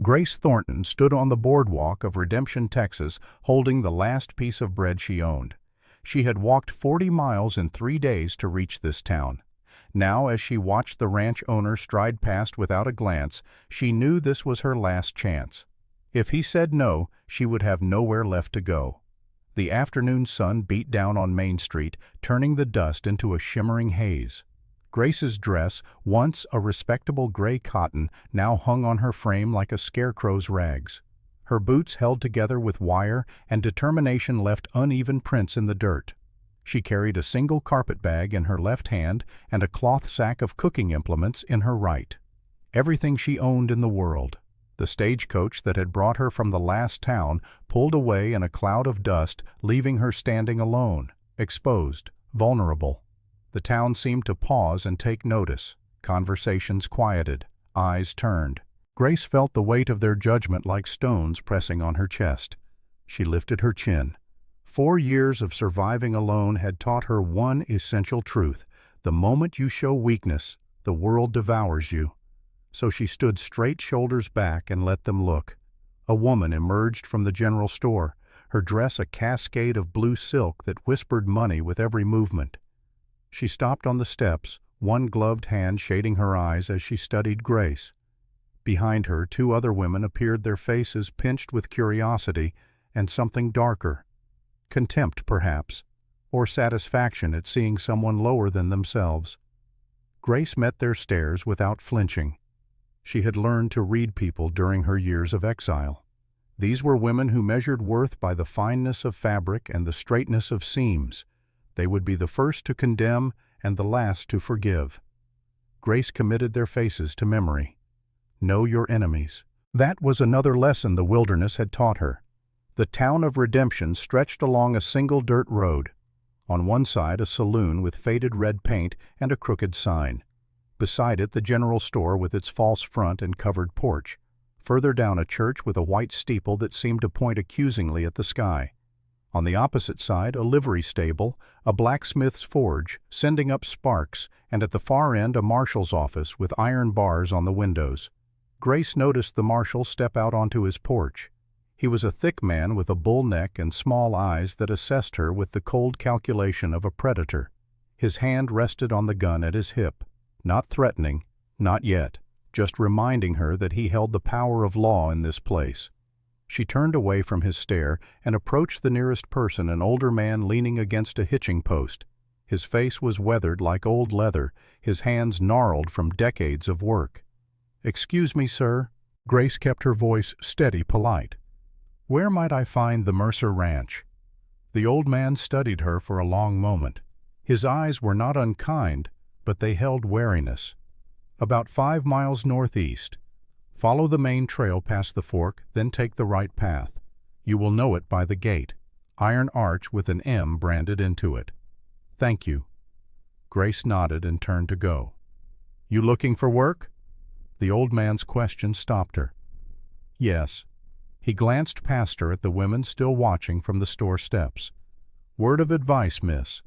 Grace Thornton stood on the boardwalk of Redemption, Texas, holding the last piece of bread she owned. She had walked 40 miles in 3 days to reach this town. Now, as she watched the ranch owner stride past without a glance, she knew this was her last chance. If he said no, she would have nowhere left to go. The afternoon sun beat down on Main Street, turning the dust into a shimmering haze. Grace's dress, once a respectable gray cotton, now hung on her frame like a scarecrow's rags. Her boots, held together with wire and determination, left uneven prints in the dirt. She carried a single carpet bag in her left hand and a cloth sack of cooking implements in her right. Everything she owned in the world. The stagecoach that had brought her from the last town pulled away in a cloud of dust, leaving her standing alone, exposed, vulnerable. The town seemed to pause and take notice. Conversations quieted, eyes turned. Grace felt the weight of their judgment like stones pressing on her chest. She lifted her chin. 4 years of surviving alone had taught her one essential truth: the moment you show weakness, the world devours you. So she stood straight, shoulders back, and let them look. A woman emerged from the general store, her dress a cascade of blue silk that whispered money with every movement. She stopped on the steps, one gloved hand shading her eyes as she studied Grace. Behind her, 2 other women appeared, their faces pinched with curiosity and something darker. Contempt, perhaps, or satisfaction at seeing someone lower than themselves. Grace met their stares without flinching. She had learned to read people during her years of exile. These were women who measured worth by the fineness of fabric and the straightness of seams. They would be the first to condemn and the last to forgive. Grace committed their faces to memory. Know your enemies. That was another lesson the wilderness had taught her. The town of Redemption stretched along a single dirt road. On one side, a saloon with faded red paint and a crooked sign. Beside it, the general store with its false front and covered porch. Further down, a church with a white steeple that seemed to point accusingly at the sky. On the opposite side, a livery stable, a blacksmith's forge, sending up sparks, and at the far end, a marshal's office with iron bars on the windows. Grace noticed the marshal step out onto his porch. He was a thick man with a bull neck and small eyes that assessed her with the cold calculation of a predator. His hand rested on the gun at his hip. Not threatening, not yet, just reminding her that he held the power of law in this place. She turned away from his stare and approached the nearest person, an older man leaning against a hitching post. His face was weathered like old leather, his hands gnarled from decades of work. "Excuse me, sir." Grace kept her voice steady, polite. "Where might I find the Mercer Ranch?" The old man studied her for a long moment. His eyes were not unkind, but they held wariness. "About 5 miles northeast. Follow the main trail past the fork, then take the right path. You will know it by the gate. Iron arch with an M branded into it." "Thank you." Grace nodded and turned to go. "You looking for work?" The old man's question stopped her. "Yes." He glanced past her at the women still watching from the store steps. "Word of advice, miss.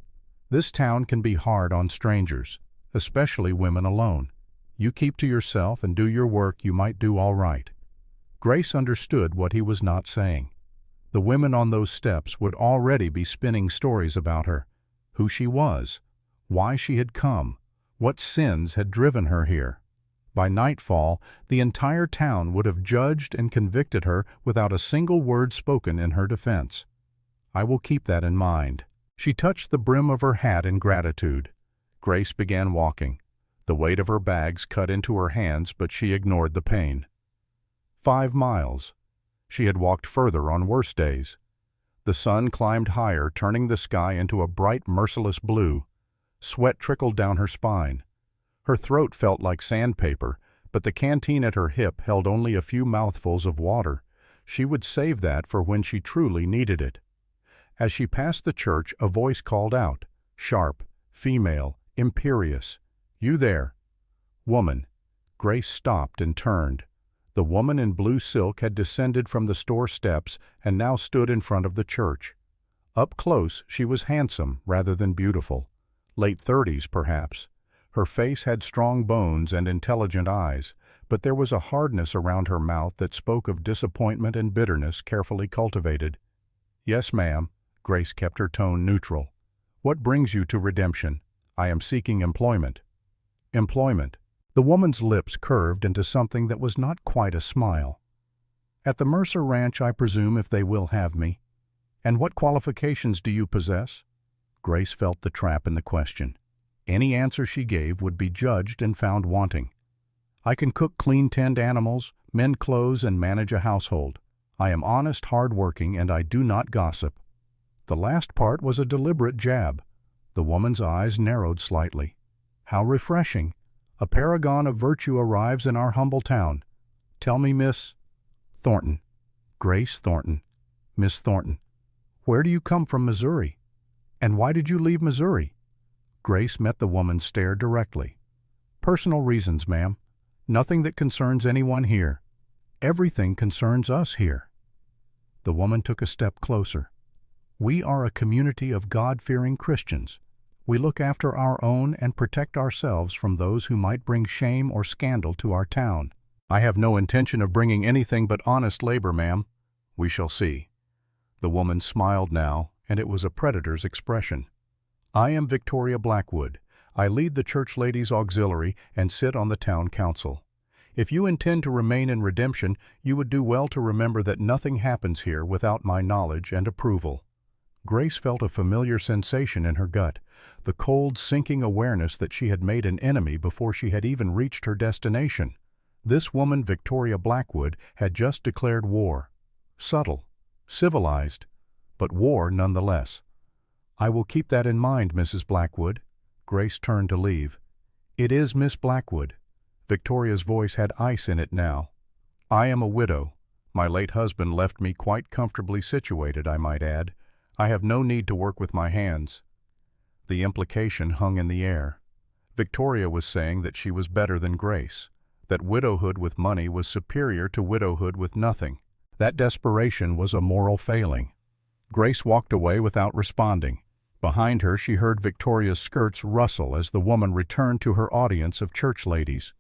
This town can be hard on strangers, especially women alone. You keep to yourself and do your work, you might do all right." Grace understood what he was not saying. The women on those steps would already be spinning stories about her. Who she was, why she had come, what sins had driven her here. By nightfall, the entire town would have judged and convicted her without a single word spoken in her defense. "I will keep that in mind." She touched the brim of her hat in gratitude. Grace began walking. The weight of her bags cut into her hands, but she ignored the pain. 5 miles. She had walked further on worse days. The sun climbed higher, turning the sky into a bright, merciless blue. Sweat trickled down her spine. Her throat felt like sandpaper, but the canteen at her hip held only a few mouthfuls of water. She would save that for when she truly needed it. As she passed the church, a voice called out, sharp, female, imperious. "You there?" "Woman." Grace stopped and turned. The woman in blue silk had descended from the store steps and now stood in front of the church. Up close, she was handsome rather than beautiful. Late 30s, perhaps. Her face had strong bones and intelligent eyes, but there was a hardness around her mouth that spoke of disappointment and bitterness carefully cultivated. "Yes, ma'am." Grace kept her tone neutral. "What brings you to Redemption?" "I am seeking employment." "Employment." The woman's lips curved into something that was not quite a smile. "At the Mercer Ranch, I presume, if they will have me." "And what qualifications do you possess?" Grace felt the trap in the question. Any answer she gave would be judged and found wanting. "I can cook clean-tanned animals, mend clothes, and manage a household. I am honest, hard-working, and I do not gossip." The last part was a deliberate jab. The woman's eyes narrowed slightly. "How refreshing! A paragon of virtue arrives in our humble town. Tell me, Miss—" "Thornton. Grace Thornton. Miss Thornton. Where do you come from, Missouri? And why did you leave Missouri?" Grace met the woman's stare directly. "Personal reasons, ma'am. Nothing that concerns anyone here. Everything concerns us here." The woman took a step closer. "We are a community of God-fearing Christians. We look after our own and protect ourselves from those who might bring shame or scandal to our town." "I have no intention of bringing anything but honest labor, ma'am." "We shall see." The woman smiled now, and it was a predator's expression. "I am Victoria Blackwood. I lead the Church Ladies' Auxiliary and sit on the town council. If you intend to remain in Redemption, you would do well to remember that nothing happens here without my knowledge and approval." Grace felt a familiar sensation in her gut, the cold, sinking awareness that she had made an enemy before she had even reached her destination. This woman, Victoria Blackwood, had just declared war. Subtle, civilized, but war nonetheless. "I will keep that in mind, Mrs. Blackwood." Grace turned to leave. "It is Miss Blackwood." Victoria's voice had ice in it now. "I am a widow. My late husband left me quite comfortably situated, I might add. I have no need to work with my hands." The implication hung in the air. Victoria was saying that she was better than Grace, that widowhood with money was superior to widowhood with nothing. That desperation was a moral failing. Grace walked away without responding. Behind her she heard Victoria's skirts rustle as the woman returned to her audience of church ladies.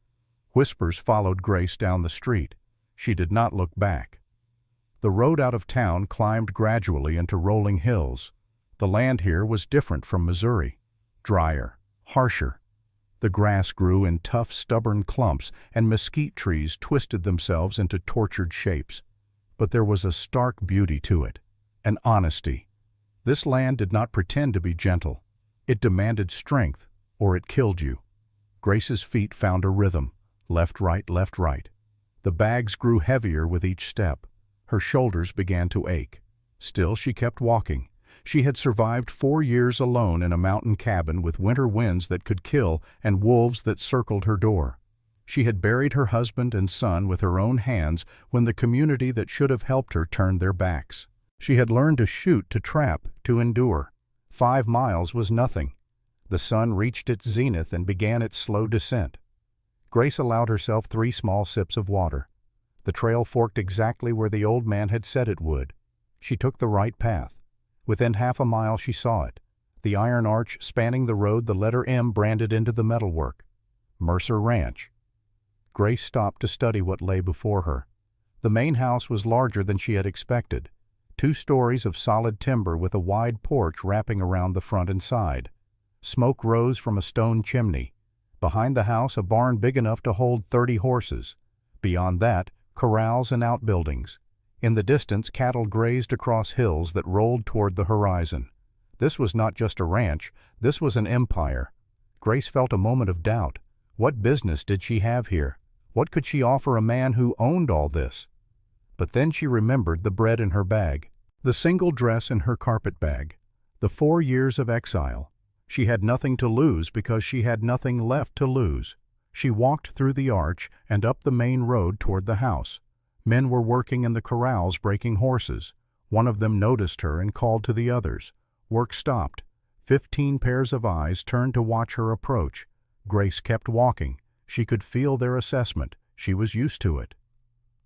Whispers followed Grace down the street. She did not look back. The road out of town climbed gradually into rolling hills. The land here was different from Missouri. Drier, harsher. The grass grew in tough, stubborn clumps, and mesquite trees twisted themselves into tortured shapes. But there was a stark beauty to it, an honesty. This land did not pretend to be gentle. It demanded strength, or it killed you. Grace's feet found a rhythm, left, right, left, right. The bags grew heavier with each step. Her shoulders began to ache. Still she kept walking. She had survived 4 years alone in a mountain cabin with winter winds that could kill and wolves that circled her door. She had buried her husband and son with her own hands when the community that should have helped her turned their backs. She had learned to shoot, to trap, to endure. 5 miles was nothing. The sun reached its zenith and began its slow descent. Grace allowed herself 3 small sips of water. The trail forked exactly where the old man had said it would. She took the right path. Within half a mile she saw it. The iron arch spanning the road, the letter M branded into the metalwork. Mercer Ranch. Grace stopped to study what lay before her. The main house was larger than she had expected. 2 stories of solid timber with a wide porch wrapping around the front and side. Smoke rose from a stone chimney. Behind the house, a barn big enough to hold 30 horses. Beyond that, corrals and outbuildings. In the distance, cattle grazed across hills that rolled toward the horizon. This was not just a ranch, this was an empire. Grace felt a moment of doubt. What business did she have here? What could she offer a man who owned all this? But then she remembered the bread in her bag, the single dress in her carpet bag, the 4 years of exile. She had nothing to lose because she had nothing left to lose. She walked through the arch and up the main road toward the house. Men were working in the corrals breaking horses. One of them noticed her and called to the others. Work stopped. 15 pairs of eyes turned to watch her approach. Grace kept walking. She could feel their assessment. She was used to it.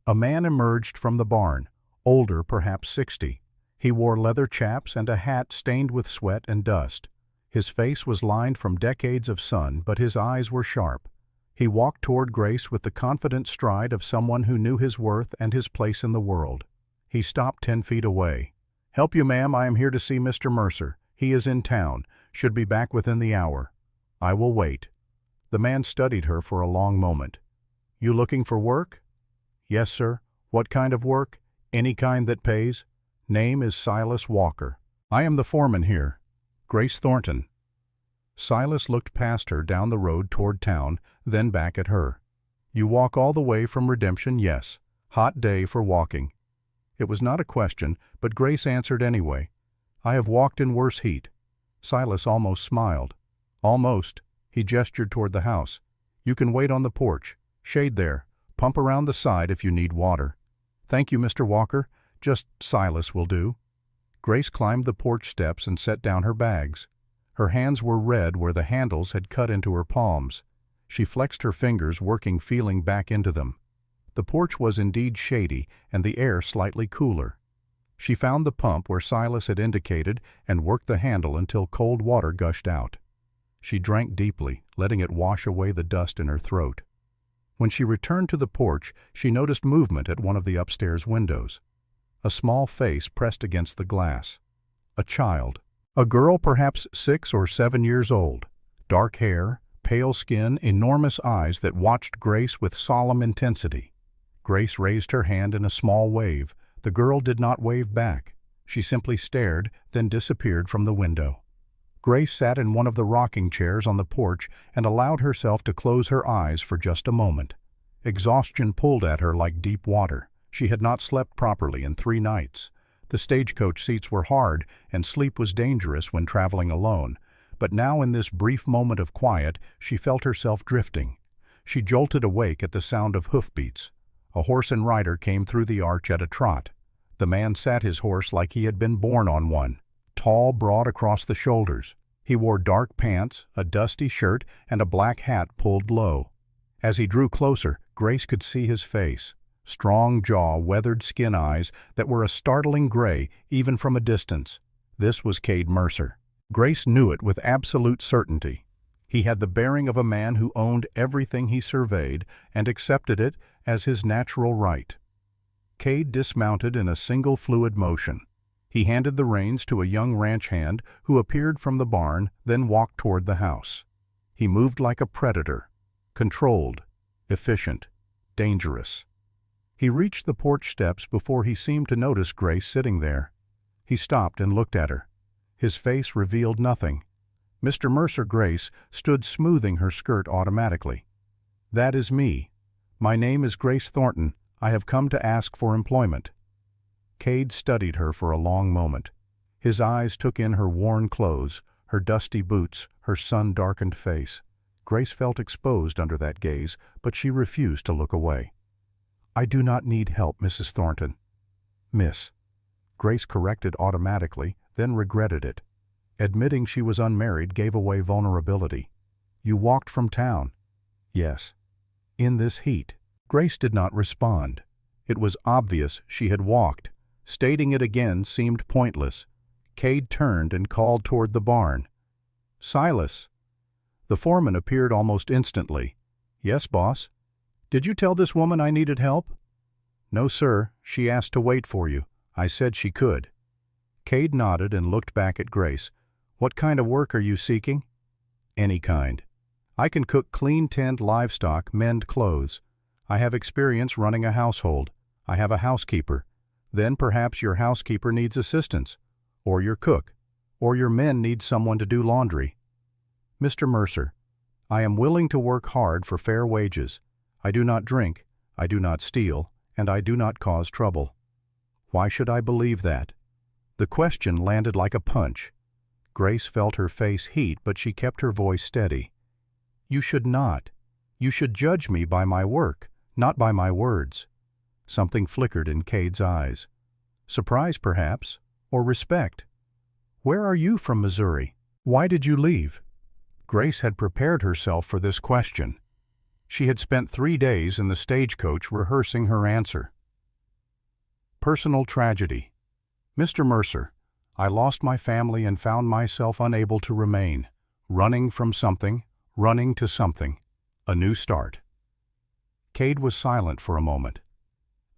A man emerged from the barn, older, perhaps 60. He wore leather chaps and a hat stained with sweat and dust. His face was lined from decades of sun, but his eyes were sharp. He walked toward Grace with the confident stride of someone who knew his worth and his place in the world. He stopped 10 feet away. "Help you, ma'am, I am here to see Mr. Mercer. He is in town. Should be back within the hour." "I will wait." The man studied her for a long moment. "You looking for work?" "Yes, sir." "What kind of work?" "Any kind that pays." "Name is Silas Walker. I am the foreman here." "Grace Thornton." Silas looked past her down the road toward town, then back at her. "You walk all the way from Redemption?" "Yes." "Hot day for walking." It was not a question, but Grace answered anyway. "I have walked in worse heat." Silas almost smiled. "Almost." He gestured toward the house. "You can wait on the porch. Shade there. Pump around the side if you need water." "Thank you, Mr. Walker. Just Silas will do." Grace climbed the porch steps and set down her bags. Her hands were red where the handles had cut into her palms. She flexed her fingers, working feeling back into them. The porch was indeed shady and the air slightly cooler. She found the pump where Silas had indicated and worked the handle until cold water gushed out. She drank deeply, letting it wash away the dust in her throat. When she returned to the porch, she noticed movement at one of the upstairs windows. A small face pressed against the glass. A child. A girl perhaps 6 or 7 years old. Dark hair, pale skin, enormous eyes that watched Grace with solemn intensity. Grace raised her hand in a small wave. The girl did not wave back. She simply stared, then disappeared from the window. Grace sat in one of the rocking chairs on the porch and allowed herself to close her eyes for just a moment. Exhaustion pulled at her like deep water. She had not slept properly in 3 nights. The stagecoach seats were hard, and sleep was dangerous when traveling alone. But now in this brief moment of quiet, she felt herself drifting. She jolted awake at the sound of hoofbeats. A horse and rider came through the arch at a trot. The man sat his horse like he had been born on one, tall, broad across the shoulders. He wore dark pants, a dusty shirt, and a black hat pulled low. As he drew closer, Grace could see his face. Strong jaw, weathered skin, eyes that were a startling gray even from a distance. This was Cade Mercer. Grace knew it with absolute certainty. He had the bearing of a man who owned everything he surveyed and accepted it as his natural right. Cade dismounted in a single fluid motion. He handed the reins to a young ranch hand who appeared from the barn, then walked toward the house. He moved like a predator, controlled, efficient, dangerous. He reached the porch steps before he seemed to notice Grace sitting there. He stopped and looked at her. His face revealed nothing. Mr. Mercer. Grace stood smoothing her skirt automatically. "That is me. My name is Grace Thornton. I have come to ask for employment." Cade studied her for a long moment. His eyes took in her worn clothes, her dusty boots, her sun-darkened face. Grace felt exposed under that gaze, but she refused to look away. "I do not need help, Mrs. Thornton." "Miss." Grace corrected automatically, then regretted it. Admitting she was unmarried gave away vulnerability. "You walked from town." "Yes." "In this heat?" Grace did not respond. It was obvious she had walked. Stating it again seemed pointless. Cade turned and called toward the barn. "Silas." The foreman appeared almost instantly. "Yes, boss." "Did you tell this woman I needed help?" "No, sir. She asked to wait for you. I said she could." Cade nodded and looked back at Grace. "What kind of work are you seeking?" "Any kind. I can cook, clean, tend livestock, mend clothes. I have experience running a household. I have a housekeeper. Then perhaps your housekeeper needs assistance, or your cook, or your men need someone to do laundry." "Mr. Mercer, I am willing to work hard for fair wages. I do not drink, I do not steal, and I do not cause trouble." Why should I believe that? The question landed like a punch. Grace felt her face heat, but she kept her voice steady. "You should not. You should judge me by my work, not by my words." Something flickered in Cade's eyes. Surprise, perhaps, or respect. "Where are you from, Missouri? Why did you leave?" Grace had prepared herself for this question. She had spent 3 days in the stagecoach rehearsing her answer. Personal tragedy. "Mr. Mercer, I lost my family and found myself unable to remain. Running from something, running to something. A new start. Cade was silent for a moment.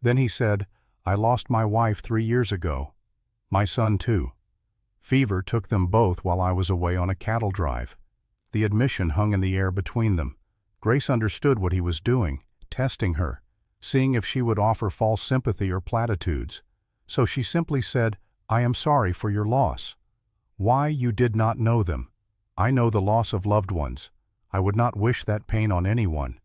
Then he said, I lost my wife 3 years ago. My son too. Fever took them both while I was away on a cattle drive. The admission hung in the air between them. Grace understood what he was doing, testing her, seeing if she would offer false sympathy or platitudes. So she simply said, I am sorry for your loss. Why, you did not know them. I know the loss of loved ones. I would not wish that pain on anyone.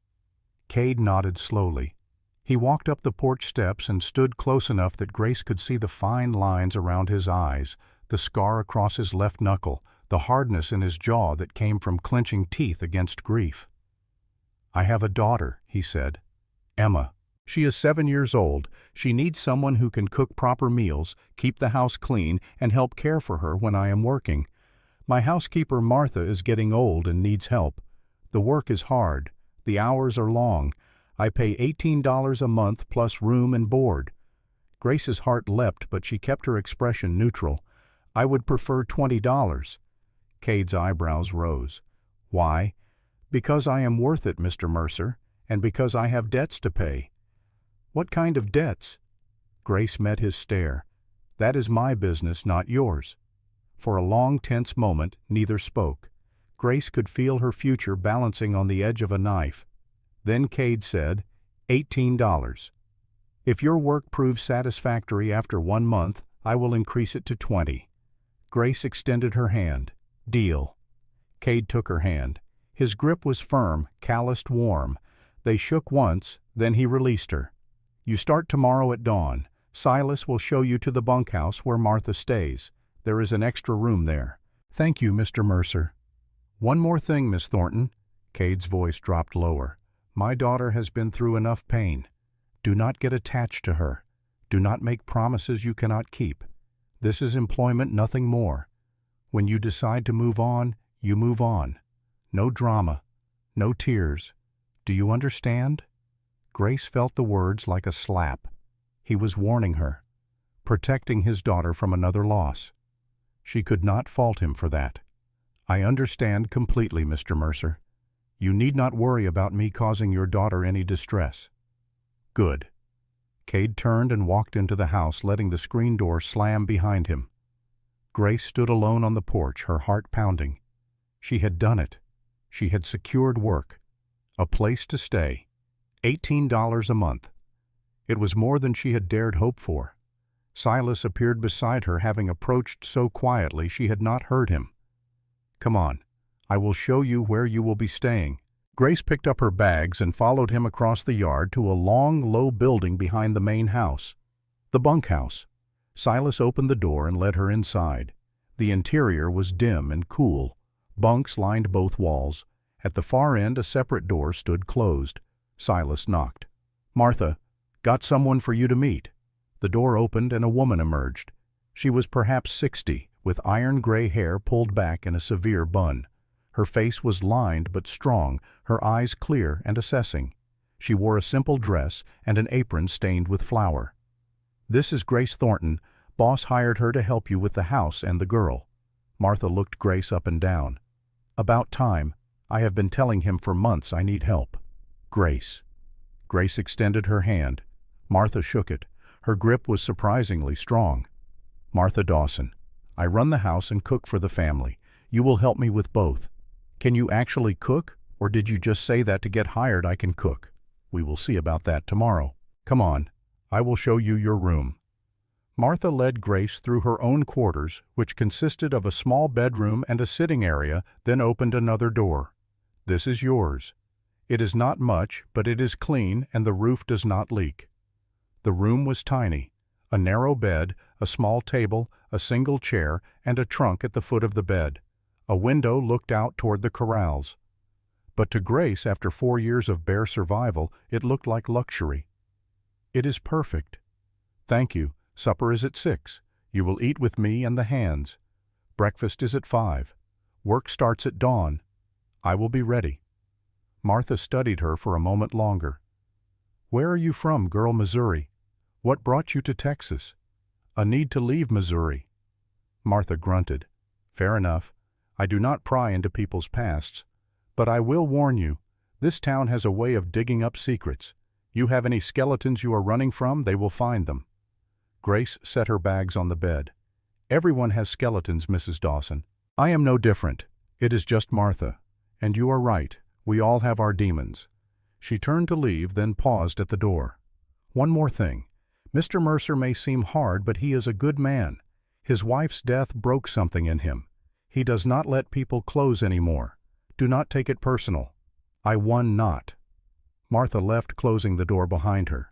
Cade nodded slowly. He walked up the porch steps and stood close enough that Grace could see the fine lines around his eyes, the scar across his left knuckle, the hardness in his jaw that came from clenching teeth against grief. I have a daughter, he said. Emma. She is 7 years old. She needs someone who can cook proper meals, keep the house clean, and help care for her when I am working. My housekeeper Martha is getting old and needs help. The work is hard. The hours are long. I pay $18 a month plus room and board. Grace's heart leapt, but she kept her expression neutral. I would prefer $20. Cade's eyebrows rose. Why? Because I am worth it, Mr. Mercer, and because I have debts to pay. What kind of debts? Grace met his stare. That is my business, not yours. For a long, tense moment, neither spoke. Grace could feel her future balancing on the edge of a knife. Then Cade said, $18. If your work proves satisfactory after 1 month, I will increase it to 20. Grace extended her hand. Deal. Cade took her hand. His grip was firm, calloused warm. They shook once, then he released her. You start tomorrow at dawn. Silas will show you to the bunkhouse where Martha stays. There is an extra room there. Thank you, Mr. Mercer. One more thing, Miss Thornton. Cade's voice dropped lower. My daughter has been through enough pain. Do not get attached to her. Do not make promises you cannot keep. This is employment, nothing more. When you decide to move on, you move on. No drama. No tears. Do you understand? Grace felt the words like a slap. He was warning her, protecting his daughter from another loss. She could not fault him for that. I understand completely, Mr. Mercer. You need not worry about me causing your daughter any distress. Good. Cade turned and walked into the house, letting the screen door slam behind him. Grace stood alone on the porch, her heart pounding. She had done it. She had secured work. A place to stay. $18 a month. It was more than she had dared hope for. Silas appeared beside her, having approached so quietly she had not heard him. Come on. I will show you where you will be staying. Grace picked up her bags and followed him across the yard to a long, low building behind the main house. The bunkhouse. Silas opened the door and led her inside. The interior was dim and cool. Bunks lined both walls. At the far end, a separate door stood closed. Silas knocked. Martha, got someone for you to meet. The door opened and a woman emerged. She was perhaps 60, with iron-gray hair pulled back in a severe bun. Her face was lined but strong, her eyes clear and assessing. She wore a simple dress and an apron stained with flour. This is Grace Thornton. Boss hired her to help you with the house and the girl. Martha looked Grace up and down. About time. I have been telling him for months I need help. Grace. Grace extended her hand. Martha shook it. Her grip was surprisingly strong. Martha Dawson. I run the house and cook for the family. You will help me with both. Can you actually cook, or did you just say that to get hired I can cook? We will see about that tomorrow. Come on. I will show you your room. Martha led Grace through her own quarters, which consisted of a small bedroom and a sitting area, then opened another door. This is yours. It is not much, but it is clean and the roof does not leak. The room was tiny. A narrow bed, a small table, a single chair, and a trunk at the foot of the bed. A window looked out toward the corrals. But to Grace, after 4 years of bare survival, it looked like luxury. It is perfect. Thank you. Supper is at 6. You will eat with me and the hands. Breakfast is at 5. Work starts at dawn. I will be ready. Martha studied her for a moment longer. Where are you from, girl? Missouri. What brought you to Texas? A need to leave Missouri. Martha grunted. Fair enough. I do not pry into people's pasts. But I will warn you, this town has a way of digging up secrets. You have any skeletons you are running from, they will find them. Grace set her bags on the bed. Everyone has skeletons, Mrs. Dawson. I am no different. It is just Martha. And you are right, we all have our demons. She turned to leave, then paused at the door. One more thing. Mr. Mercer may seem hard, but he is a good man. His wife's death broke something in him. He does not let people close anymore. Do not take it personal. I won not. Martha left, closing the door behind her.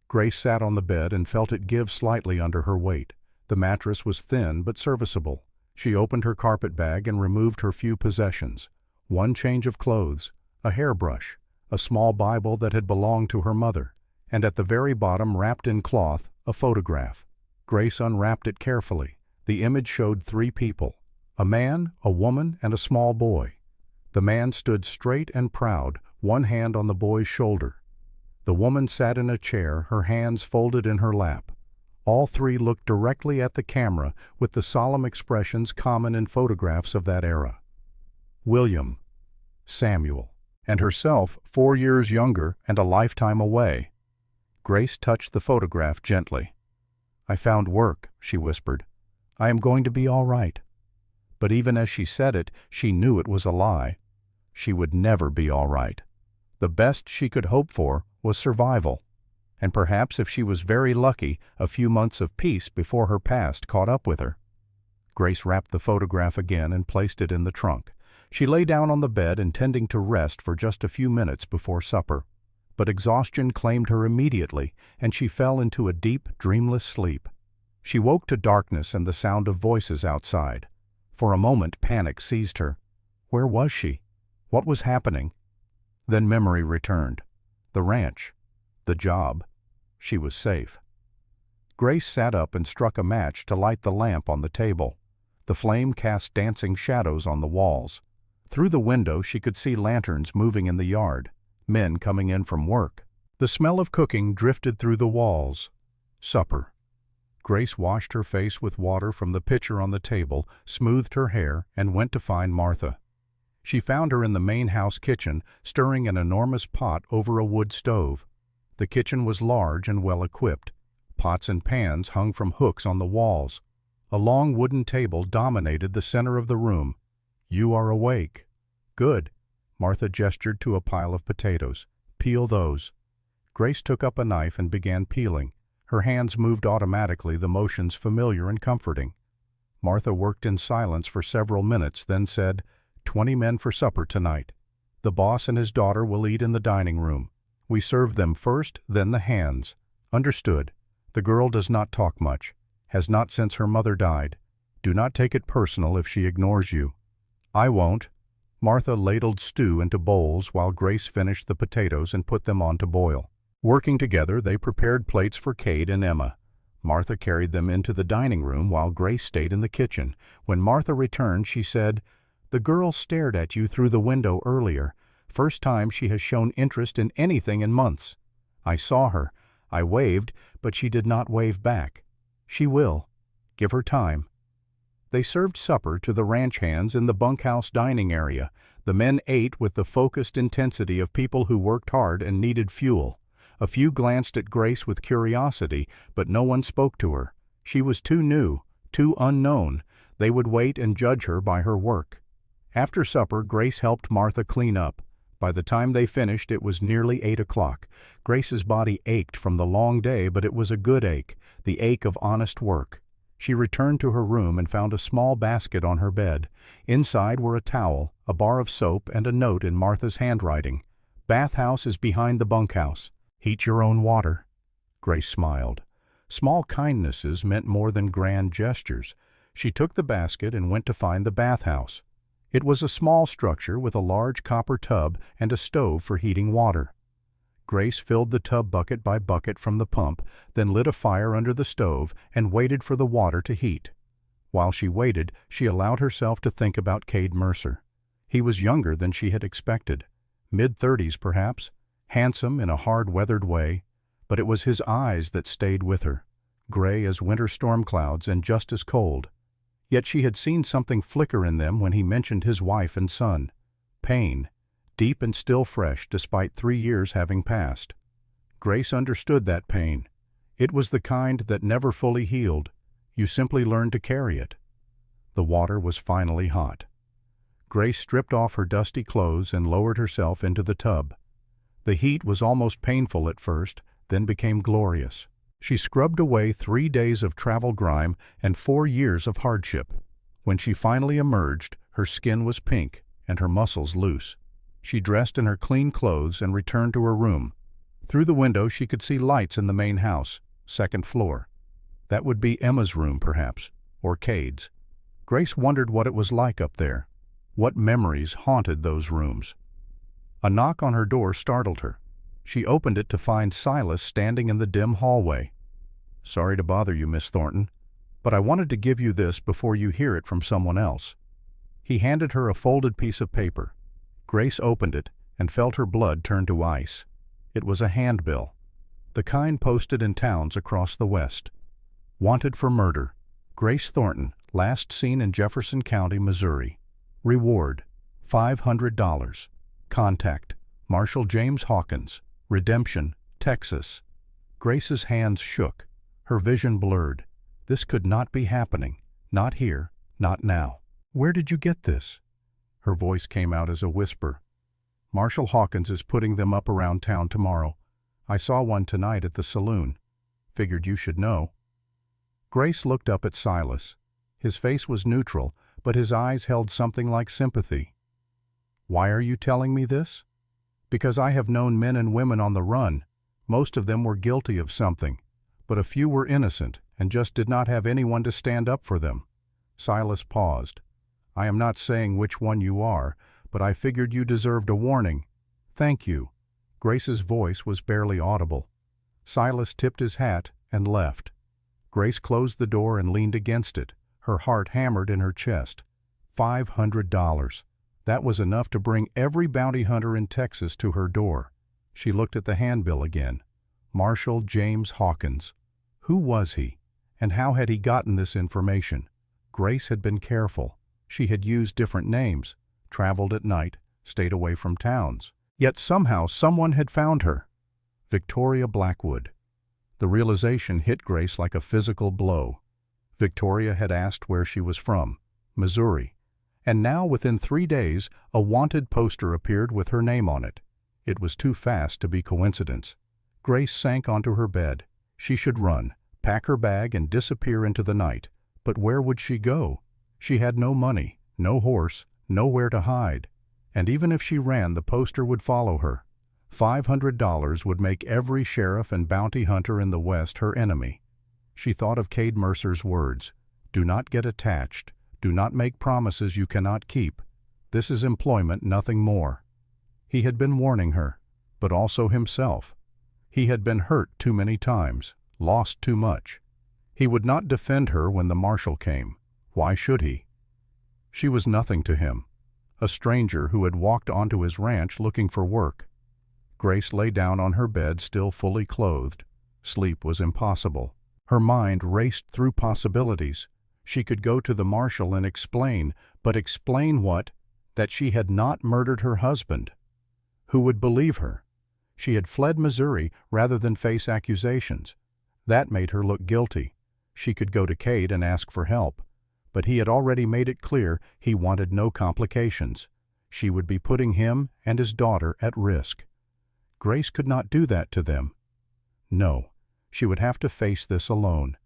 Grace sat on the bed and felt it give slightly under her weight. The mattress was thin but serviceable. She opened her carpet bag and removed her few possessions. One change of clothes, a hairbrush, a small Bible that had belonged to her mother, and at the very bottom, wrapped in cloth, a photograph. Grace unwrapped it carefully. The image showed 3 people, a man, a woman, and a small boy. The man stood straight and proud, one hand on the boy's shoulder. The woman sat in a chair, her hands folded in her lap. All 3 looked directly at the camera with the solemn expressions common in photographs of that era. William, Samuel, and herself 4 years younger and a lifetime away. Grace touched the photograph gently. I found work, she whispered. I am going to be all right. But even as she said it, she knew it was a lie. She would never be all right. The best she could hope for was survival, and perhaps, if she was very lucky, a few months of peace before her past caught up with her. Grace wrapped the photograph again and placed it in the trunk. She lay down on the bed, intending to rest for just a few minutes before supper. But exhaustion claimed her immediately, and she fell into a deep, dreamless sleep. She woke to darkness and the sound of voices outside. For a moment, panic seized her. Where was she? What was happening? Then memory returned. The ranch. The job. She was safe. Grace sat up and struck a match to light the lamp on the table. The flame cast dancing shadows on the walls. Through the window she could see lanterns moving in the yard, men coming in from work. The smell of cooking drifted through the walls. Supper. Grace washed her face with water from the pitcher on the table, smoothed her hair, and went to find Martha. She found her in the main house kitchen, stirring an enormous pot over a wood stove. The kitchen was large and well equipped. Pots and pans hung from hooks on the walls. A long wooden table dominated the center of the room. You are awake. Good. Martha gestured to a pile of potatoes. Peel those. Grace took up a knife and began peeling. Her hands moved automatically, the motions familiar and comforting. Martha worked in silence for several minutes, then said, 20 men for supper tonight. The boss and his daughter will eat in the dining room. We serve them first, then the hands. Understood. The girl does not talk much. Has not since her mother died. Do not take it personal if she ignores you. I won't. Martha ladled stew into bowls while Grace finished the potatoes and put them on to boil. Working together, they prepared plates for Cade and Emma. Martha carried them into the dining room while Grace stayed in the kitchen. When Martha returned, she said, The girl stared at you through the window earlier. First time she has shown interest in anything in months. I saw her. I waved, but she did not wave back. She will. Give her time. They served supper to the ranch hands in the bunkhouse dining area. The men ate with the focused intensity of people who worked hard and needed fuel. A few glanced at Grace with curiosity, but no one spoke to her. She was too new, too unknown. They would wait and judge her by her work. After supper, Grace helped Martha clean up. By the time they finished, it was nearly 8 o'clock. Grace's body ached from the long day, but it was a good ache, the ache of honest work. She returned to her room and found a small basket on her bed. Inside were a towel, a bar of soap, and a note in Martha's handwriting. Bathhouse is behind the bunkhouse. Heat your own water. Grace smiled. Small kindnesses meant more than grand gestures. She took the basket and went to find the bathhouse. It was a small structure with a large copper tub and a stove for heating water. Grace filled the tub bucket by bucket from the pump, then lit a fire under the stove and waited for the water to heat. While she waited, she allowed herself to think about Cade Mercer. He was younger than she had expected, mid-30s perhaps, handsome in a hard-weathered way, but it was his eyes that stayed with her, gray as winter storm clouds and just as cold. Yet she had seen something flicker in them when he mentioned his wife and son. Pain, deep and still fresh despite 3 years having passed. Grace understood that pain. It was the kind that never fully healed. You simply learned to carry it. The water was finally hot. Grace stripped off her dusty clothes and lowered herself into the tub. The heat was almost painful at first, then became glorious. She scrubbed away 3 days of travel grime and 4 years of hardship. When she finally emerged, her skin was pink and her muscles loose. She dressed in her clean clothes and returned to her room. Through the window she could see lights in the main house, 2nd floor. That would be Emma's room, perhaps, or Cade's. Grace wondered what it was like up there. What memories haunted those rooms? A knock on her door startled her. She opened it to find Silas standing in the dim hallway. "Sorry to bother you, Miss Thornton, but I wanted to give you this before you hear it from someone else." He handed her a folded piece of paper. Grace opened it and felt her blood turn to ice. It was a handbill, the kind posted in towns across the West. Wanted for murder. Grace Thornton, last seen in Jefferson County, Missouri. Reward, $500. Contact, Marshal James Hawkins. Redemption, Texas. Grace's hands shook. Her vision blurred. This could not be happening. Not here, not now. "Where did you get this?" Her voice came out as a whisper. "Marshal Hawkins is putting them up around town tomorrow. I saw one tonight at the saloon. Figured you should know." Grace looked up at Silas. His face was neutral, but his eyes held something like sympathy. "Why are you telling me this?" "Because I have known men and women on the run. Most of them were guilty of something, but a few were innocent and just did not have anyone to stand up for them." Silas paused. "I am not saying which one you are, but I figured you deserved a warning. Thank you." Grace's voice was barely audible. Silas tipped his hat and left. Grace closed the door and leaned against it. Her heart hammered in her chest. $500. That was enough to bring every bounty hunter in Texas to her door. She looked at the handbill again. Marshal James Hawkins. Who was he? And how had he gotten this information? Grace had been careful. She had used different names, traveled at night, stayed away from towns. Yet somehow someone had found her. Victoria Blackwood. The realization hit Grace like a physical blow. Victoria had asked where she was from, Missouri. And now, within 3 days, a wanted poster appeared with her name on it. It was too fast to be coincidence. Grace sank onto her bed. She should run, pack her bag, and disappear into the night. But where would she go? She had no money, no horse, nowhere to hide. And even if she ran, the poster would follow her. $500 would make every sheriff and bounty hunter in the West her enemy. She thought of Cade Mercer's words, "Do not get attached. Do not make promises you cannot keep. This is employment, nothing more." He had been warning her, but also himself. He had been hurt too many times, lost too much. He would not defend her when the marshal came. Why should he? She was nothing to him, a stranger who had walked onto his ranch looking for work. Grace lay down on her bed, still fully clothed. Sleep was impossible. Her mind raced through possibilities. She could go to the marshal and explain, but explain what? That she had not murdered her husband. Who would believe her? She had fled Missouri rather than face accusations. That made her look guilty. She could go to Cade and ask for help. But he had already made it clear he wanted no complications. She would be putting him and his daughter at risk. Grace could not do that to them. No, she would have to face this alone,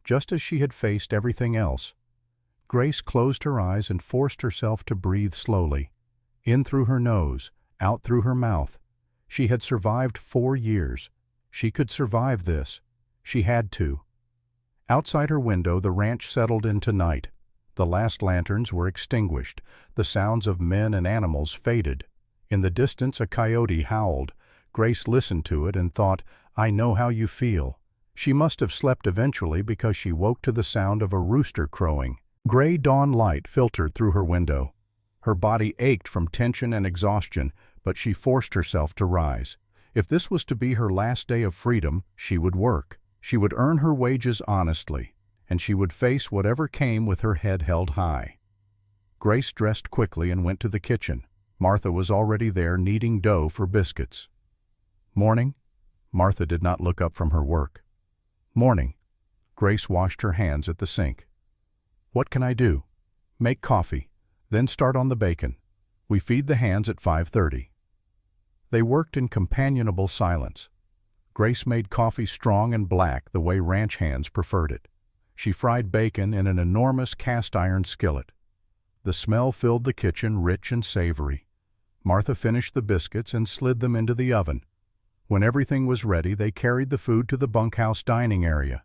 just as she had faced everything else. Grace closed her eyes and forced herself to breathe slowly, in through her nose, out through her mouth. She had survived 4 years. She could survive this. She had to. Outside her window, the ranch settled into night. The last lanterns were extinguished. The sounds of men and animals faded. In the distance, a coyote howled. Grace listened to it and thought, "I know how you feel." She must have slept eventually because she woke to the sound of a rooster crowing. Gray dawn light filtered through her window. Her body ached from tension and exhaustion, but she forced herself to rise. If this was to be her last day of freedom, she would work. She would earn her wages honestly. and she would face whatever came with her head held high. Grace dressed quickly and went to the kitchen. Martha was already there kneading dough for biscuits. "Morning?" Martha did not look up from her work. "Morning." Grace washed her hands at the sink. "What can I do?" "Make coffee, then start on the bacon. We feed the hands at 5:30. They worked in companionable silence. Grace made coffee strong and black the way ranch hands preferred it. She fried bacon in an enormous cast-iron skillet. The smell filled the kitchen, rich and savory. Martha finished the biscuits and slid them into the oven. When everything was ready, they carried the food to the bunkhouse dining area.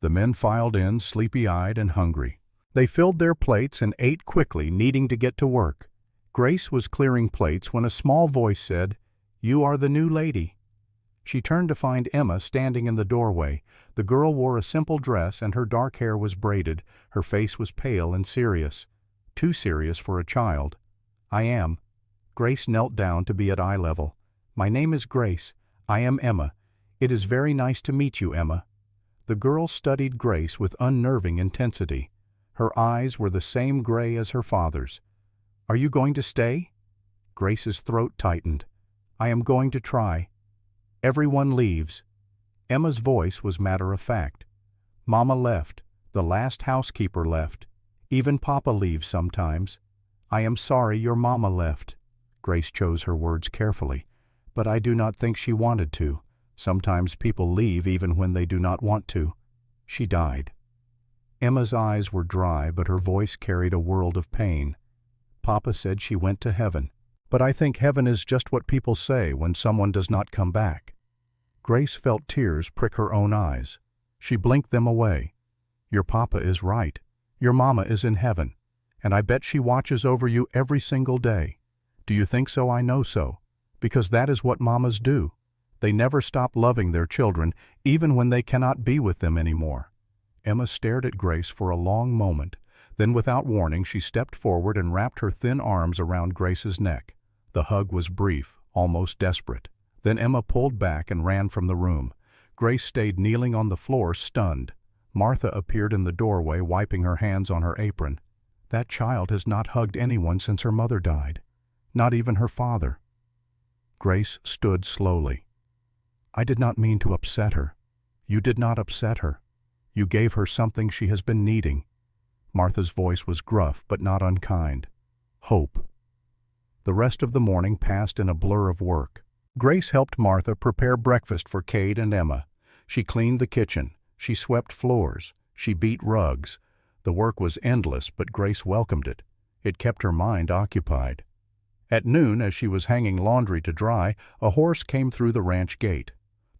The men filed in, sleepy-eyed and hungry. They filled their plates and ate quickly, needing to get to work. Grace was clearing plates when a small voice said, "You are the new lady." She turned to find Emma standing in the doorway. The girl wore a simple dress and her dark hair was braided. Her face was pale and serious. Too serious for a child. "I am." Grace knelt down to be at eye level. "My name is Grace. I am Emma. It is very nice to meet you, Emma." The girl studied Grace with unnerving intensity. Her eyes were the same gray as her father's. "Are you going to stay?" Grace's throat tightened. "I am going to try." "Everyone leaves." Emma's voice was matter-of-fact. "Mama left. The last housekeeper left. Even Papa leaves sometimes. I am sorry your Mama left." Grace chose her words carefully. "But I do not think she wanted to. Sometimes people leave even when they do not want to. She died." Emma's eyes were dry, but her voice carried a world of pain. "Papa said she went to heaven. But I think heaven is just what people say when someone does not come back." Grace felt tears prick her own eyes. She blinked them away. "Your papa is right. Your mama is in heaven. And I bet she watches over you every single day. Do you think so? I know so. Because that is what mamas do. They never stop loving their children, even when they cannot be with them anymore." Emma stared at Grace for a long moment. Then without warning she stepped forward and wrapped her thin arms around Grace's neck. The hug was brief, almost desperate. Then Emma pulled back and ran from the room. Grace stayed kneeling on the floor, stunned. Martha appeared in the doorway, wiping her hands on her apron. "That child has not hugged anyone since her mother died. Not even her father." Grace stood slowly. "I did not mean to upset her." "You did not upset her. You gave her something she has been needing." Martha's voice was gruff but not unkind. "Hope." The rest of the morning passed in a blur of work. Grace helped Martha prepare breakfast for Cade and Emma. She cleaned the kitchen. She swept floors. She beat rugs. The work was endless, but Grace welcomed it. It kept her mind occupied. At noon, as she was hanging laundry to dry, a horse came through the ranch gate.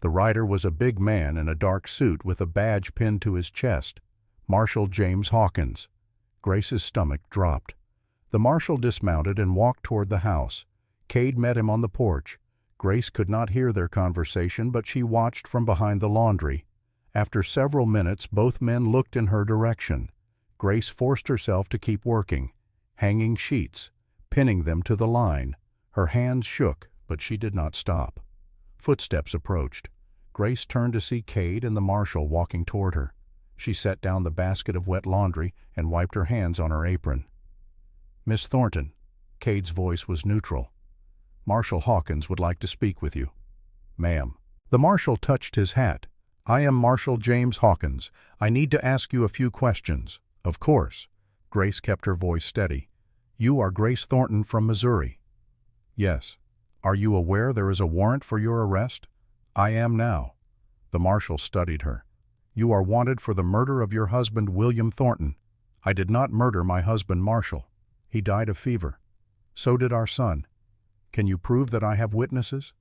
The rider was a big man in a dark suit with a badge pinned to his chest. Marshal James Hawkins. Grace's stomach dropped. The marshal dismounted and walked toward the house. Cade met him on the porch. Grace could not hear their conversation, but she watched from behind the laundry. After several minutes, both men looked in her direction. Grace forced herself to keep working, hanging sheets, pinning them to the line. Her hands shook, but she did not stop. Footsteps approached. Grace turned to see Cade and the marshal walking toward her. She set down the basket of wet laundry and wiped her hands on her apron. "Miss Thornton." Cade's voice was neutral. "Marshal Hawkins would like to speak with you." "Ma'am." The marshal touched his hat. "I am Marshal James Hawkins. I need to ask you a few questions." "Of course." Grace kept her voice steady. "You are Grace Thornton from Missouri." "Yes." "Are you aware there is a warrant for your arrest?" "I am now." The marshal studied her. "You are wanted for the murder of your husband, William Thornton." "I did not murder my husband, Marshal. He died of fever. So did our son." "Can you prove that I have witnesses?"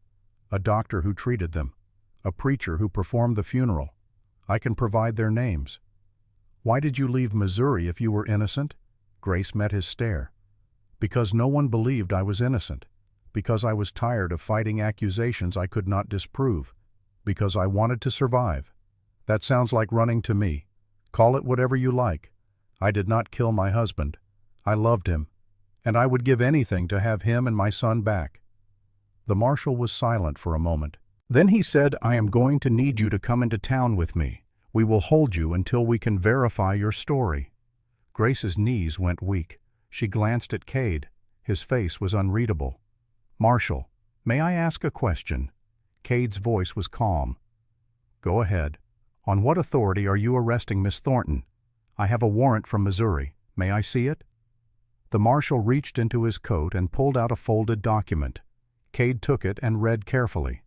"A doctor who treated them. A preacher who performed the funeral. I can provide their names." "Why did you leave Missouri if you were innocent?" Grace met his stare. "Because no one believed I was innocent. Because I was tired of fighting accusations I could not disprove. Because I wanted to survive." "That sounds like running to me. Call it whatever you like. I did not kill my husband. I loved him, and I would give anything to have him and my son back." The marshal was silent for a moment. Then he said, "I am going to need you to come into town with me. We will hold you until we can verify your story." Grace's knees went weak. She glanced at Cade. His face was unreadable. "Marshal, may I ask a question?" Cade's voice was calm. "Go ahead. On what authority are you arresting Miss Thornton? I have a warrant from Missouri. May I see it?" The marshal reached into his coat and pulled out a folded document. Cade took it and read carefully.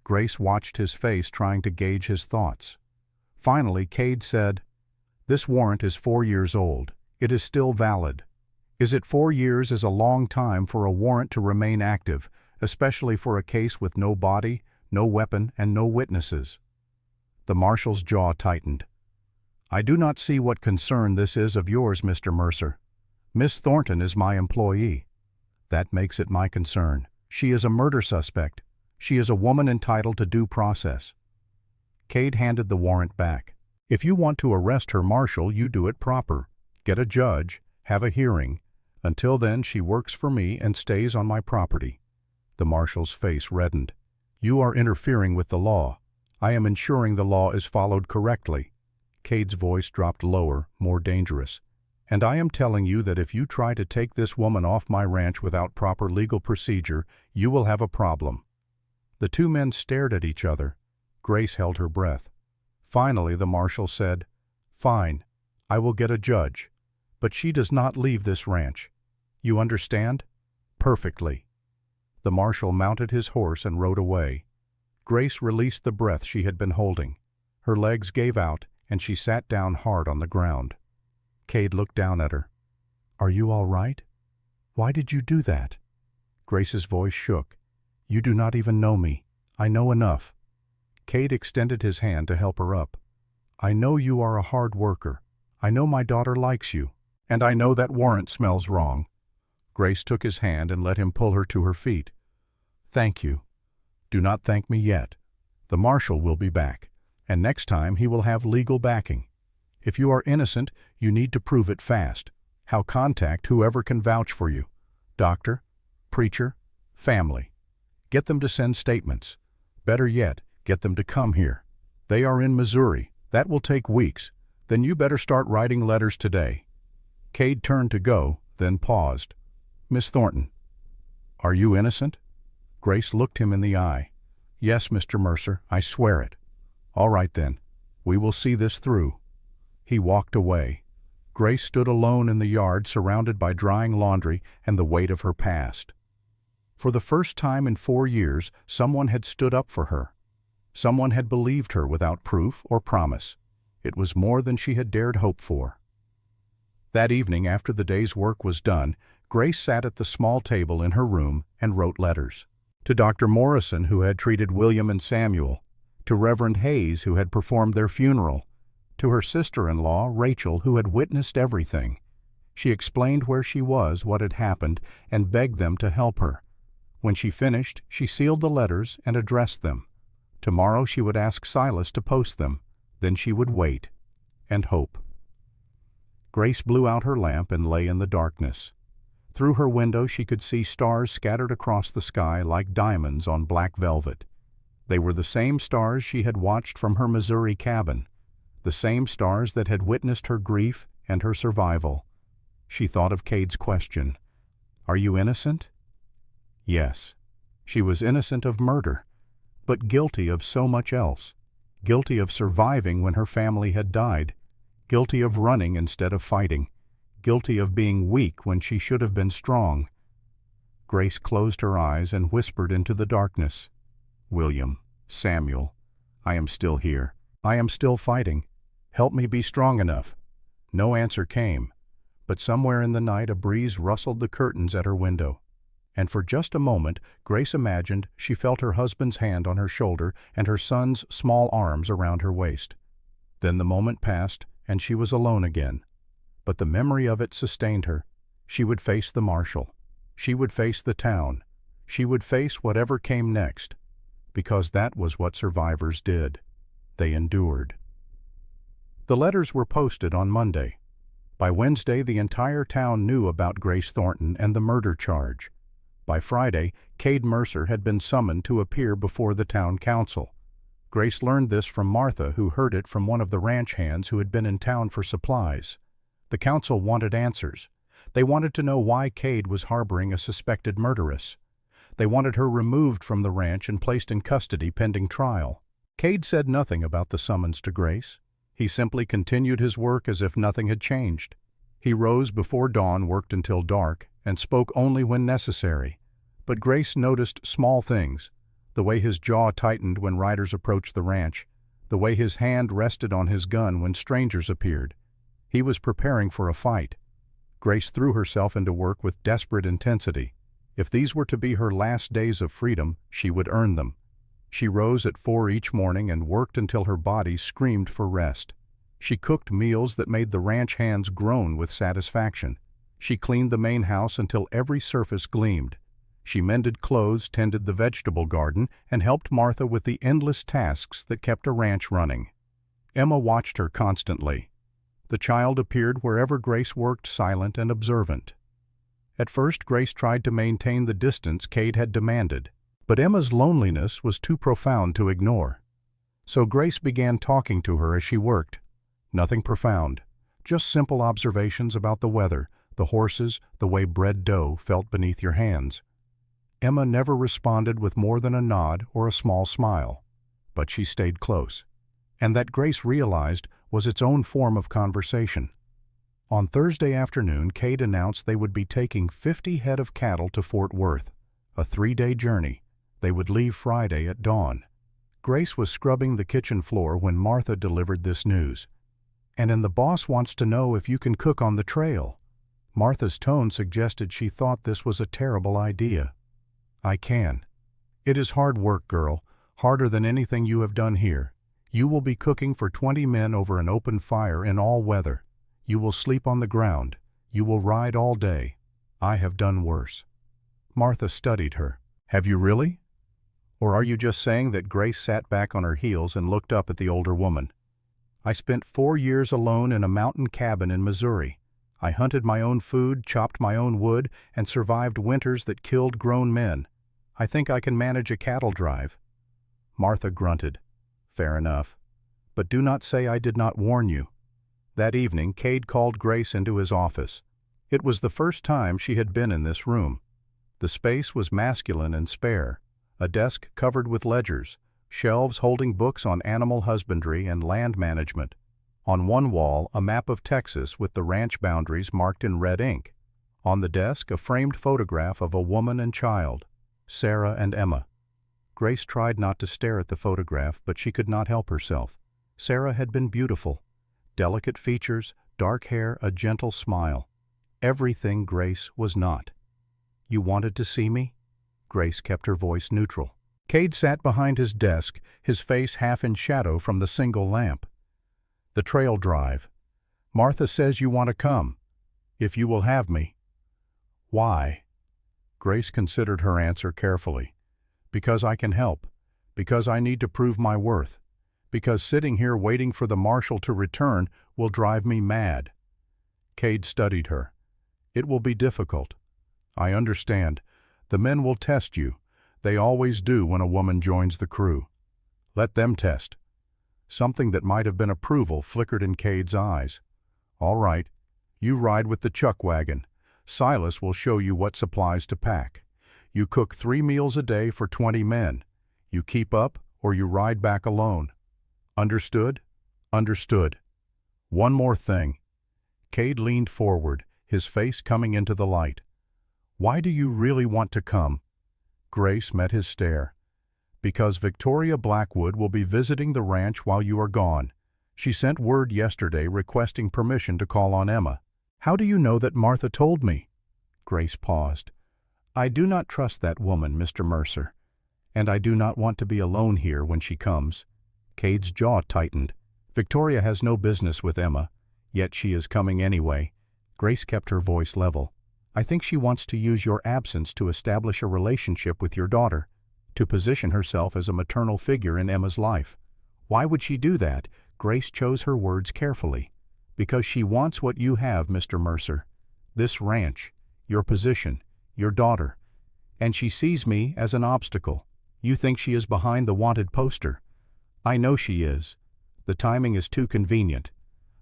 Grace watched his face, trying to gauge his thoughts. Finally, Cade said, "This warrant is 4 years old. It is still valid. Is it 4 years is a long time for a warrant to remain active, especially for a case with no body, no weapon, and no witnesses?" The marshal's jaw tightened. "I do not see what concern this is of yours, Mr. Mercer. Miss Thornton is my employee. That makes it my concern. She is a murder suspect. She is a woman entitled to due process." Cade handed the warrant back. "If you want to arrest her, Marshal, you do it proper. Get a judge, have a hearing. Until then, she works for me and stays on my property." The marshal's face reddened. "You are interfering with the law. I am ensuring the law is followed correctly." Cade's voice dropped lower, more dangerous. "And I am telling you that if you try to take this woman off my ranch without proper legal procedure, you will have a problem." The two men stared at each other. Grace held her breath. Finally, the marshal said, "Fine, I will get a judge. But she does not leave this ranch. You understand?" "Perfectly." The marshal mounted his horse and rode away. Grace released the breath she had been holding. Her legs gave out, and she sat down hard on the ground. Cade looked down at her. "Are you all right? Why did you do that?" Grace's voice shook. "You do not even know me. I know enough." Cade extended his hand to help her up. "I know you are a hard worker. I know my daughter likes you. And I know that warrant smells wrong." Grace took his hand and let him pull her to her feet. "Thank you. Do not thank me yet. The marshal will be back, and next time he will have legal backing. If you are innocent, you need to prove it fast. How contact whoever can vouch for you. Doctor, preacher, family. Get them to send statements. Better yet, get them to come here. They are in Missouri. That will take weeks. Then you better start writing letters today." Cade turned to go, then paused. "Miss Thornton, are you innocent?" Grace looked him in the eye. "Yes, Mr. Mercer, I swear it." "All right then. We will see this through." He walked away. Grace stood alone in the yard, surrounded by drying laundry and the weight of her past. For the first time in 4 years, someone had stood up for her. Someone had believed her without proof or promise. It was more than she had dared hope for. That evening, after the day's work was done, Grace sat at the small table in her room and wrote letters. To Dr. Morrison, who had treated William and Samuel. To Reverend Hayes, who had performed their funeral. To her sister-in-law, Rachel, who had witnessed everything. She explained where she was, what had happened, and begged them to help her. When she finished, she sealed the letters and addressed them. Tomorrow she would ask Silas to post them. Then she would wait and hope. Grace blew out her lamp and lay in the darkness. Through her window she could see stars scattered across the sky like diamonds on black velvet. They were the same stars she had watched from her Missouri cabin, the same stars that had witnessed her grief and her survival. She thought of Cade's question, "Are you innocent?" Yes, she was innocent of murder, but guilty of so much else. Guilty of surviving when her family had died, guilty of running instead of fighting, guilty of being weak when she should have been strong. Grace closed her eyes and whispered into the darkness, "William, Samuel, I am still here. I am still fighting. Help me be strong enough." No answer came, but somewhere in the night a breeze rustled the curtains at her window. And for just a moment, Grace imagined she felt her husband's hand on her shoulder and her son's small arms around her waist. Then the moment passed, and she was alone again. But the memory of it sustained her. She would face the marshal. She would face the town. She would face whatever came next, because that was what survivors did. They endured. The letters were posted on Monday. By Wednesday, the entire town knew about Grace Thornton and the murder charge. By Friday, Cade Mercer had been summoned to appear before the town council. Grace learned this from Martha, who heard it from one of the ranch hands who had been in town for supplies. The council wanted answers. They wanted to know why Cade was harboring a suspected murderess. They wanted her removed from the ranch and placed in custody pending trial. Cade said nothing about the summons to Grace. He simply continued his work as if nothing had changed. He rose before dawn, worked until dark, and spoke only when necessary. But Grace noticed small things: the way his jaw tightened when riders approached the ranch, the way his hand rested on his gun when strangers appeared. He was preparing for a fight. Grace threw herself into work with desperate intensity. If these were to be her last days of freedom, she would earn them. She rose at 4 each morning and worked until her body screamed for rest. She cooked meals that made the ranch hands groan with satisfaction. She cleaned the main house until every surface gleamed. She mended clothes, tended the vegetable garden, and helped Martha with the endless tasks that kept a ranch running. Emma watched her constantly. The child appeared wherever Grace worked, silent and observant. At first, Grace tried to maintain the distance Cade had demanded, but Emma's loneliness was too profound to ignore. So Grace began talking to her as she worked. Nothing profound, just simple observations about the weather, the horses, the way bread dough felt beneath your hands. Emma never responded with more than a nod or a small smile, but she stayed close. And that, Grace realized, was its own form of conversation. On Thursday afternoon, Cade announced they would be taking 50 head of cattle to Fort Worth, a 3-day journey. They would leave Friday at dawn. Grace was scrubbing the kitchen floor when Martha delivered this news. "And the boss wants to know if you can cook on the trail." Martha's tone suggested she thought this was a terrible idea. "I can. It is hard work, girl, harder than anything you have done here. You will be cooking for 20 men over an open fire in all weather. You will sleep on the ground. You will ride all day. I have done worse." Martha studied her. "Have you really? Or are you just saying that?" Grace sat back on her heels and looked up at the older woman. "I spent 4 years alone in a mountain cabin in Missouri. I hunted my own food, chopped my own wood, and survived winters that killed grown men. I think I can manage a cattle drive." Martha grunted. "Fair enough. But do not say I did not warn you." That evening, Cade called Grace into his office. It was the first time she had been in this room. The space was masculine and spare, a desk covered with ledgers, shelves holding books on animal husbandry and land management. On one wall, a map of Texas with the ranch boundaries marked in red ink. On the desk, a framed photograph of a woman and child, Sarah and Emma. Grace tried not to stare at the photograph, but she could not help herself. Sarah had been beautiful. Delicate features, dark hair, a gentle smile. Everything Grace was not. "You wanted to see me?" Grace kept her voice neutral. Cade sat behind his desk, his face half in shadow from the single lamp. "The trail drive. Martha says you want to come. If you will have me." "Why?" Grace considered her answer carefully. "Because I can help. Because I need to prove my worth. Because sitting here waiting for the marshal to return will drive me mad." Cade studied her. "It will be difficult. I understand. The men will test you. They always do when a woman joins the crew. Let them test." Something that might have been approval flickered in Cade's eyes. "All right. You ride with the chuck wagon. Silas will show you what supplies to pack. You cook 3 meals a day for 20 men. You keep up or you ride back alone. Understood?" "Understood. One more thing." Cade leaned forward, his face coming into the light. "Why do you really want to come?" Grace met his stare. "Because Victoria Blackwood will be visiting the ranch while you are gone. She sent word yesterday requesting permission to call on Emma." "How do you know that Martha told me?" Grace paused. "I do not trust that woman, Mr. Mercer, and I do not want to be alone here when she comes." Cade's jaw tightened. "Victoria has no business with Emma, yet she is coming anyway." Grace kept her voice level. "I think she wants to use your absence to establish a relationship with your daughter, to position herself as a maternal figure in Emma's life." "Why would she do that?" Grace chose her words carefully. "Because she wants what you have, Mr. Mercer. This ranch, your position, your daughter. And she sees me as an obstacle. You think she is behind the wanted poster. I know she is. The timing is too convenient.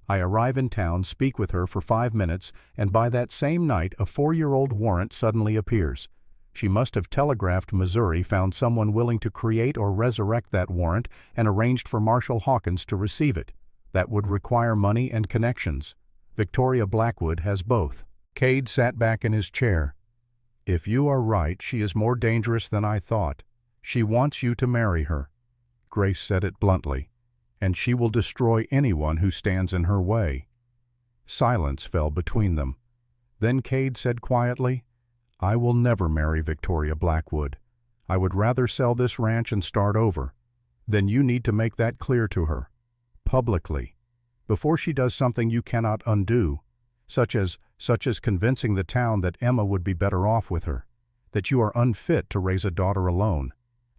I arrive in town, speak with her for 5 minutes, and by that same night a 4-year-old warrant suddenly appears. She must have telegraphed Missouri, found someone willing to create or resurrect that warrant, and arranged for Marshal Hawkins to receive it. That would require money and connections. Victoria Blackwood has both. Cade sat back in his chair. If you are right, she is more dangerous than I thought. She wants you to marry her. Grace said it bluntly. And she will destroy anyone who stands in her way. Silence fell between them. Then Cade said quietly, I will never marry Victoria Blackwood. I would rather sell this ranch and start over. Then you need to make that clear to her. Publicly. Before she does something you cannot undo, such as convincing the town that Emma would be better off with her, that you are unfit to raise a daughter alone,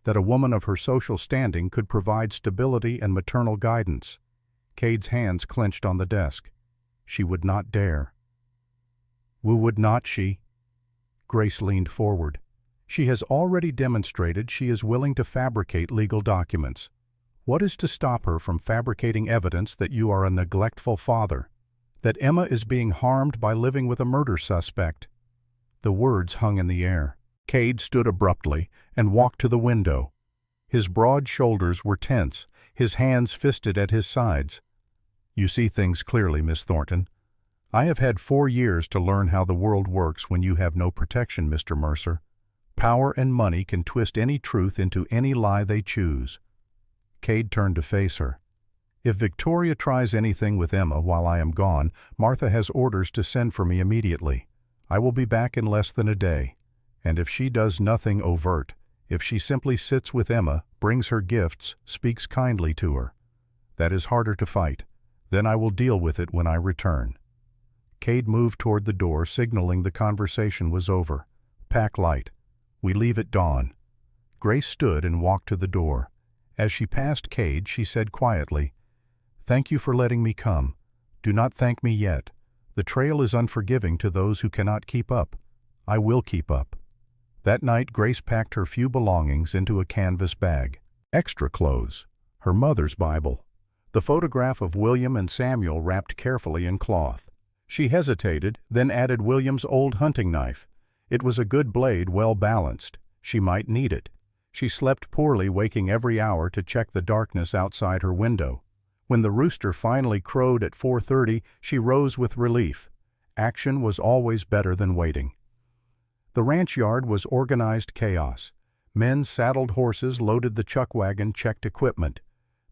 that a woman of her social standing could provide stability and maternal guidance. Cade's hands clenched on the desk. She would not dare. Would not she? Grace leaned forward. She has already demonstrated she is willing to fabricate legal documents. What is to stop her from fabricating evidence that you are a neglectful father, that Emma is being harmed by living with a murder suspect? The words hung in the air. Cade stood abruptly and walked to the window. His broad shoulders were tense, his hands fisted at his sides. You see things clearly, Miss Thornton. I have had 4 years to learn how the world works when you have no protection, Mr. Mercer. Power and money can twist any truth into any lie they choose. Cade turned to face her. If Victoria tries anything with Emma while I am gone, Martha has orders to send for me immediately. I will be back in less than a day. And if she does nothing overt, if she simply sits with Emma, brings her gifts, speaks kindly to her, that is harder to fight. Then I will deal with it when I return. Cade moved toward the door, signaling the conversation was over. Pack light. We leave at dawn. Grace stood and walked to the door. As she passed Cade, she said quietly, Thank you for letting me come. Do not thank me yet. The trail is unforgiving to those who cannot keep up. I will keep up. That night, Grace packed her few belongings into a canvas bag. Extra clothes, her mother's Bible, the photograph of William and Samuel wrapped carefully in cloth. She hesitated, then added William's old hunting knife. It was a good blade, well balanced. She might need it. She slept poorly, waking every hour to check the darkness outside her window. When the rooster finally crowed at 4:30, she rose with relief. Action was always better than waiting. The ranch yard was organized chaos. Men saddled horses, loaded the chuck wagon, checked equipment.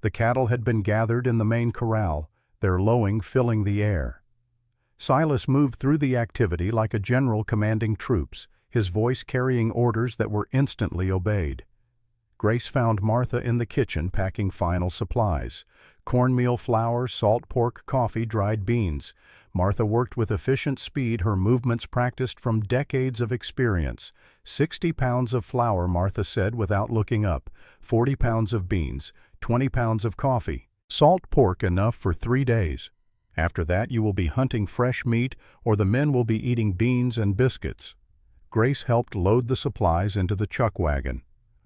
The cattle had been gathered in the main corral, their lowing filling the air. Silas moved through the activity like a general commanding troops, his voice carrying orders that were instantly obeyed. Grace found Martha in the kitchen packing final supplies. Cornmeal flour, salt pork, coffee, dried beans. Martha worked with efficient speed, her movements practiced from decades of experience. 60 pounds of flour, Martha said without looking up. 40 pounds of beans. 20 pounds of coffee. Salt pork enough for 3 days. After that you will be hunting fresh meat, or the men will be eating beans and biscuits. Grace helped load the supplies into the chuck wagon.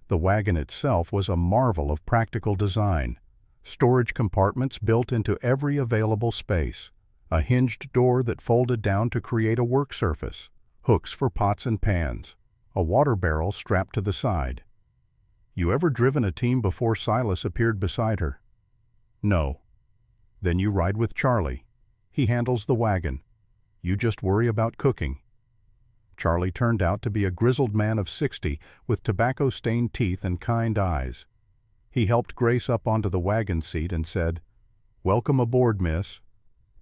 The wagon itself was a marvel of practical design. Storage compartments built into every available space. A hinged door that folded down to create a work surface. Hooks for pots and pans. A water barrel strapped to the side. You ever driven a team before Silas appeared beside her? No. Then you ride with Charlie. He handles the wagon. You just worry about cooking. Charlie turned out to be a grizzled man of 60 with tobacco-stained teeth and kind eyes. He helped Grace up onto the wagon seat and said, "Welcome aboard, miss.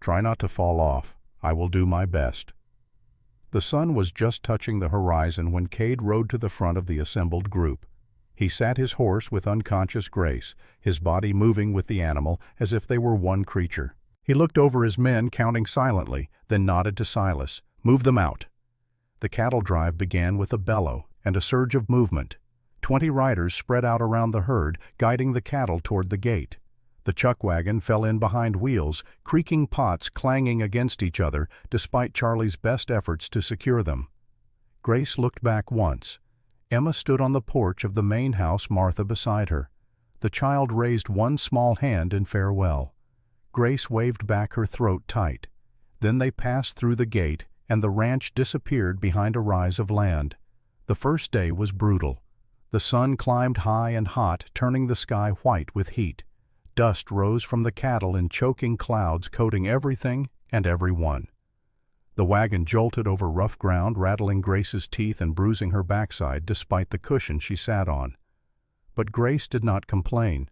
Try not to fall off. I will do my best." The sun was just touching the horizon when Cade rode to the front of the assembled group. He sat his horse with unconscious grace, his body moving with the animal as if they were one creature. He looked over his men, counting silently, then nodded to Silas. "Move them out." The cattle drive began with a bellow and a surge of movement. 20 riders spread out around the herd, guiding the cattle toward the gate. The chuck wagon fell in behind wheels, creaking pots clanging against each other, despite Charlie's best efforts to secure them. Grace looked back once. Emma stood on the porch of the main house, Martha beside her. The child raised one small hand in farewell. Grace waved back her throat tight. Then they passed through the gate, and the ranch disappeared behind a rise of land. The first day was brutal. The sun climbed high and hot, turning the sky white with heat. Dust rose from the cattle in choking clouds, coating everything and everyone. The wagon jolted over rough ground, rattling Grace's teeth and bruising her backside despite the cushion she sat on. But Grace did not complain.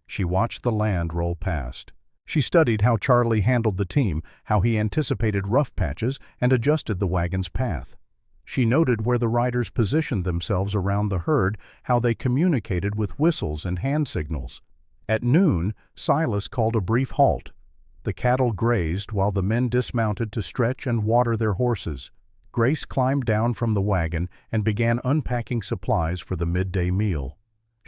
She watched the land roll past. She studied how Charlie handled the team, how he anticipated rough patches and adjusted the wagon's path. She noted where the riders positioned themselves around the herd, how they communicated with whistles and hand signals. At noon, Silas called a brief halt. The cattle grazed while the men dismounted to stretch and water their horses. Grace climbed down from the wagon and began unpacking supplies for the midday meal.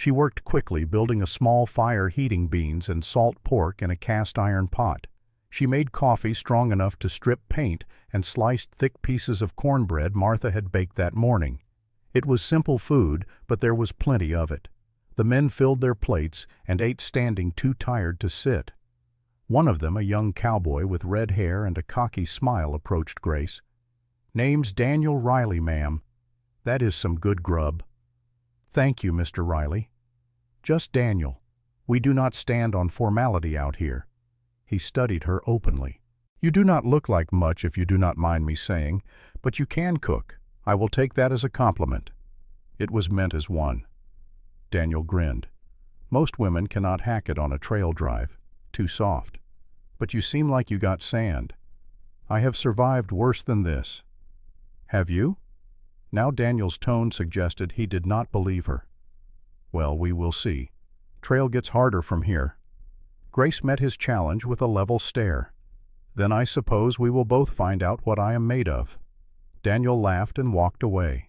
She worked quickly, building a small fire, heating beans and salt pork in a cast-iron pot. She made coffee strong enough to strip paint and sliced thick pieces of cornbread Martha had baked that morning. It was simple food, but there was plenty of it. The men filled their plates and ate standing, too tired to sit. One of them, a young cowboy with red hair and a cocky smile, approached Grace. "Name's Daniel Riley, ma'am. That is some good grub." "Thank you, Mr. Riley." "Just Daniel. We do not stand on formality out here." He studied her openly. "You do not look like much, if you do not mind me saying, but you can cook. I will take that as a compliment." It was meant as one. Daniel grinned. "Most women cannot hack it on a trail drive. Too soft. But you seem like you got sand. I have survived worse than this." "Have you?" Now Daniel's tone suggested he did not believe her. "Well, we will see. Trail gets harder from here." Grace met his challenge with a level stare. "Then I suppose we will both find out what I am made of." Daniel laughed and walked away.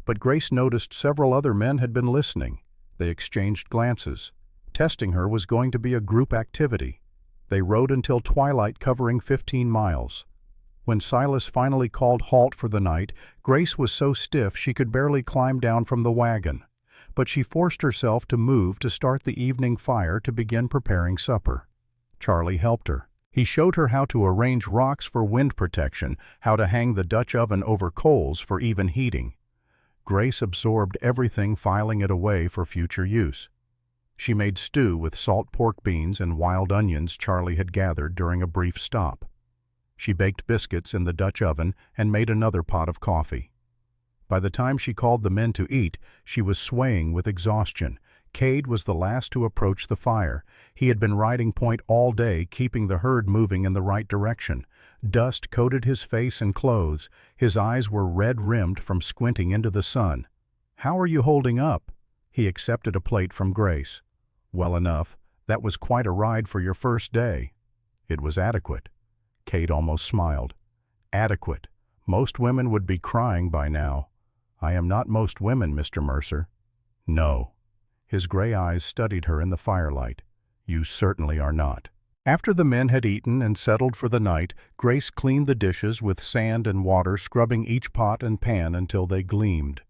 But Grace noticed several other men had been listening. They exchanged glances. Testing her was going to be a group activity. They rode until twilight, covering 15 miles. When Silas finally called halt for the night, Grace was so stiff she could barely climb down from the wagon. But she forced herself to move to start the evening fire to begin preparing supper. Charlie helped her. He showed her how to arrange rocks for wind protection, how to hang the Dutch oven over coals for even heating. Grace absorbed everything, filing it away for future use. She made stew with salt pork beans and wild onions Charlie had gathered during a brief stop. She baked biscuits in the Dutch oven and made another pot of coffee. By the time she called the men to eat, she was swaying with exhaustion. Cade was the last to approach the fire. He had been riding point all day, keeping the herd moving in the right direction. Dust coated his face and clothes. His eyes were red-rimmed from squinting into the sun. "How are you holding up?" He accepted a plate from Grace. "Well enough. That was quite a ride for your first day." It was adequate. Cade almost smiled. "Adequate. Most women would be crying by now." "I am not most women, Mr. Mercer." "No." His gray eyes studied her in the firelight. "You certainly are not." After the men had eaten and settled for the night, Grace cleaned the dishes with sand and water, scrubbing each pot and pan until they gleamed.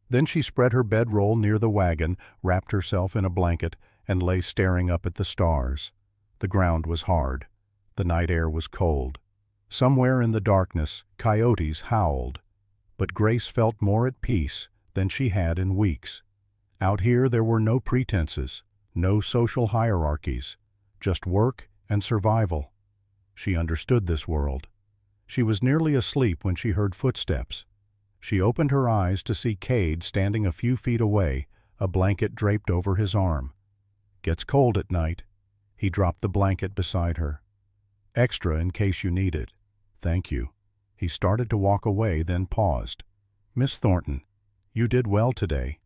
Then she spread her bedroll near the wagon, wrapped herself in a blanket, and lay staring up at the stars. The ground was hard. The night air was cold. Somewhere in the darkness, coyotes howled. But Grace felt more at peace than she had in weeks. Out here there were no pretenses, no social hierarchies, just work and survival. She understood this world. She was nearly asleep when she heard footsteps. She opened her eyes to see Cade standing a few feet away, a blanket draped over his arm. "Gets cold at night." He dropped the blanket beside her. "Extra in case you need it." "Thank you." He started to walk away, then paused. "Miss Thornton, you did well today."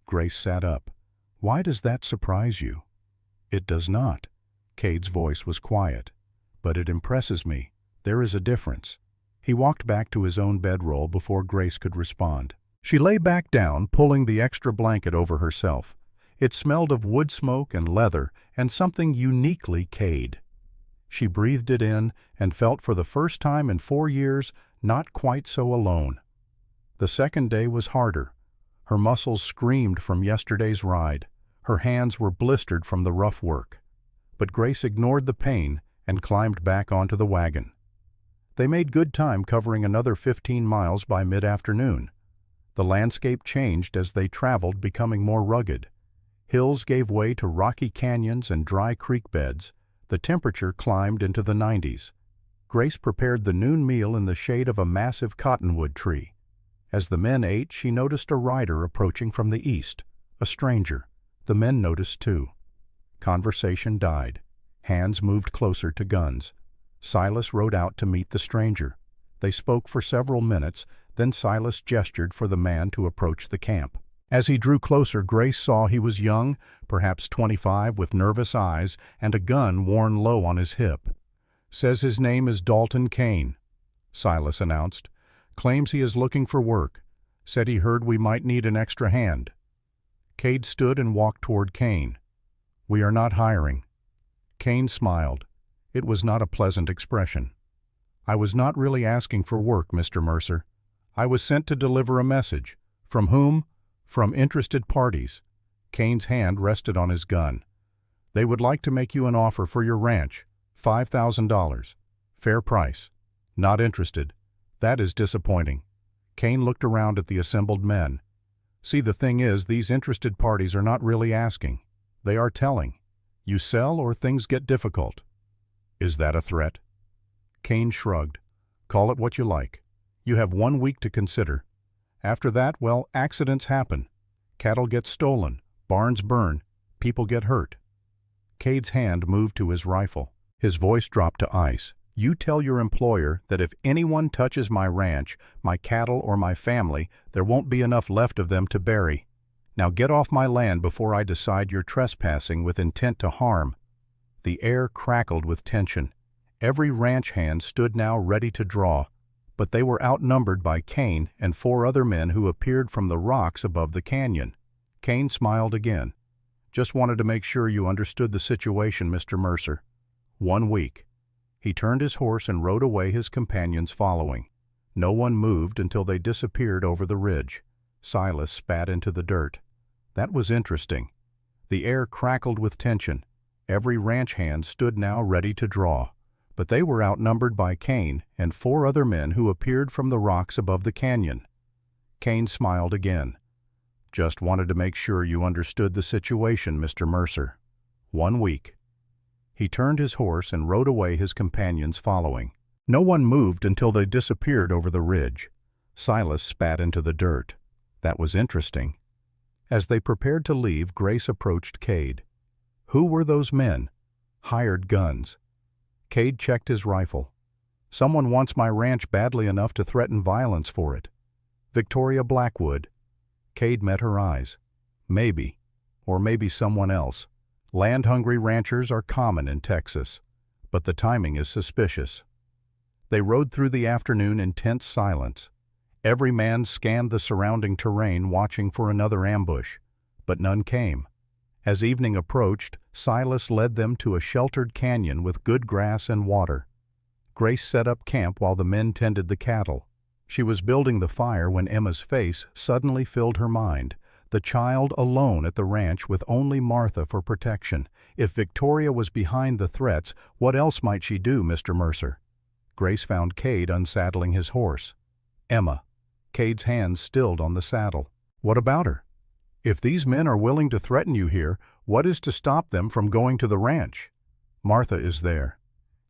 Grace sat up. "Why does that surprise you?" "It does not." Cade's voice was quiet. "But it impresses me. There is a difference." He walked back to his own bedroll before Grace could respond. She lay back down, pulling the extra blanket over herself. It smelled of wood smoke and leather and something uniquely Cade. She breathed it in and felt for the first time in 4 years not quite so alone. The second day was harder. Her muscles screamed from yesterday's ride. Her hands were blistered from the rough work. But Grace ignored the pain and climbed back onto the wagon. They made good time covering another 15 miles by mid-afternoon. The landscape changed as they traveled, becoming more rugged. Hills gave way to rocky canyons and dry creek beds. The temperature climbed into the 90s. Grace prepared the noon meal in the shade of a massive cottonwood tree. As the men ate, she noticed a rider approaching from the east, a stranger. The men noticed too. Conversation died. Hands moved closer to guns. Silas rode out to meet the stranger. They spoke for several minutes, then Silas gestured for the man to approach the camp. As he drew closer, Grace saw he was young, perhaps 25, with nervous eyes and a gun worn low on his hip. "Says his name is Dalton Kane," Silas announced. "Claims he is looking for work. Said he heard we might need an extra hand." Cade stood and walked toward Kane. "We are not hiring." Kane smiled. It was not a pleasant expression. "I was not really asking for work, Mr. Mercer. I was sent to deliver a message." "From whom?" "From interested parties." Kane's hand rested on his gun. "They would like to make you an offer for your ranch, $5,000. Fair price." "Not interested." "That is disappointing." Kane looked around at the assembled men. "See, the thing is, these interested parties are not really asking. They are telling. You sell or things get difficult." "Is that a threat?" Kane shrugged. "Call it what you like. You have 1 week to consider. After that, well, accidents happen. Cattle get stolen, barns burn, people get hurt." Cade's hand moved to his rifle. His voice dropped to ice. "You tell your employer that if anyone touches my ranch, my cattle, or my family, there won't be enough left of them to bury. Now get off my land before I decide you're trespassing with intent to harm." The air crackled with tension. Every ranch hand stood now ready to draw, but they were outnumbered by Kane and 4 other men who appeared from the rocks above the canyon. Kane smiled again. "Just wanted to make sure you understood the situation, Mr. Mercer. 1 week. He turned his horse and rode away, his companions following. No one moved until they disappeared over the ridge. Silas spat into the dirt. That was interesting. The air crackled with tension. Every ranch hand stood now ready to draw, but they were outnumbered by Kane and 4 other men who appeared from the rocks above the canyon. Kane smiled again. "Just wanted to make sure you understood the situation, Mr. Mercer. 1 week. He turned his horse and rode away, his companions following. No one moved until they disappeared over the ridge. Silas spat into the dirt. That was interesting. As they prepared to leave, Grace approached Cade. Who were those men? Hired guns. Cade checked his rifle. "Someone wants my ranch badly enough to threaten violence for it." "Victoria Blackwood." Cade met her eyes. "Maybe. Or maybe someone else. Land-hungry ranchers are common in Texas, but the timing is suspicious." They rode through the afternoon in tense silence. Every man scanned the surrounding terrain, watching for another ambush, but none came. As evening approached, Silas led them to a sheltered canyon with good grass and water. Grace set up camp while the men tended the cattle. She was building the fire when Emma's face suddenly filled her mind. The child alone at the ranch with only Martha for protection. If Victoria was behind the threats, what else might she do, Mr. Mercer? Grace found Cade unsaddling his horse. "Emma." Cade's hands stilled on the saddle. "What about her? If these men are willing to threaten you here, what is to stop them from going to the ranch?" "Martha is there.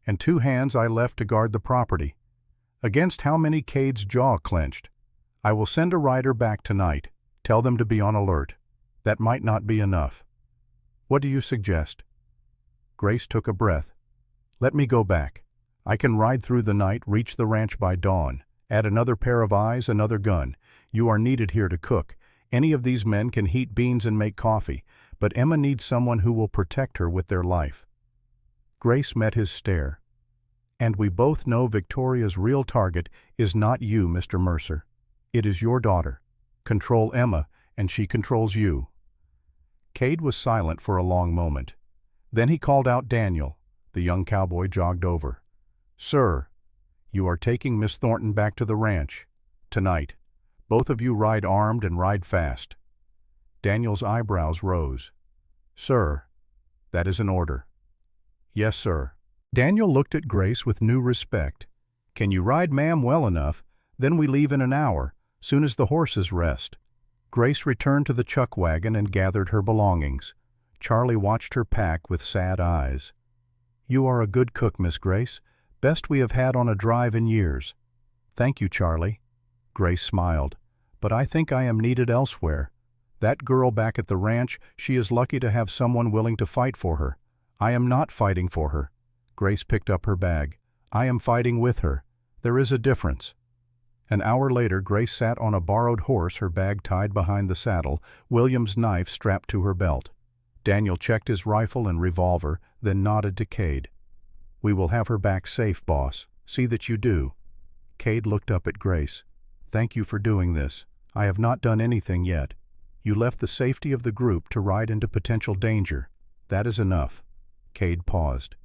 And 2 hands I left to guard the property." Against how many? Cade's jaw clenched. "I will send a rider back tonight. Tell them to be on alert. That might not be enough." "What do you suggest?" Grace took a breath. "Let me go back. I can ride through the night, reach the ranch by dawn. Add another pair of eyes, another gun. You are needed here to cook. Any of these men can heat beans and make coffee, but Emma needs someone who will protect her with their life." Grace met his stare. "And we both know Victoria's real target is not you, Mr. Mercer. It is your daughter. Control Emma, and she controls you." Cade was silent for a long moment. Then he called out Daniel. The young cowboy jogged over. "Sir, you are taking Miss Thornton back to the ranch. Tonight. Both of you ride armed and ride fast." Daniel's eyebrows rose. Sir, that is an order. Yes, sir. Daniel looked at Grace with new respect. Can you ride, ma'am, well enough? Then we leave in an hour, soon as the horses rest. Grace returned to the chuck wagon and gathered her belongings. Charlie watched her pack with sad eyes. You are a good cook, Miss Grace. Best we have had on a drive in years. Thank you, Charlie. Grace smiled. But I think I am needed elsewhere. That girl back at the ranch, she is lucky to have someone willing to fight for her. I am not fighting for her. Grace picked up her bag. I am fighting with her. There is a difference. An hour later, Grace sat on a borrowed horse, her bag tied behind the saddle, William's knife strapped to her belt. Daniel checked his rifle and revolver, then nodded to Cade. We will have her back safe, boss. See that you do. Cade looked up at Grace. Thank you for doing this. I have not done anything yet. You left the safety of the group to ride into potential danger. That is enough. Cade paused.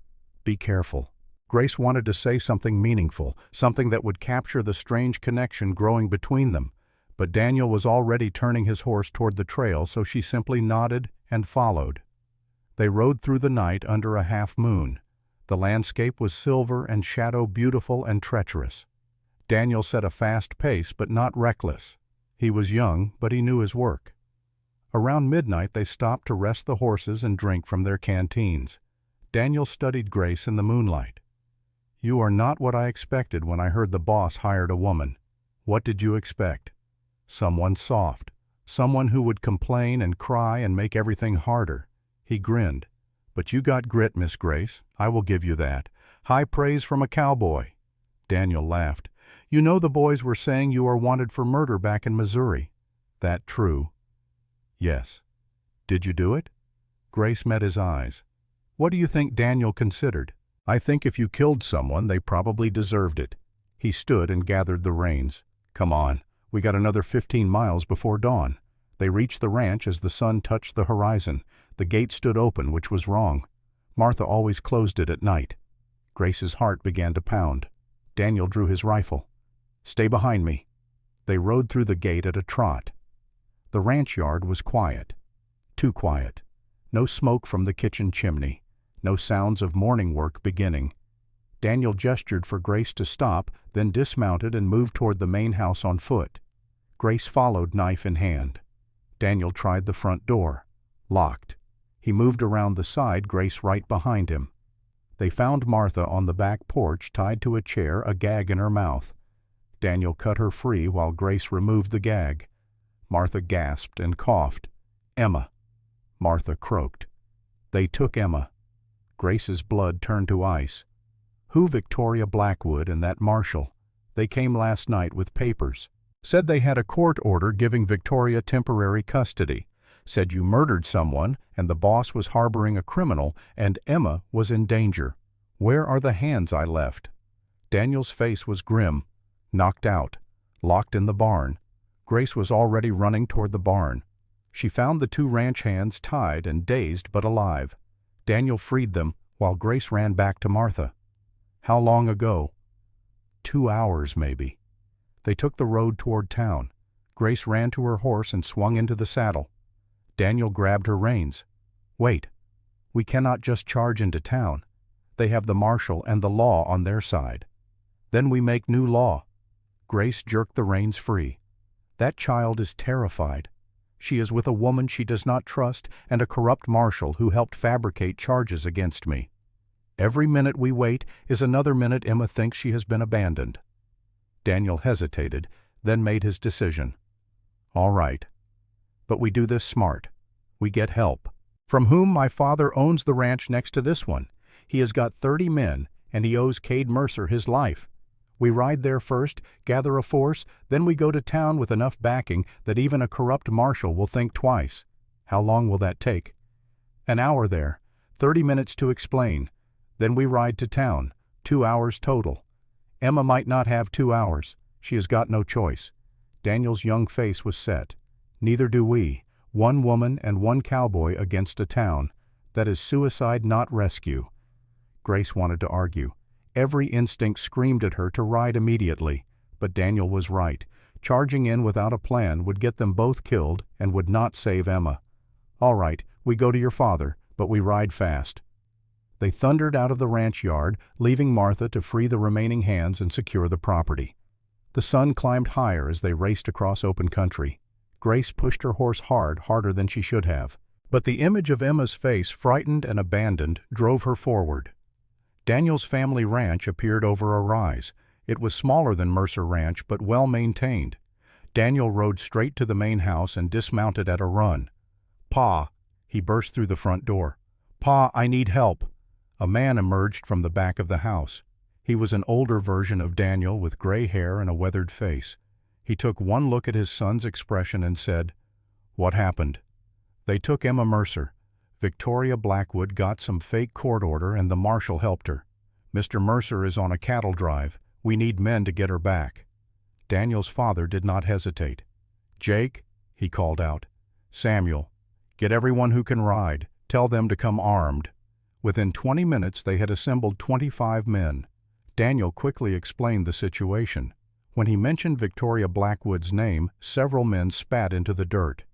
Be careful. Grace wanted to say something meaningful, something that would capture the strange connection growing between them, but Daniel was already turning his horse toward the trail, so she simply nodded and followed. They rode through the night under a half moon. The landscape was silver and shadow beautiful and treacherous. Daniel set a fast pace, but not reckless. He was young, but he knew his work. Around midnight they stopped to rest the horses and drink from their canteens. Daniel studied Grace in the moonlight. You are not what I expected when I heard the boss hired a woman. What did you expect? Someone soft. Someone who would complain and cry and make everything harder. He grinned. But you got grit, Miss Grace. I will give you that. High praise from a cowboy. Daniel laughed. You know the boys were saying you are wanted for murder back in Missouri. That true? Yes. Did you do it? Grace met his eyes. What do you think Daniel considered? I think if you killed someone, they probably deserved it. He stood and gathered the reins. Come on, we got another 15 miles before dawn. They reached the ranch as the sun touched the horizon. The gate stood open, which was wrong. Martha always closed it at night. Grace's heart began to pound. Daniel drew his rifle. Stay behind me. They rode through the gate at a trot. The ranch yard was quiet. Too quiet. No smoke from the kitchen chimney. No sounds of morning work beginning. Daniel gestured for Grace to stop, then dismounted and moved toward the main house on foot. Grace followed, knife in hand. Daniel tried the front door. Locked. He moved around the side, Grace right behind him. They found Martha on the back porch, tied to a chair, a gag in her mouth. Daniel cut her free while Grace removed the gag. Martha gasped and coughed. Emma. Martha croaked. They took Emma. Grace's blood turned to ice. Who Victoria Blackwood and that marshal? They came last night with papers. Said they had a court order giving Victoria temporary custody. Said you murdered someone and the boss was harboring a criminal and Emma was in danger. Where are the hands I left? Daniel's face was grim. Knocked out. Locked in the barn. Grace was already running toward the barn. She found the two ranch hands tied and dazed but alive. Daniel freed them while Grace ran back to Martha. How long ago? 2 hours, maybe. They took the road toward town. Grace ran to her horse and swung into the saddle. Daniel grabbed her reins. Wait. We cannot just charge into town. They have the marshal and the law on their side. Then we make new law. Grace jerked the reins free. That child is terrified. She is with a woman she does not trust and a corrupt marshal who helped fabricate charges against me. Every minute we wait is another minute Emma thinks she has been abandoned. Daniel hesitated, then made his decision. All right. But we do this smart. We get help. From whom my father owns the ranch next to this one. He has got 30 men, and he owes Cade Mercer his life. We ride there first, gather a force, then we go to town with enough backing that even a corrupt marshal will think twice. How long will that take? An hour there, 30 minutes to explain. Then we ride to town, 2 hours total. Emma might not have 2 hours. She has got no choice. Daniel's young face was set. Neither do we. One woman and one cowboy against a town. That is suicide, not rescue. Grace wanted to argue. Every instinct screamed at her to ride immediately, but Daniel was right. Charging in without a plan would get them both killed and would not save Emma. All right, We go to your father, but we ride fast." They thundered out of the ranch yard, leaving Martha to free the remaining hands and secure the property. The sun climbed higher as they raced across open country. Grace pushed her horse hard, harder than she should have. But the image of Emma's face, frightened and abandoned, drove her forward. Daniel's family ranch appeared over a rise. It was smaller than Mercer Ranch, but well maintained. Daniel rode straight to the main house and dismounted at a run. "Pa," he burst through the front door. "Pa, I need help." A man emerged from the back of the house. He was an older version of Daniel with gray hair and a weathered face. He took one look at his son's expression and said, "What happened?" "They took Emma Mercer. Victoria Blackwood got some fake court order and the marshal helped her. Mr. Mercer is on a cattle drive. We need men to get her back." Daniel's father did not hesitate. "Jake," he called out. "Samuel, get everyone who can ride. Tell them to come armed." Within 20 minutes they had assembled 25 men. Daniel quickly explained the situation. When he mentioned Victoria Blackwood's name, several men spat into the dirt.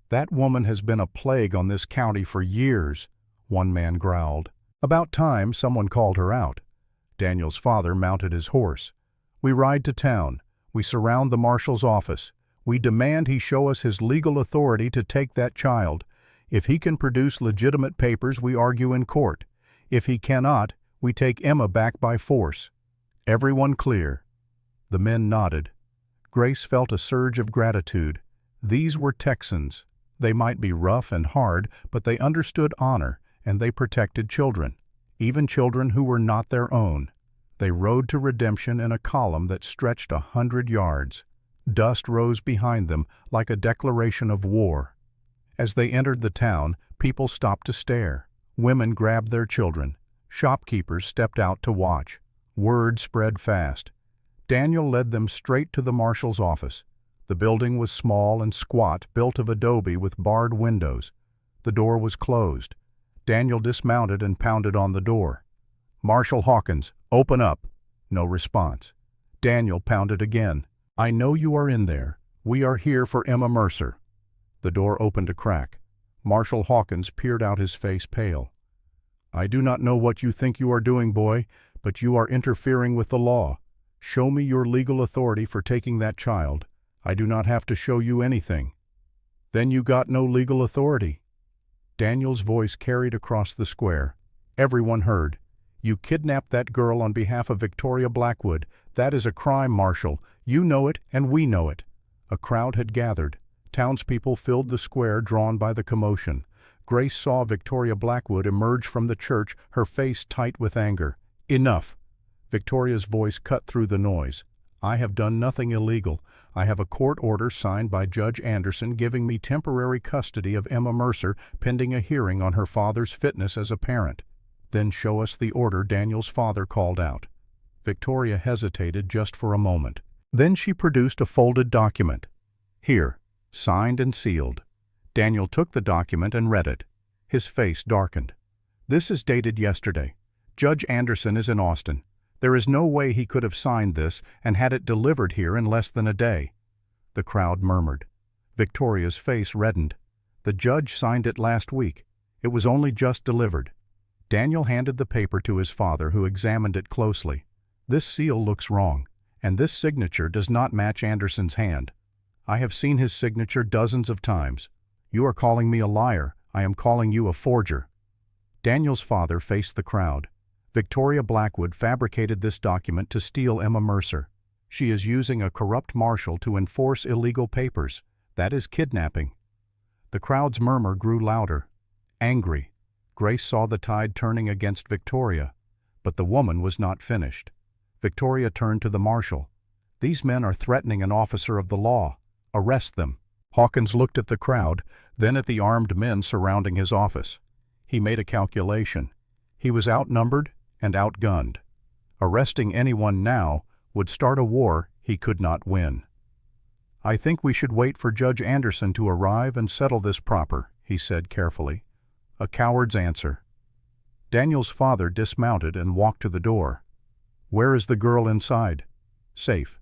"That woman has been a plague on this county for years," one man growled. "About time someone called her out." Daniel's father mounted his horse. "We ride to town. We surround the marshal's office. We demand he show us his legal authority to take that child. If he can produce legitimate papers, we argue in court. If he cannot, we take Emma back by force. Everyone clear?" The men nodded. Grace felt a surge of gratitude. These were Texans. They might be rough and hard, but they understood honor, and they protected children, even children who were not their own. They rode to redemption in a column that stretched 100 yards. Dust rose behind them like a declaration of war. As they entered the town, people stopped to stare. Women grabbed their children. Shopkeepers stepped out to watch. Word spread fast. Daniel led them straight to the marshal's office. The building was small and squat, built of adobe with barred windows. The door was closed. Daniel dismounted and pounded on the door. "Marshal Hawkins, open up." No response. Daniel pounded again. "I know you are in there. We are here for Emma Mercer." The door opened a crack. Marshal Hawkins peered out, his face pale. "I do not know what you think you are doing, boy, but you are interfering with the law. Show me your legal authority for taking that child. I do not have to show you anything." "Then you got no legal authority." Daniel's voice carried across the square. Everyone heard. "You kidnapped that girl on behalf of Victoria Blackwood. That is a crime, Marshal. You know it, and we know it." A crowd had gathered. Townspeople filled the square, drawn by the commotion. Grace saw Victoria Blackwood emerge from the church, her face tight with anger. "Enough!" Victoria's voice cut through the noise. "I have done nothing illegal. I have a court order signed by Judge Anderson giving me temporary custody of Emma Mercer pending a hearing on her father's fitness as a parent." "Then show us the order," Daniel's father called out. Victoria hesitated just for a moment. Then she produced a folded document. "Here, signed and sealed." Daniel took the document and read it. His face darkened. "This is dated yesterday. Judge Anderson is in Austin. There is no way he could have signed this and had it delivered here in less than a day." The crowd murmured. Victoria's face reddened. "The judge signed it last week. It was only just delivered." Daniel handed the paper to his father, who examined it closely. "This seal looks wrong, and this signature does not match Anderson's hand. I have seen his signature dozens of times. You are calling me a liar. I am calling you a forger." Daniel's father faced the crowd. "Victoria Blackwood fabricated this document to steal Emma Mercer. She is using a corrupt marshal to enforce illegal papers. That is kidnapping." The crowd's murmur grew louder. Angry, Grace saw the tide turning against Victoria. But the woman was not finished. Victoria turned to the marshal. "These men are threatening an officer of the law. Arrest them." Hawkins looked at the crowd, then at the armed men surrounding his office. He made a calculation. He was outnumbered and outgunned. Arresting anyone now would start a war he could not win. "I think we should wait for Judge Anderson to arrive and settle this proper," he said carefully. "A coward's answer." Daniel's father dismounted and walked to the door. "Where is the girl inside?" "Safe."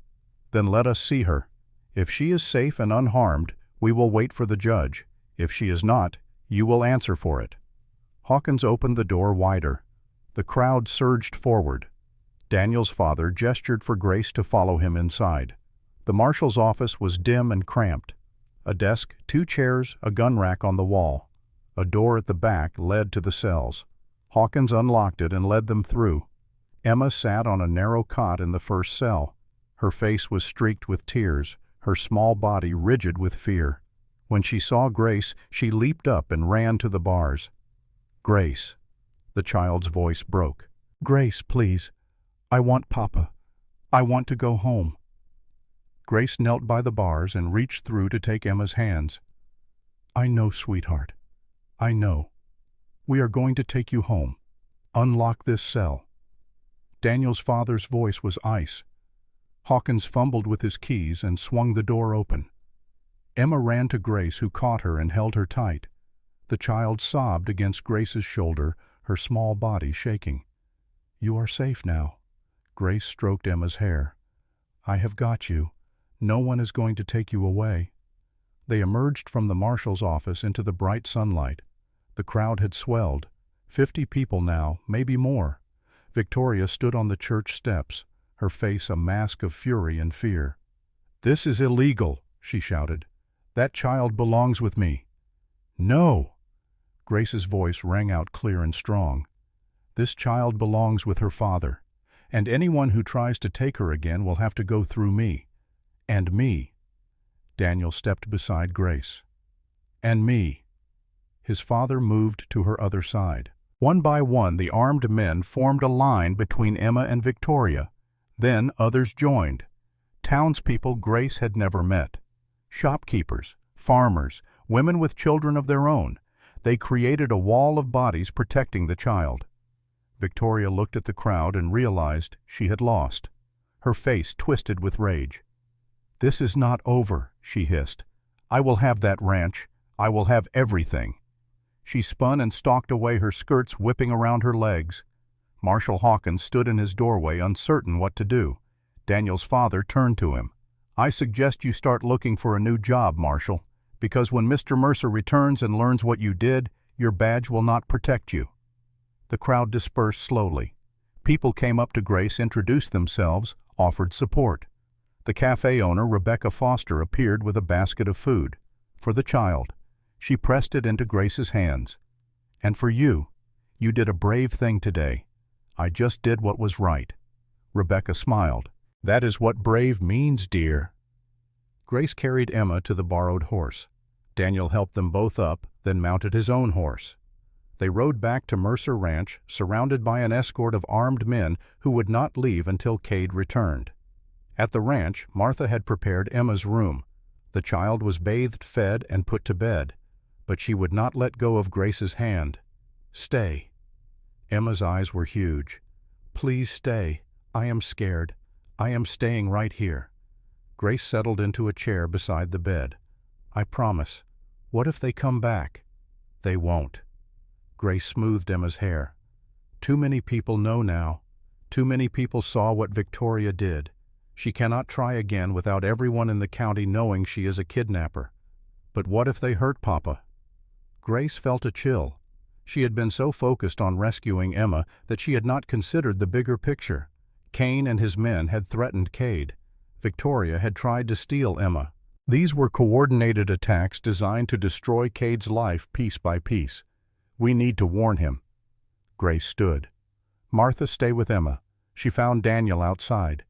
"Then let us see her. If she is safe and unharmed, we will wait for the judge. If she is not, You will answer for it." Hawkins opened the door wider. The crowd surged forward. Daniel's father gestured for Grace to follow him inside. The marshal's office was dim and cramped. A desk, 2 chairs, a gun rack on the wall. A door at the back led to the cells. Hawkins unlocked it and led them through. Emma sat on a narrow cot in the first cell. Her face was streaked with tears, her small body rigid with fear. When she saw Grace, she leaped up and ran to the bars. "Grace." The child's voice broke. "Grace, please. I want Papa. I want to go home." Grace knelt by the bars and reached through to take Emma's hands. "I know, sweetheart. I know. We are going to take you home. Unlock this cell." Daniel's father's voice was ice. Hawkins fumbled with his keys and swung the door open. Emma ran to Grace, who caught her and held her tight. The child sobbed against Grace's shoulder, her small body shaking. "You are safe now." Grace stroked Emma's hair. "I have got you. No one is going to take you away." They emerged from the marshal's office into the bright sunlight. The crowd had swelled. 50 people now, maybe more. Victoria stood on the church steps, her face a mask of fury and fear. "This is illegal," she shouted. "That child belongs with me." "No!" Grace's voice rang out clear and strong. "This child belongs with her father, and anyone who tries to take her again will have to go through me. And me." Daniel stepped beside Grace. "And me." His father moved to her other side. One by one, the armed men formed a line between Emma and Victoria. Then others joined. Townspeople Grace had never met. Shopkeepers, farmers, women with children of their own. They created a wall of bodies protecting the child. Victoria looked at the crowd and realized she had lost. Her face twisted with rage. "This is not over," she hissed. "I will have that ranch. I will have everything." She spun and stalked away, her skirts whipping around her legs. Marshal Hawkins stood in his doorway, uncertain what to do. Daniel's father turned to him. "I suggest you start looking for a new job, Marshal, because when Mr. Mercer returns and learns what you did, your badge will not protect you." The crowd dispersed slowly. People came up to Grace, introduced themselves, offered support. The cafe owner, Rebecca Foster, appeared with a basket of food. For the child. She pressed it into Grace's hands. "And for you. You did a brave thing today. I just did what was right." Rebecca smiled. "That is what brave means, dear." Grace carried Emma to the borrowed horse. Daniel helped them both up, then mounted his own horse. They rode back to Mercer Ranch, surrounded by an escort of armed men who would not leave until Cade returned. At the ranch, Martha had prepared Emma's room. The child was bathed, fed, and put to bed. But she would not let go of Grace's hand. "Stay." Emma's eyes were huge. "Please stay. I am scared. I am staying right here." Grace settled into a chair beside the bed. "I promise. What if they come back?" "They won't." Grace smoothed Emma's hair. "Too many people know now. Too many people saw what Victoria did. She cannot try again without everyone in the county knowing she is a kidnapper. But what if they hurt Papa?" Grace felt a chill. She had been so focused on rescuing Emma that she had not considered the bigger picture. Kane and his men had threatened Cade. Victoria had tried to steal Emma. These were coordinated attacks designed to destroy Cade's life piece by piece. "We need to warn him." Grace stood. "Martha, stay with Emma." She found Daniel outside.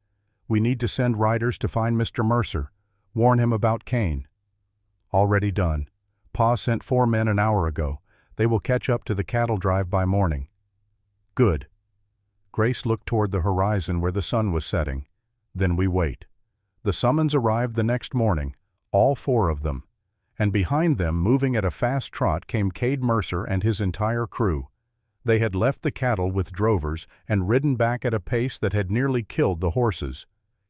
"We need to send riders to find Mr. Mercer. Warn him about Kane." "Already done. Pa sent 4 men an hour ago. They will catch up to the cattle drive by morning." "Good." Grace looked toward the horizon where the sun was setting. "Then we wait." The summons arrived the next morning, all 4 of them. And behind them, moving at a fast trot, came Cade Mercer and his entire crew. They had left the cattle with drovers and ridden back at a pace that had nearly killed the horses.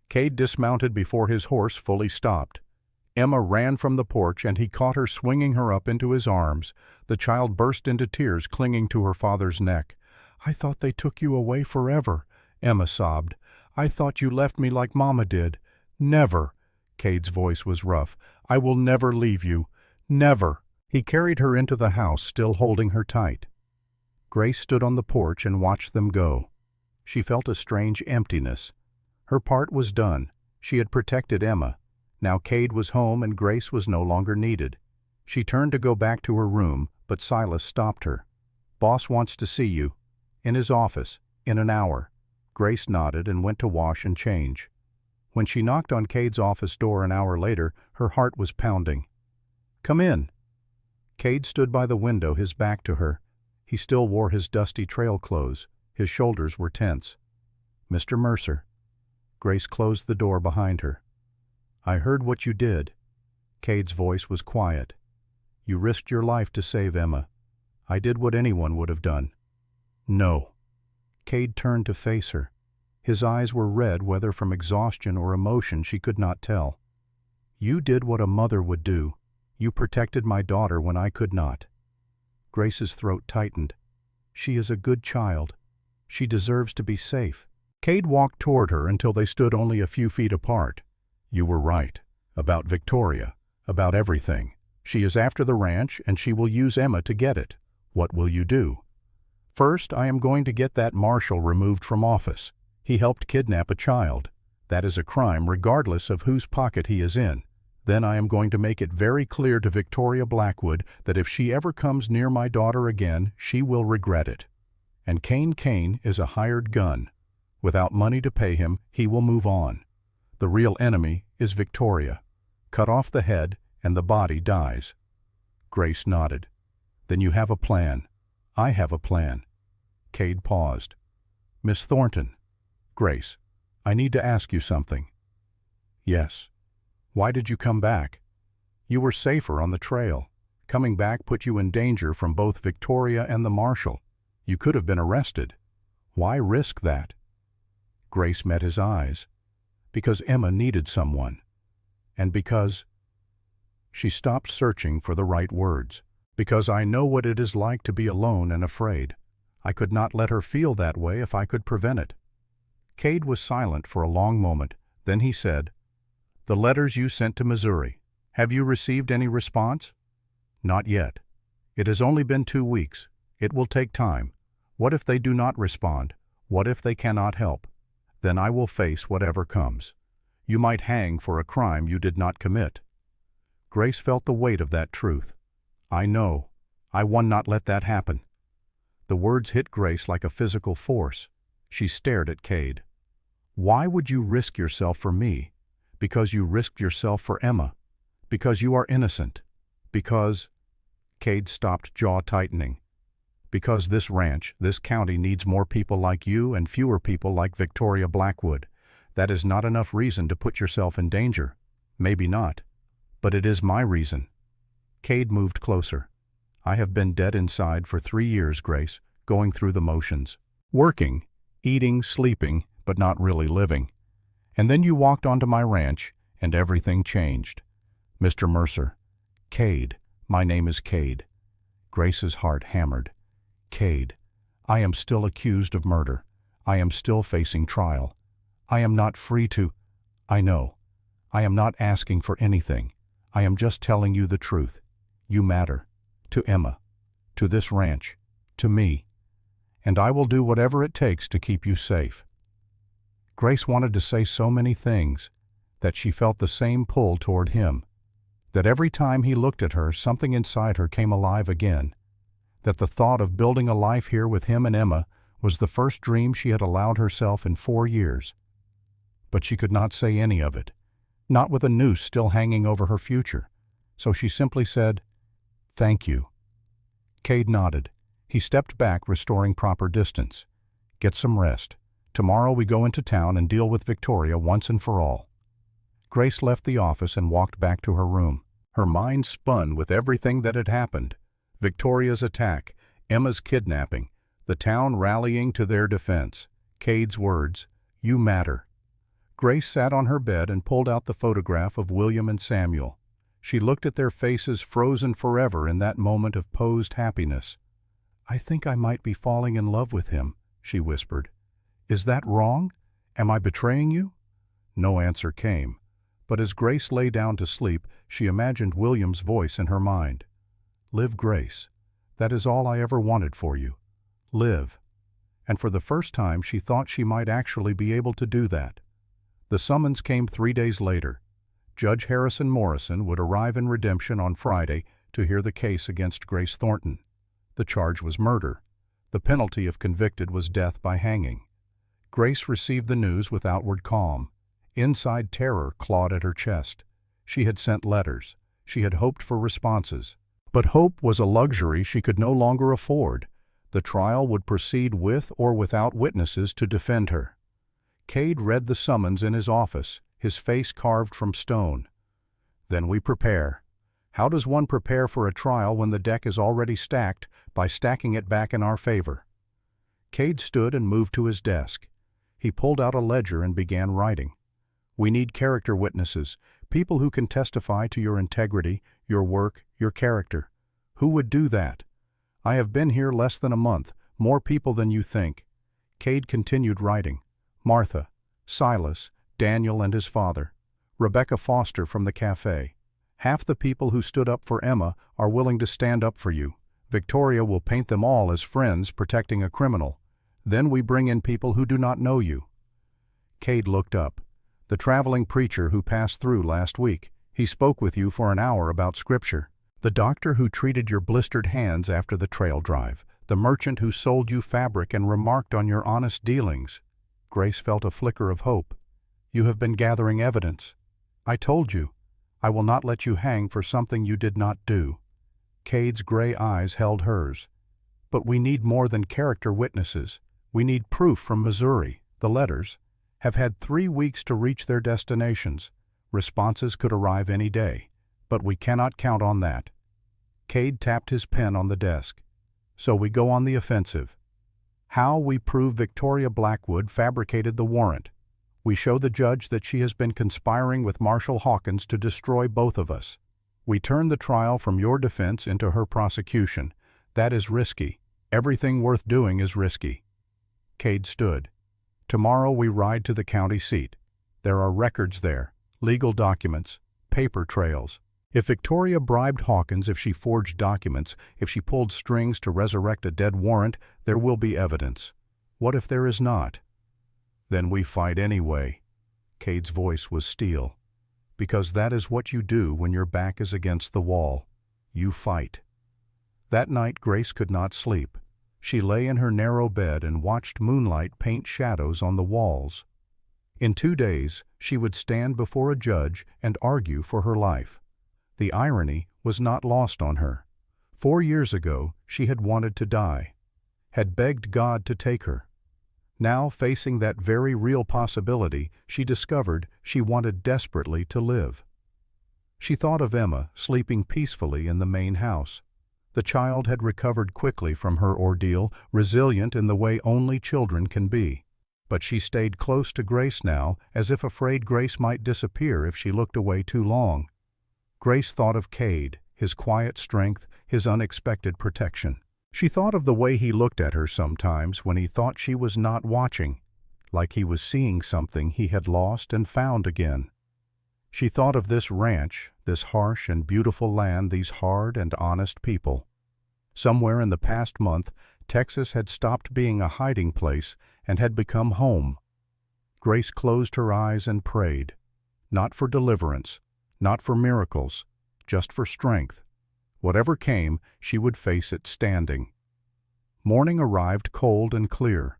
Cade dismounted before his horse fully stopped. Emma ran from the porch, and he caught her, swinging her up into his arms. The child burst into tears, clinging to her father's neck. "I thought they took you away forever," Emma sobbed. "I thought you left me like Mama did." "Never." Cade's voice was rough. "I will never leave you. Never." He carried her into the house, still holding her tight. Grace stood on the porch and watched them go. She felt a strange emptiness. Her part was done. She had protected Emma. Now Cade was home and Grace was no longer needed. She turned to go back to her room, but Silas stopped her. "Boss wants to see you. In his office. In an hour." Grace nodded and went to wash and change. When she knocked on Cade's office door an hour later, her heart was pounding. "Come in." Cade stood by the window, his back to her. He still wore his dusty trail clothes. His shoulders were tense. "Mr. Mercer." Grace closed the door behind her. "I heard what you did." Cade's voice was quiet. "You risked your life to save Emma. I did what anyone would have done." "No." Cade turned to face her. His eyes were red, whether from exhaustion or emotion she could not tell. "You did what a mother would do. You protected my daughter when I could not." Grace's throat tightened. "She is a good child. She deserves to be safe." Cade walked toward her until they stood only a few feet apart. "You were right. About Victoria. About everything. She is after the ranch, and she will use Emma to get it. What will you do?" "First, I am going to get that marshal removed from office. He helped kidnap a child. That is a crime regardless of whose pocket he is in. Then I am going to make it very clear to Victoria Blackwood that if she ever comes near my daughter again, she will regret it. And Kane is a hired gun. Without money to pay him, he will move on. The real enemy is Victoria. Cut off the head, and the body dies." Grace nodded. "Then you have a plan." "I have a plan." Cade paused. "Miss Thornton." "Grace, I need to ask you something." "Yes." "Why did you come back? You were safer on the trail. Coming back put you in danger from both Victoria and the marshal. You could have been arrested. Why risk that?" Grace met his eyes. "Because Emma needed someone. And because—" She stopped searching for the right words. "Because I know what it is like to be alone and afraid. I could not let her feel that way if I could prevent it." Cade was silent for a long moment. Then he said, "The letters you sent to Missouri. Have you received any response?" "Not yet. It has only been 2 weeks. It will take time. What if they do not respond? What if they cannot help? Then I will face whatever comes. You might hang for a crime you did not commit." Grace felt the weight of that truth. "I know. I will not let that happen." The words hit Grace like a physical force. She stared at Cade. "Why would you risk yourself for me? Because you risked yourself for Emma. Because you are innocent. Because—" Cade stopped, jaw tightening. "Because this ranch, this county needs more people like you and fewer people like Victoria Blackwood. That is not enough reason to put yourself in danger. Maybe not. But it is my reason." Cade moved closer. "I have been dead inside for 3 years, Grace, going through the motions. Working, eating, sleeping, but not really living. And then you walked onto my ranch, and everything changed. Mr. Mercer." "Cade. My name is Cade." Grace's heart hammered. "Cade, I am still accused of murder. I am still facing trial. I am not free to—" "I know. I am not asking for anything. I am just telling you the truth. You matter. To Emma. To this ranch. To me. And I will do whatever it takes to keep you safe." Grace wanted to say so many things, that she felt the same pull toward him, that every time he looked at her something inside her came alive again, that the thought of building a life here with him and Emma was the first dream she had allowed herself in 4 years. But she could not say any of it, not with a noose still hanging over her future, so she simply said, "Thank you." Cade nodded. He stepped back, restoring proper distance. "Get some rest. Tomorrow we go into town and deal with Victoria once and for all." Grace left the office and walked back to her room. Her mind spun with everything that had happened. Victoria's attack, Emma's kidnapping, the town rallying to their defense, Cade's words, "You matter." Grace sat on her bed and pulled out the photograph of William and Samuel. She looked at their faces frozen forever in that moment of posed happiness. "I think I might be falling in love with him," she whispered. "Is that wrong? Am I betraying you?" No answer came, but as Grace lay down to sleep, she imagined William's voice in her mind. Live, Grace. That is all I ever wanted for you. Live. And for the first time she thought she might actually be able to do that. The summons came 3 days later. Judge Harrison Morrison would arrive in Redemption on Friday to hear the case against Grace Thornton. The charge was murder. The penalty if convicted was death by hanging. Grace received the news with outward calm. Inside terror clawed at her chest. She had sent letters. She had hoped for responses. But hope was a luxury she could no longer afford. The trial would proceed with or without witnesses to defend her. Cade read the summons in his office, his face carved from stone. Then we prepare. How does one prepare for a trial when the deck is already stacked by stacking it back in our favor? Cade stood and moved to his desk. He pulled out a ledger and began writing. We need character witnesses, people who can testify to your integrity, your work, your character. Who would do that? I have been here less than a month, more people than you think. Cade continued writing. Martha, Silas, Daniel and his father, Rebecca Foster from the cafe. Half the people who stood up for Emma are willing to stand up for you. Victoria will paint them all as friends protecting a criminal. Then we bring in people who do not know you. Cade looked up. The traveling preacher who passed through last week. He spoke with you for an hour about Scripture. The doctor who treated your blistered hands after the trail drive. The merchant who sold you fabric and remarked on your honest dealings. Grace felt a flicker of hope. You have been gathering evidence. I told you. I will not let you hang for something you did not do. Cade's gray eyes held hers. But we need more than character witnesses. We need proof from Missouri. The letters have had 3 weeks to reach their destinations. Responses could arrive any day, but we cannot count on that. Cade tapped his pen on the desk. So we go on the offensive. How we prove Victoria Blackwood fabricated the warrant. We show the judge that she has been conspiring with Marshall Hawkins to destroy both of us. We turn the trial from your defense into her prosecution. That is risky. Everything worth doing is risky. Cade stood. Tomorrow we ride to the county seat. There are records there, legal documents, paper trails. If Victoria bribed Hawkins, if she forged documents, if she pulled strings to resurrect a dead warrant, there will be evidence. What if there is not? Then we fight anyway. Cade's voice was steel. Because that is what you do when your back is against the wall. You fight. That night Grace could not sleep. She lay in her narrow bed and watched moonlight paint shadows on the walls. In 2 days, she would stand before a judge and argue for her life. The irony was not lost on her. 4 years ago, she had wanted to die, had begged God to take her. Now, facing that very real possibility, she discovered she wanted desperately to live. She thought of Emma sleeping peacefully in the main house. The child had recovered quickly from her ordeal, resilient in the way only children can be. But she stayed close to Grace now, as if afraid Grace might disappear if she looked away too long. Grace thought of Cade, his quiet strength, his unexpected protection. She thought of the way he looked at her sometimes when he thought she was not watching, like he was seeing something he had lost and found again. She thought of this ranch, this harsh and beautiful land, these hard and honest people. Somewhere in the past month, Texas had stopped being a hiding place and had become home. Grace closed her eyes and prayed, not for deliverance, not for miracles, just for strength. Whatever came, she would face it standing. Morning arrived cold and clear.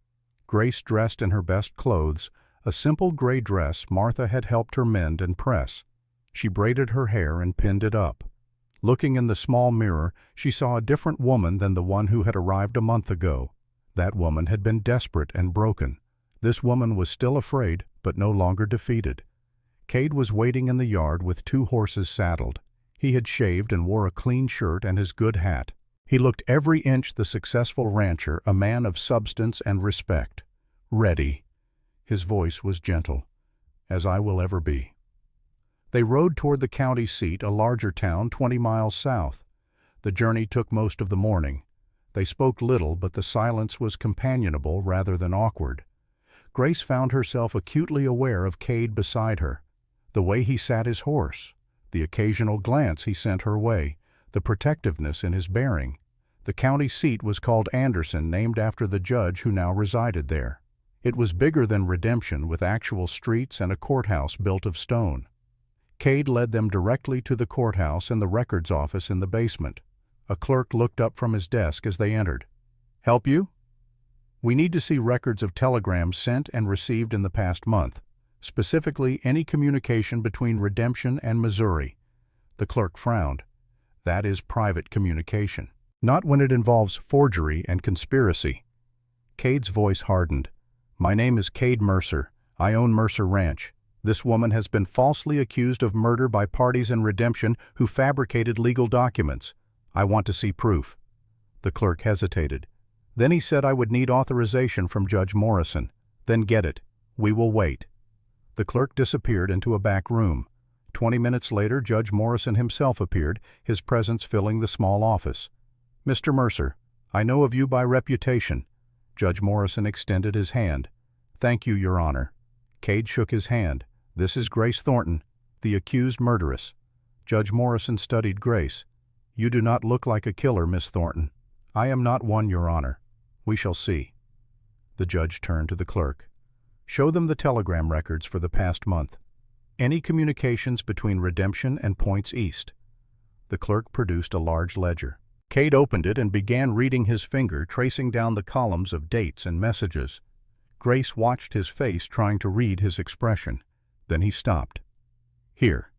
Grace dressed in her best clothes, a simple gray dress Martha had helped her mend and press. She braided her hair and pinned it up. Looking in the small mirror, she saw a different woman than the one who had arrived a month ago. That woman had been desperate and broken. This woman was still afraid, but no longer defeated. Cade was waiting in the yard with 2 horses saddled. He had shaved and wore a clean shirt and his good hat. He looked every inch the successful rancher, a man of substance and respect. Ready. His voice was gentle, as I will ever be. They rode toward the county seat, a larger town 20 miles south. The journey took most of the morning. They spoke little, but the silence was companionable rather than awkward. Grace found herself acutely aware of Cade beside her. The way he sat his horse, the occasional glance he sent her way, the protectiveness in his bearing. The county seat was called Anderson, named after the judge who now resided there. It was bigger than Redemption, with actual streets and a courthouse built of stone. Cade led them directly to the courthouse and the records office in the basement. A clerk looked up from his desk as they entered. "Help you?" "We need to see records of telegrams sent and received in the past month, specifically any communication between Redemption and Missouri." The clerk frowned. "That is private communication. Not when it involves forgery and conspiracy." Cade's voice hardened. "My name is Cade Mercer. I own Mercer Ranch. This woman has been falsely accused of murder by parties in Redemption who fabricated legal documents. I want to see proof." The clerk hesitated. Then he said, "I would need authorization from Judge Morrison." "Then get it. We will wait." The clerk disappeared into a back room. 20 minutes later, Judge Morrison himself appeared, his presence filling the small office. "Mr. Mercer, I know of you by reputation." Judge Morrison extended his hand. "Thank you, Your Honor." Cade shook his hand. "This is Grace Thornton, the accused murderess." Judge Morrison studied Grace. "You do not look like a killer, Miss Thornton." "I am not one, Your Honor. We shall see." The judge turned to the clerk. "Show them the telegram records for the past month. Any communications between Redemption and Points East." The clerk produced a large ledger. Cade opened it and began reading, his finger tracing down the columns of dates and messages. Grace watched his face, trying to read his expression. Then he stopped. "Here."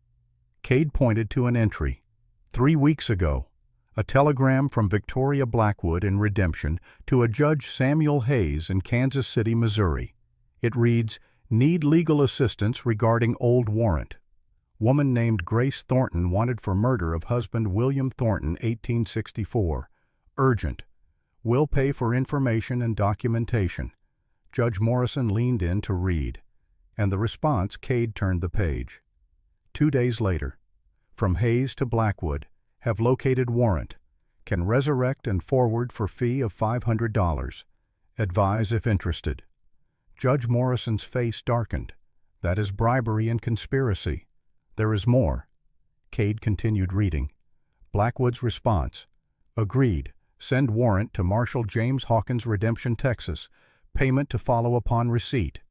Cade pointed to an entry. 3 weeks ago, a telegram from Victoria Blackwood in Redemption to a Judge Samuel Hayes in Kansas City, Missouri. It reads, "Need legal assistance regarding old warrant. Woman named Grace Thornton wanted for murder of husband William Thornton, 1864. Urgent. Will pay for information and documentation." Judge Morrison leaned in to read, and the response, Cade turned the page. 2 days later. "From Hayes to Blackwood. Have located warrant. Can resurrect and forward for fee of $500. Advise if interested." Judge Morrison's face darkened. "That is bribery and conspiracy. There is more." Cade continued reading. Blackwood's response. "Agreed. Send warrant to Marshal James Hawkins, Redemption, Texas. Payment to follow upon receipt."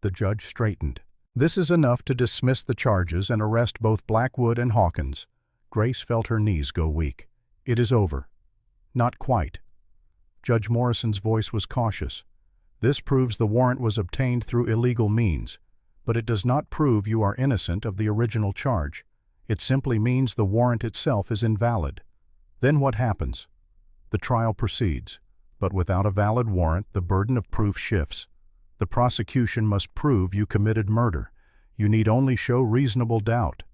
The judge straightened. "This is enough to dismiss the charges and arrest both Blackwood and Hawkins." Grace felt her knees go weak. "It is over." "Not quite." Judge Morrison's voice was cautious. "This proves the warrant was obtained through illegal means, but it does not prove you are innocent of the original charge. It simply means the warrant itself is invalid. Then what happens? The trial proceeds, but without a valid warrant, the burden of proof shifts. The prosecution must prove you committed murder. You need only show reasonable doubt."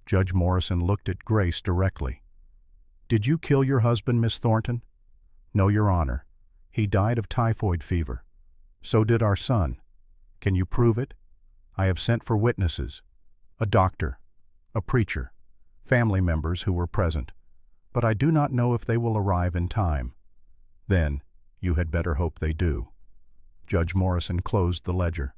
Judge Morrison looked at Grace directly. "Did you kill your husband, Miss Thornton?" "No, Your Honor. He died of typhoid fever. So did our son. Can you prove it?" "I have sent for witnesses. A doctor, a preacher, family members who were present. But I do not know if they will arrive in time." "Then you had better hope they do." Judge Morrison closed the ledger.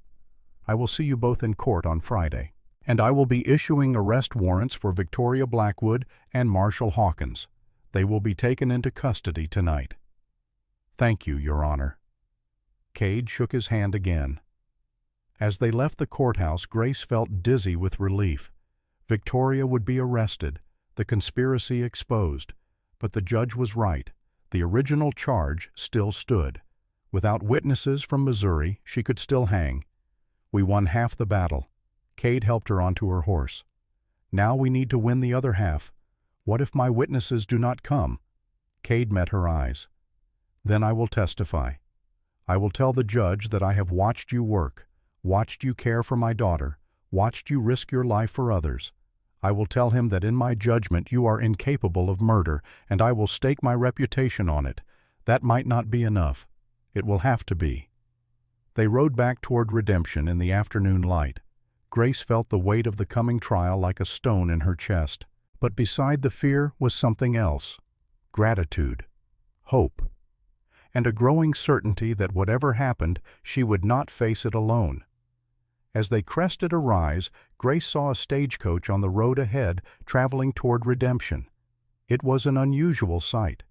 "I will see you both in court on Friday, and I will be issuing arrest warrants for Victoria Blackwood and Marshal Hawkins. They will be taken into custody tonight." "Thank you, Your Honor." Cade shook his hand again. As they left the courthouse, Grace felt dizzy with relief. Victoria would be arrested, the conspiracy exposed. But the judge was right. The original charge still stood. Without witnesses from Missouri, she could still hang. "We won half the battle." Cade helped her onto her horse. "Now we need to win the other half. What if my witnesses do not come?" Cade met her eyes. "Then I will testify. I will tell the judge that I have watched you work, watched you care for my daughter, watched you risk your life for others. I will tell him that in my judgment you are incapable of murder, and I will stake my reputation on it. That might not be enough. It will have to be." They rode back toward Redemption in the afternoon light. Grace felt the weight of the coming trial like a stone in her chest. But beside the fear was something else: gratitude, hope, and a growing certainty that whatever happened, she would not face it alone. As they crested a rise, Grace saw a stagecoach on the road ahead, traveling toward Redemption. It was an unusual sight.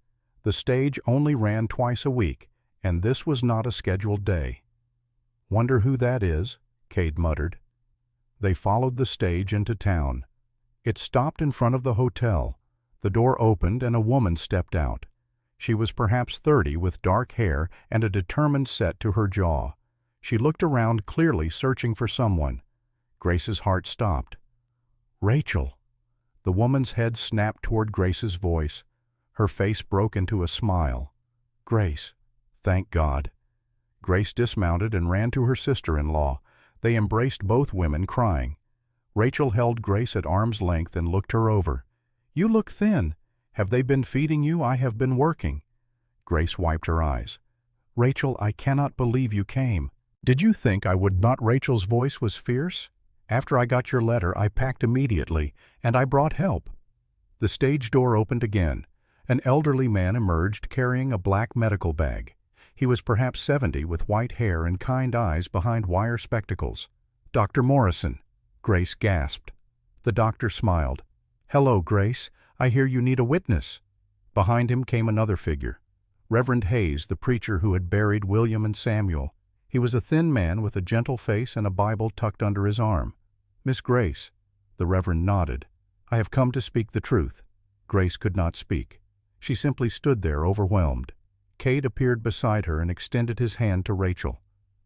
The stage only ran twice a week, and this was not a scheduled day. "Wonder who that is," Cade muttered. They followed the stage into town. It stopped in front of the hotel. The door opened and a woman stepped out. She was perhaps 30, with dark hair and a determined set to her jaw. She looked around, clearly searching for someone. Grace's heart stopped. "Rachel!" The woman's head snapped toward Grace's voice. Her face broke into a smile. "Grace, thank God." Grace dismounted and ran to her sister-in-law. They embraced both women, crying. Rachel held Grace at arm's length and looked her over. "You look thin. Have they been feeding you? I have been working." Grace wiped her eyes. "Rachel, I cannot believe you came. Did you think I would not?" Rachel's voice was fierce. "After I got your letter, I packed immediately, and I brought help." The stage door opened again. An elderly man emerged carrying a black medical bag. He was perhaps 70, with white hair and kind eyes behind wire spectacles. "Dr. Morrison," Grace gasped. The doctor smiled. "Hello, Grace. I hear you need a witness." Behind him came another figure. Reverend Hayes, the preacher who had buried William and Samuel. He was a thin man with a gentle face and a Bible tucked under his arm. "Miss Grace." The Reverend nodded. "I have come to speak the truth." Grace could not speak. She simply stood there, overwhelmed. Cade appeared beside her and extended his hand to Rachel.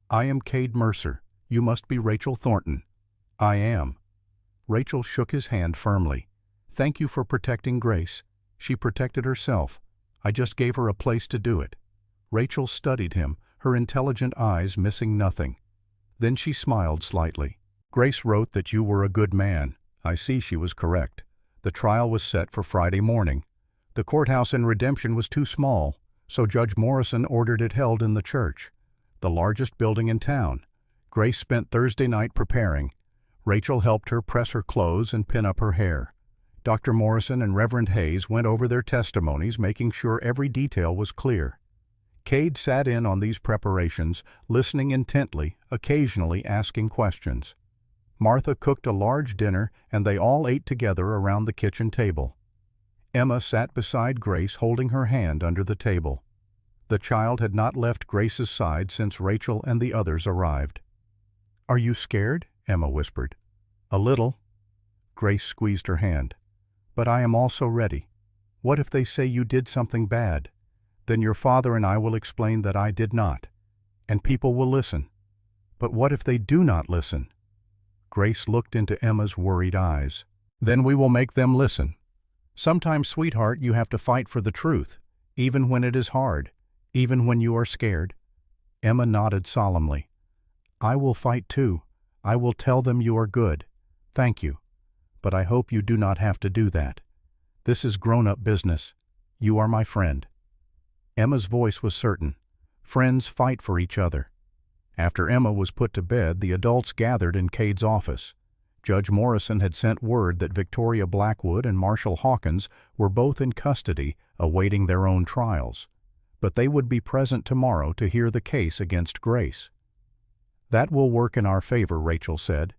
"I am Cade Mercer. You must be Rachel Thornton." "I am." Rachel shook his hand firmly. "Thank you for protecting Grace. She protected herself. I just gave her a place to do it." Rachel studied him, her intelligent eyes missing nothing. Then she smiled slightly. "Grace wrote that you were a good man." I see she was correct. The trial was set for Friday morning. The courthouse in Redemption was too small, so Judge Morrison ordered it held in the church, the largest building in town. Grace spent Thursday night preparing. Rachel helped her press her clothes and pin up her hair. Dr. Morrison and Reverend Hayes went over their testimonies, making sure every detail was clear. Cade sat in on these preparations, listening intently, occasionally asking questions. Martha cooked a large dinner, and they all ate together around the kitchen table. Emma sat beside Grace, holding her hand under the table. The child had not left Grace's side since Rachel and the others arrived. "Are you scared?" Emma whispered. "A little." Grace squeezed her hand. "But I am also ready. What if they say you did something bad? Then your father and I will explain that I did not, and people will listen. But what if they do not listen?" Grace looked into Emma's worried eyes. "Then we will make them listen. Sometimes, sweetheart, you have to fight for the truth, even when it is hard, even when you are scared." Emma nodded solemnly. "I will fight too. I will tell them you are good. Thank you. But I hope you do not have to do that. This is grown-up business. You are my friend." Emma's voice was certain. Friends fight for each other. After Emma was put to bed, the adults gathered in Cade's office. Judge Morrison had sent word that Victoria Blackwood and Marshall Hawkins were both in custody, awaiting their own trials. But they would be present tomorrow to hear the case against Grace. "That will work in our favor," Rachel said.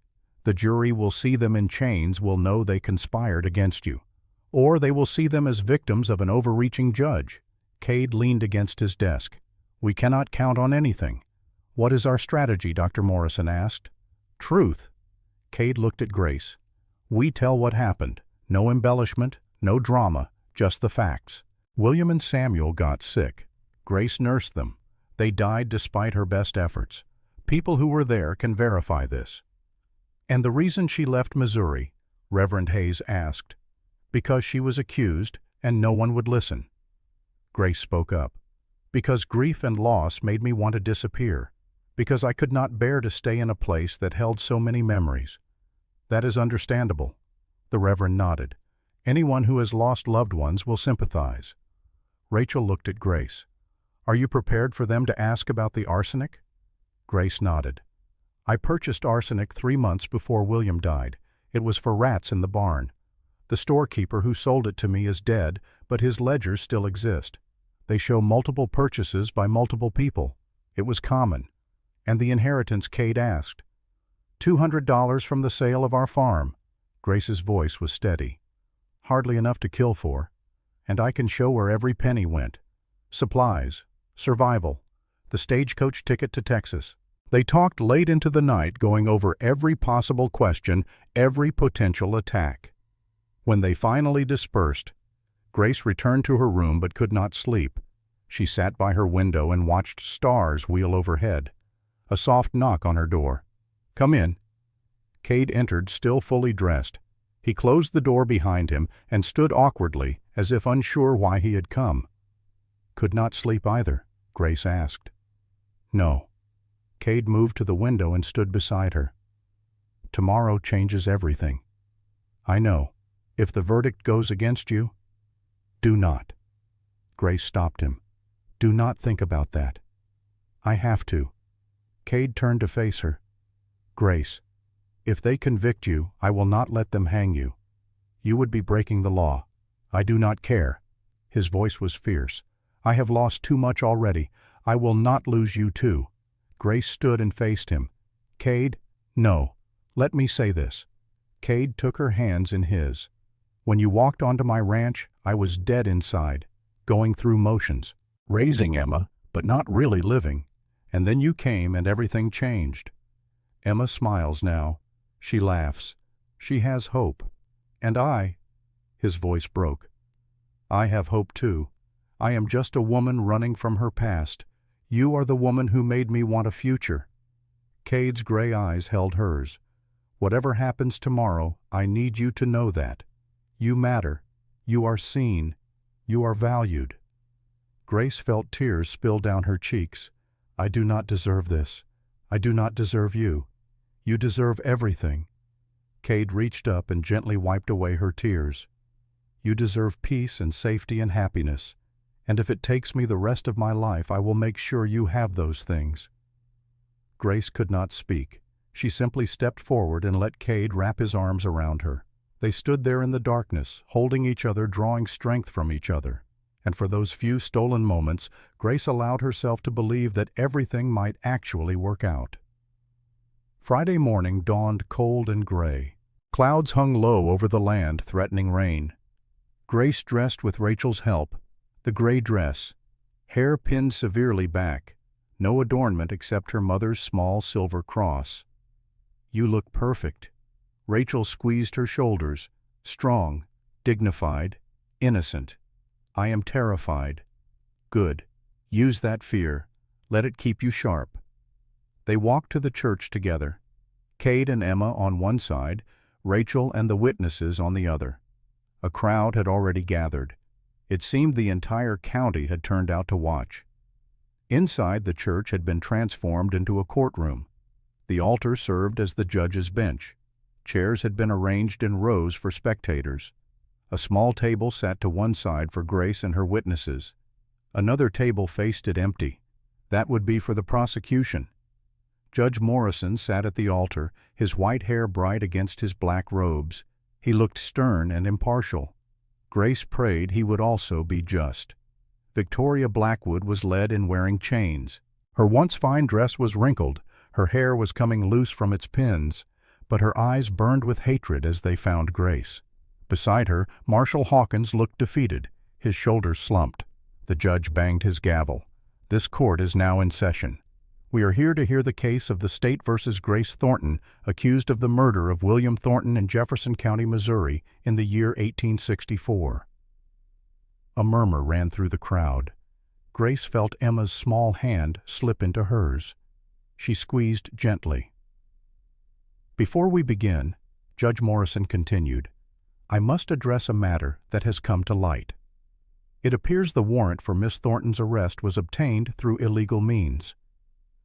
"The jury will see them in chains, will know they conspired against you. Or they will see them as victims of an overreaching judge." Cade leaned against his desk. "We cannot count on anything." "What is our strategy?" Dr. Morrison asked. "Truth." Cade looked at Grace. "We tell what happened. No embellishment, no drama, just the facts. William and Samuel got sick. Grace nursed them. They died despite her best efforts. People who were there can verify this." "And the reason she left Missouri?" Reverend Hayes asked. "Because she was accused, and no one would listen." Grace spoke up. "Because grief and loss made me want to disappear. Because I could not bear to stay in a place that held so many memories." "That is understandable." The Reverend nodded. "Anyone who has lost loved ones will sympathize." Rachel looked at Grace. "Are you prepared for them to ask about the arsenic?" Grace nodded. "I purchased arsenic 3 months before William died. It was for rats in the barn. The storekeeper who sold it to me is dead, but his ledgers still exist. They show multiple purchases by multiple people. It was common. And the inheritance?" Cade asked. $200 from the sale of our farm." Grace's voice was steady. "Hardly enough to kill for." and I can show where every penny went. Supplies, survival, the stagecoach ticket to Texas. They talked late into the night, going over every possible question, every potential attack. When they finally dispersed, Grace returned to her room but could not sleep. She sat by her window and watched stars wheel overhead. A soft knock on her door. "Come in." Cade entered, still fully dressed. He closed the door behind him and stood awkwardly, as if unsure why he had come. "Could not sleep either?" Grace asked. "No." Cade moved to the window and stood beside her. "Tomorrow changes everything. I know. If the verdict goes against you, do not." Grace stopped him. "Do not think about that." "I have to." Cade turned to face her. "Grace, if they convict you, I will not let them hang you. You would be breaking the law. I do not care." His voice was fierce. "I have lost too much already. I will not lose you too." Grace stood and faced him. "Cade, no. Let me say this." Cade took her hands in his. "When you walked onto my ranch, I was dead inside, going through motions, raising Emma, but not really living. And then you came and everything changed." Emma smiles now. She laughs. She has hope. "And I," his voice broke, "I have hope too. I am just a woman running from her past. You are the woman who made me want a future." Cade's gray eyes held hers. "Whatever happens tomorrow, I need you to know that. You matter. You are seen. You are valued." Grace felt tears spill down her cheeks. "I do not deserve this. I do not deserve you. You deserve everything." Cade reached up and gently wiped away her tears. "You deserve peace and safety and happiness. And if it takes me the rest of my life, I will make sure you have those things." Grace could not speak. She simply stepped forward and let Cade wrap his arms around her. They stood there in the darkness, holding each other, drawing strength from each other. And for those few stolen moments, Grace allowed herself to believe that everything might actually work out. Friday morning dawned cold and gray. Clouds hung low over the land, threatening rain. Grace dressed with Rachel's help. The gray dress, hair pinned severely back, no adornment except her mother's small silver cross. "You look perfect." Rachel squeezed her shoulders, strong, dignified, innocent. "I am terrified." "Good. Use that fear. Let it keep you sharp." They walked to the church together. Cade and Emma on one side, Rachel and the witnesses on the other. A crowd had already gathered. It seemed the entire county had turned out to watch. Inside, the church had been transformed into a courtroom. The altar served as the judge's bench. Chairs had been arranged in rows for spectators. A small table sat to one side for Grace and her witnesses. Another table faced it empty. That would be for the prosecution. Judge Morrison sat at the altar, his white hair bright against his black robes. He looked stern and impartial. Grace prayed he would also be just. Victoria Blackwood was led in wearing chains. Her once fine dress was wrinkled, her hair was coming loose from its pins, but her eyes burned with hatred as they found Grace. Beside her, Marshal Hawkins looked defeated, his shoulders slumped. The judge banged his gavel. "This court is now in session. We are here to hear the case of the State versus Grace Thornton, accused of the murder of William Thornton in Jefferson County, Missouri, in the year 1864. A murmur ran through the crowd. Grace felt Emma's small hand slip into hers. She squeezed gently. "Before we begin," Judge Morrison continued, "I must address a matter that has come to light. It appears the warrant for Miss Thornton's arrest was obtained through illegal means.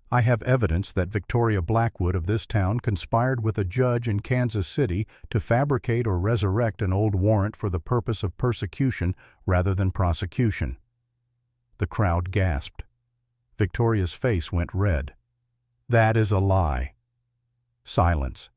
I have evidence that Victoria Blackwood of this town conspired with a judge in Kansas City to fabricate or resurrect an old warrant for the purpose of persecution rather than prosecution." The crowd gasped. Victoria's face went red. "That is a lie." Silence.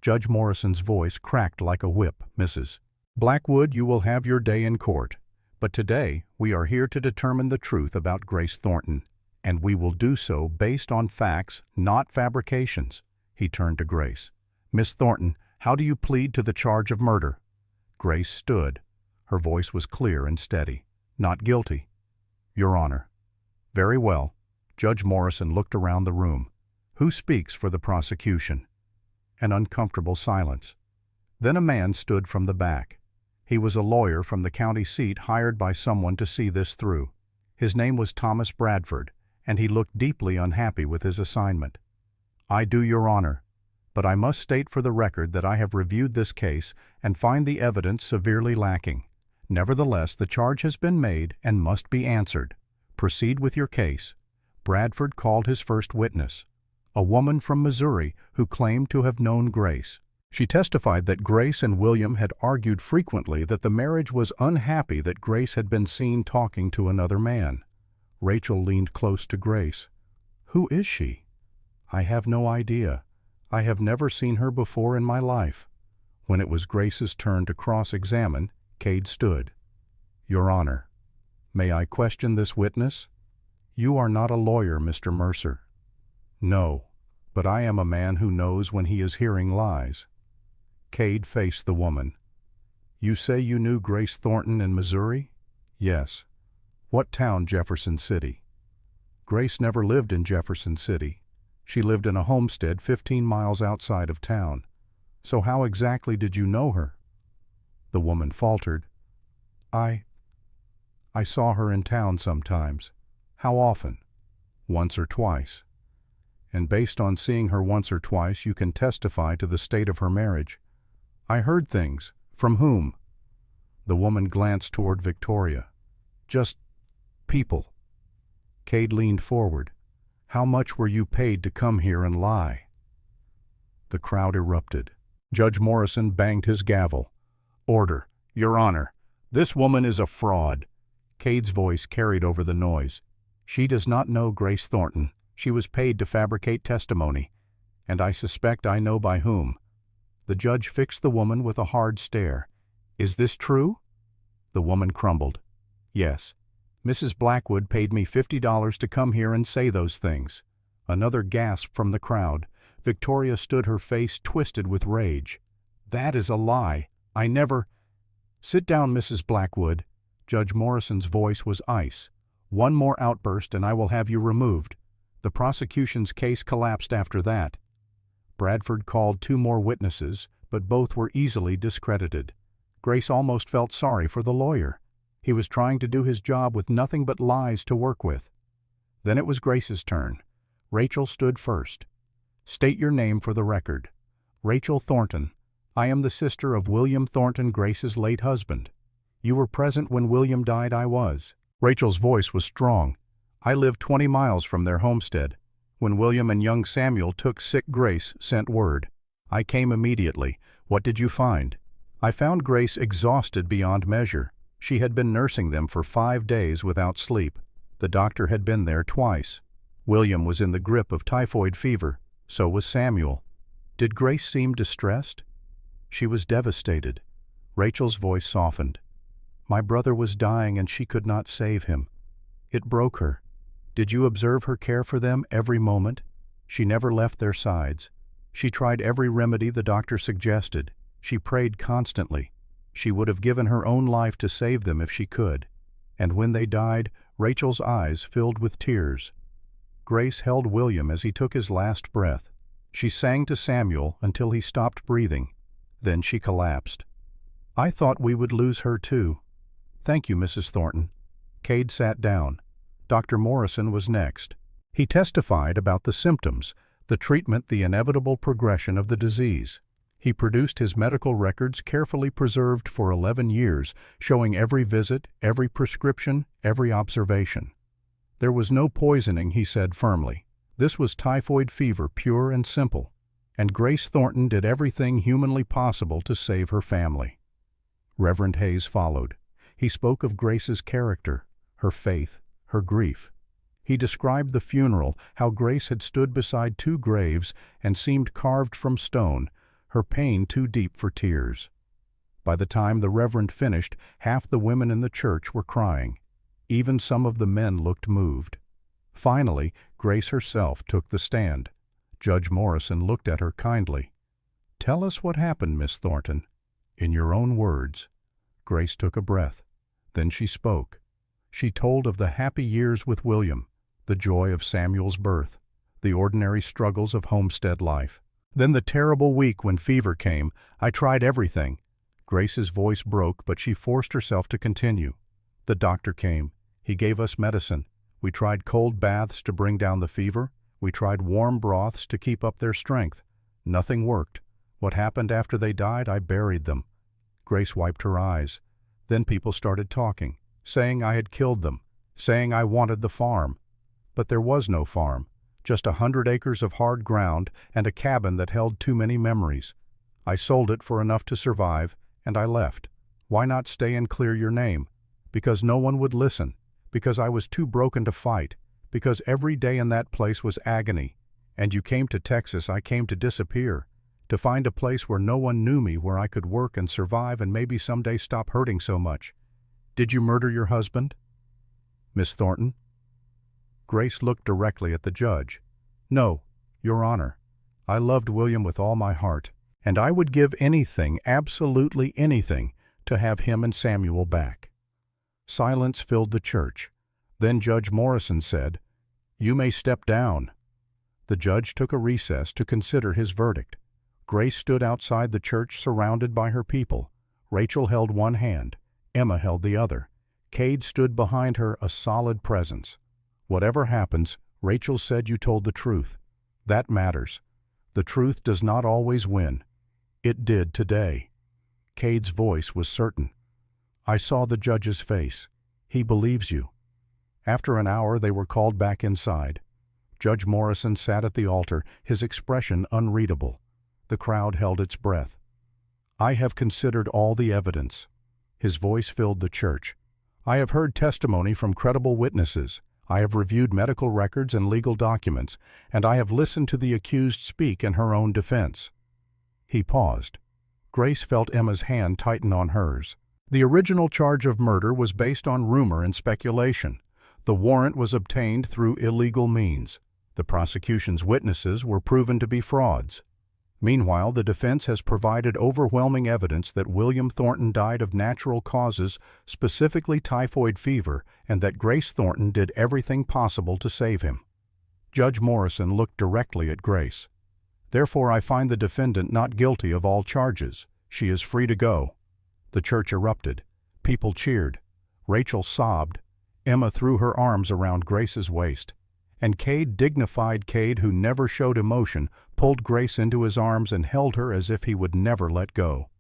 Judge Morrison's voice cracked like a whip. "Mrs. Blackwood, you will have your day in court. But today we are here to determine the truth about Grace Thornton. And we will do so based on facts, not fabrications." He turned to Grace. "Miss Thornton, how do you plead to the charge of murder?" Grace stood. Her voice was clear and steady. "Not guilty, Your Honor." "Very well." Judge Morrison looked around the room. "Who speaks for the prosecution?" An uncomfortable silence. Then a man stood from the back. He was a lawyer from the county seat hired by someone to see this through. His name was Thomas Bradford, and he looked deeply unhappy with his assignment. "I do, Your Honor, but I must state for the record that I have reviewed this case and find the evidence severely lacking. Nevertheless, the charge has been made and must be answered. Proceed with your case." Bradford called his first witness, a woman from Missouri who claimed to have known Grace. She testified that Grace and William had argued frequently, that the marriage was unhappy, that Grace had been seen talking to another man. Rachel leaned close to Grace. "Who is she?" "I have no idea. I have never seen her before in my life." When it was Grace's turn to cross-examine, Cade stood. "Your Honor, may I question this witness?" "You are not a lawyer, Mr. Mercer." "No, but I am a man who knows when he is hearing lies." Cade faced the woman. "You say you knew Grace Thornton in Missouri?" "Yes." "What town?" "Jefferson City." "Grace never lived in Jefferson City. She lived in a homestead 15 miles outside of town. So how exactly did you know her?" The woman faltered. I saw her in town sometimes." "How often?" "Once or twice." "And based on seeing her once or twice, you can testify to the state of her marriage?" "I heard things." "From whom?" The woman glanced toward Victoria. "Just people." Cade leaned forward. "How much were you paid to come here and lie?" The crowd erupted. Judge Morrison banged his gavel. "Order, Your Honor. This woman is a fraud." Cade's voice carried over the noise. "She does not know Grace Thornton. She was paid to fabricate testimony, and I suspect I know by whom." The judge fixed the woman with a hard stare. "Is this true?" The woman crumbled. "Yes. Mrs. Blackwood paid me $50 to come here and say those things." Another gasp from the crowd. Victoria stood, her face twisted with rage. "That is a lie. I never—" "Sit down, Mrs. Blackwood." Judge Morrison's voice was ice. "One more outburst and I will have you removed." The prosecution's case collapsed after that. Bradford called 2 more witnesses, but both were easily discredited. Grace almost felt sorry for the lawyer. He was trying to do his job with nothing but lies to work with. Then it was Grace's turn. Rachel stood first. "State your name for the record." "Rachel Thornton. I am the sister of William Thornton, Grace's late husband." "You were present when William died?" "I was." Rachel's voice was strong. "I lived 20 miles from their homestead. When William and young Samuel took sick, Grace sent word. I came immediately. What did you find?" "I found Grace exhausted beyond measure. She had been nursing them for 5 days without sleep. The doctor had been there twice. William was in the grip of typhoid fever. So was Samuel." "Did Grace seem distressed?" "She was devastated." Rachel's voice softened. "My brother was dying and she could not save him. It broke her. Did you observe her care for them every moment? She never left their sides. She tried every remedy the doctor suggested. She prayed constantly. She would have given her own life to save them if she could. And when they died, Rachel's eyes filled with tears. Grace held William as he took his last breath. She sang to Samuel until he stopped breathing. Then she collapsed. I thought we would lose her too." "Thank you, Mrs. Thornton." Cade sat down. Dr. Morrison was next. He testified about the symptoms, the treatment, the inevitable progression of the disease. He produced his medical records, carefully preserved for 11 years, showing every visit, every prescription, every observation. There was no poisoning, he said firmly. This was typhoid fever, pure and simple. And Grace Thornton did everything humanly possible to save her family. Reverend Hayes followed. He spoke of Grace's character, her faith, her grief. He described the funeral, how Grace had stood beside 2 graves and seemed carved from stone, her pain too deep for tears. By the time the Reverend finished, half the women in the church were crying. Even some of the men looked moved. Finally, Grace herself took the stand. Judge Morrison looked at her kindly. "Tell us what happened, Miss Thornton, in your own words." Grace took a breath. Then she spoke. She told of the happy years with William, the joy of Samuel's birth, the ordinary struggles of homestead life. Then the terrible week when fever came. I tried everything. Grace's voice broke, but she forced herself to continue. The doctor came. He gave us medicine. We tried cold baths to bring down the fever. We tried warm broths to keep up their strength. Nothing worked. What happened after they died, I buried them. Grace wiped her eyes. Then people started talking, saying I had killed them, saying I wanted the farm. But there was no farm, just 100 acres of hard ground and a cabin that held too many memories. I sold it for enough to survive, and I left. Why not stay and clear your name? Because no one would listen, because I was too broken to fight, because every day in that place was agony. And you came to Texas, I came to disappear, to find a place where no one knew me, where I could work and survive and maybe someday stop hurting so much. Did you murder your husband, Miss Thornton? Grace looked directly at the judge. No, Your Honor. I loved William with all my heart, and I would give anything, absolutely anything, to have him and Samuel back. Silence filled the church. Then Judge Morrison said, "You may step down." The judge took a recess to consider his verdict. Grace stood outside the church surrounded by her people. Rachel held one hand. Emma held the other. Cade stood behind her, a solid presence. Whatever happens, Rachel said you told the truth. That matters. The truth does not always win. It did today. Cade's voice was certain. I saw the judge's face. He believes you. After an hour, they were called back inside. Judge Morrison sat at the altar, his expression unreadable. The crowd held its breath. I have considered all the evidence. His voice filled the church. I have heard testimony from credible witnesses. I have reviewed medical records and legal documents, and I have listened to the accused speak in her own defense. He paused. Grace felt Emma's hand tighten on hers. The original charge of murder was based on rumor and speculation. The warrant was obtained through illegal means. The prosecution's witnesses were proven to be frauds. Meanwhile, the defense has provided overwhelming evidence that William Thornton died of natural causes, specifically typhoid fever, and that Grace Thornton did everything possible to save him. Judge Morrison looked directly at Grace. Therefore, I find the defendant not guilty of all charges. She is free to go. The church erupted. People cheered. Rachel sobbed. Emma threw her arms around Grace's waist. And Cade, dignified Cade, who never showed emotion, pulled Grace into his arms and held her as if he would never let go.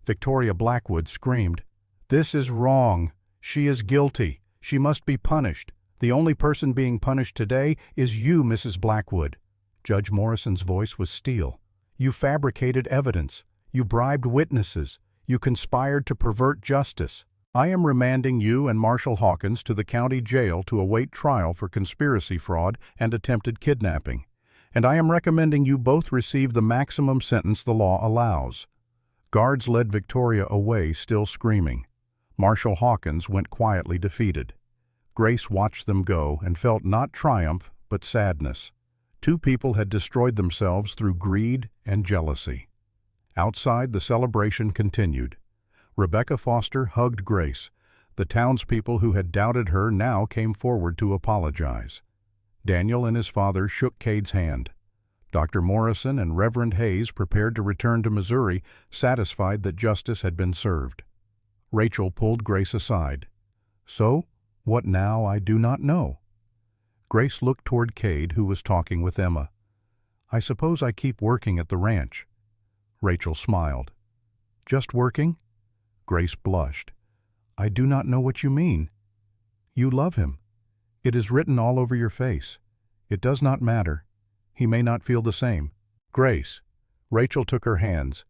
Victoria Blackwood screamed, "This is wrong. She is guilty. She must be punished. The only person being punished today is you, Mrs. Blackwood." Judge Morrison's voice was steel. You fabricated evidence. You bribed witnesses. You conspired to pervert justice. I am remanding you and Marshall Hawkins to the county jail to await trial for conspiracy fraud and attempted kidnapping. And I am recommending you both receive the maximum sentence the law allows. Guards led Victoria away, still screaming. Marshall Hawkins went quietly defeated. Grace watched them go and felt not triumph, but sadness. Two people had destroyed themselves through greed and jealousy. Outside, the celebration continued. Rebecca Foster hugged Grace. The townspeople who had doubted her now came forward to apologize. Daniel and his father shook Cade's hand. Dr. Morrison and Reverend Hayes prepared to return to Missouri, satisfied that justice had been served. Rachel pulled Grace aside. So, what now, I do not know. Grace looked toward Cade, who was talking with Emma. I suppose I keep working at the ranch. Rachel smiled. Just working? Grace blushed. I do not know what you mean. You love him. It is written all over your face. It does not matter. He may not feel the same. Grace. Rachel took her hands.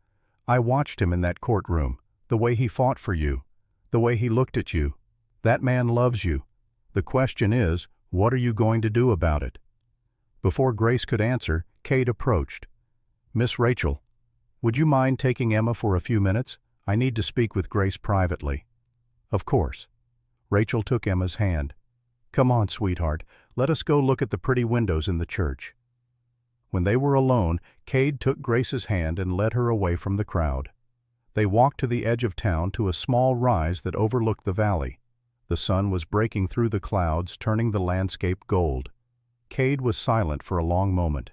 I watched him in that courtroom, the way he fought for you, the way he looked at you. That man loves you. The question is, what are you going to do about it? Before Grace could answer, Cade approached. Miss Rachel, would you mind taking Emma for a few minutes? I need to speak with Grace privately. Of course. Rachel took Emma's hand. Come on, sweetheart. Let us go look at the pretty windows in the church. When they were alone, Cade took Grace's hand and led her away from the crowd. They walked to the edge of town to a small rise that overlooked the valley. The sun was breaking through the clouds, turning the landscape gold. Cade was silent for a long moment.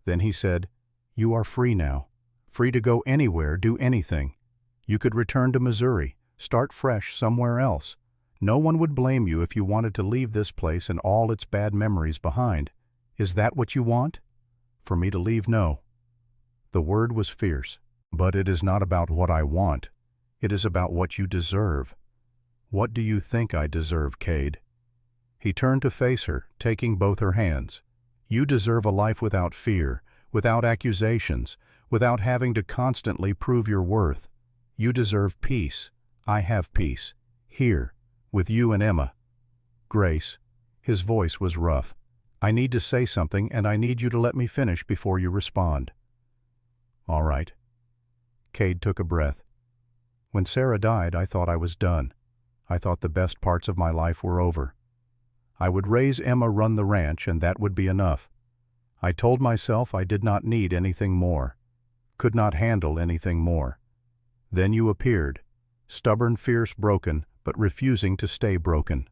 Then he said, "You are free now. Free to go anywhere, do anything. You could return to Missouri, start fresh somewhere else. No one would blame you if you wanted to leave this place and all its bad memories behind. Is that what you want?" "For me to leave, no." The word was fierce. "But it is not about what I want. It is about what you deserve." "What do you think I deserve, Cade?" He turned to face her, taking both her hands. "You deserve a life without fear, without accusations, without having to constantly prove your worth. You deserve peace. I have peace. Here, with you and Emma." "Grace," his voice was rough, "I need to say something and I need you to let me finish before you respond." "All right." Cade took a breath. "When Sarah died, I thought I was done. I thought the best parts of my life were over. I would raise Emma, run the ranch, and that would be enough. I told myself I did not need anything more, could not handle anything more. Then you appeared, stubborn, fierce, broken, but refusing to stay broken.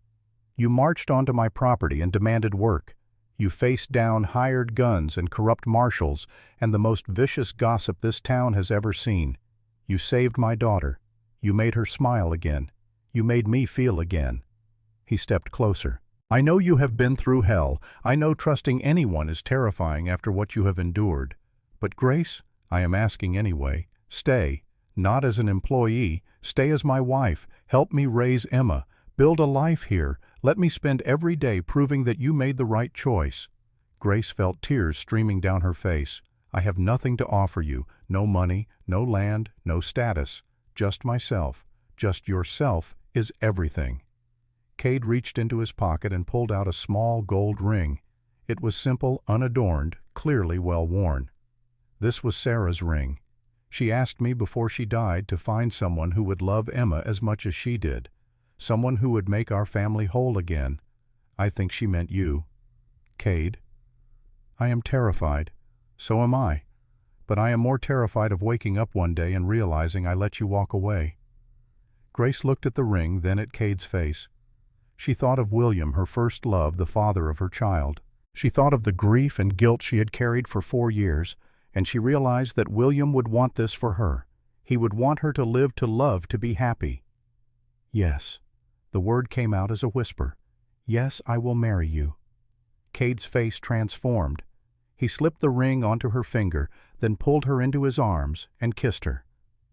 You marched onto my property and demanded work. You faced down hired guns and corrupt marshals and the most vicious gossip this town has ever seen. You saved my daughter. You made her smile again. You made me feel again." He stepped closer. "I know you have been through hell. I know trusting anyone is terrifying after what you have endured. But Grace, I am asking anyway, stay. Not as an employee. Stay as my wife. Help me raise Emma. Build a life here. Let me spend every day proving that you made the right choice." Grace felt tears streaming down her face. "I have nothing to offer you. No money, no land, no status. Just myself. Just yourself is everything." Cade reached into his pocket and pulled out a small gold ring. It was simple, unadorned, clearly well worn. "This was Sarah's ring. She asked me before she died to find someone who would love Emma as much as she did. Someone who would make our family whole again. I think she meant you. Cade. I am terrified. So am I. But I am more terrified of waking up one day and realizing I let you walk away." Grace looked at the ring, then at Cade's face. She thought of William, her first love, the father of her child. She thought of the grief and guilt she had carried for 4 years, and she realized that William would want this for her. He would want her to live, to love, to be happy. "Yes." The word came out as a whisper. "Yes, I will marry you." Cade's face transformed. He slipped the ring onto her finger, then pulled her into his arms and kissed her.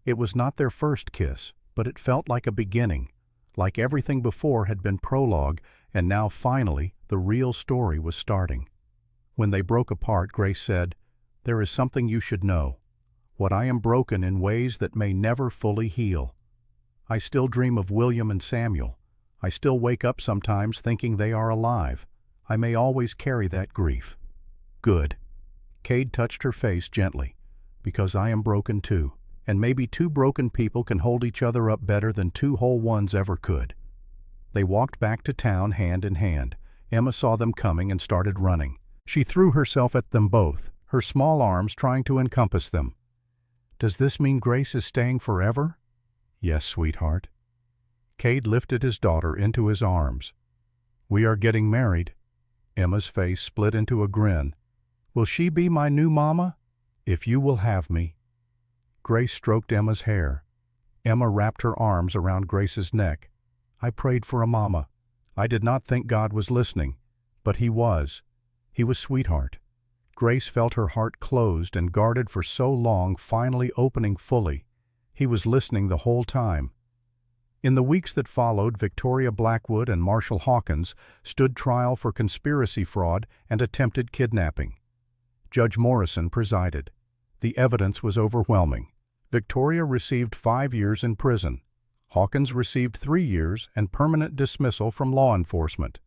It was not their first kiss, but it felt like a beginning, like everything before had been prologue, and now finally the real story was starting. When they broke apart, Grace said, "There is something you should know. What I am broken in ways that may never fully heal. I still dream of William and Samuel. I still wake up sometimes thinking they are alive. I may always carry that grief." "Good." Cade touched her face gently. "Because I am broken too, and maybe 2 broken people can hold each other up better than 2 whole ones ever could." They walked back to town hand in hand. Emma saw them coming and started running. She threw herself at them both, her small arms trying to encompass them. "Does this mean Grace is staying forever?" "Yes, sweetheart." Cade lifted his daughter into his arms. "We are getting married." Emma's face split into a grin. "Will she be my new mama?" "If you will have me." Grace stroked Emma's hair. Emma wrapped her arms around Grace's neck. "I prayed for a mama. I did not think God was listening, but He was. He was, sweetheart." Grace felt her heart closed and guarded for so long finally opening fully. He was listening the whole time. In the weeks that followed, Victoria Blackwood and Marshall Hawkins stood trial for conspiracy fraud and attempted kidnapping. Judge Morrison presided. The evidence was overwhelming. Victoria received 5 years in prison. Hawkins received 3 years and permanent dismissal from law enforcement.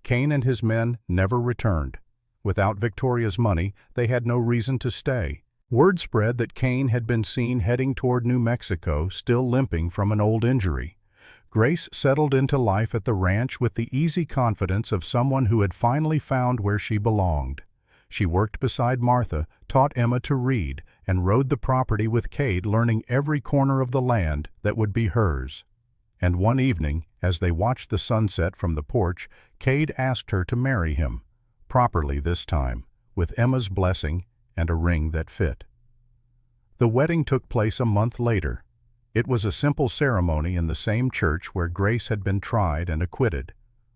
Kane and his men never returned. Without Victoria's money, they had no reason to stay. Word spread that Kane had been seen heading toward New Mexico, still limping from an old injury. Grace settled into life at the ranch with the easy confidence of someone who had finally found where she belonged. She worked beside Martha, taught Emma to read, and rode the property with Cade, learning every corner of the land that would be hers. And one evening, as they watched the sunset from the porch, Cade asked her to marry him, properly this time, with Emma's blessing and a ring that fit. The wedding took place a month later. It was a simple ceremony in the same church where Grace had been tried and acquitted.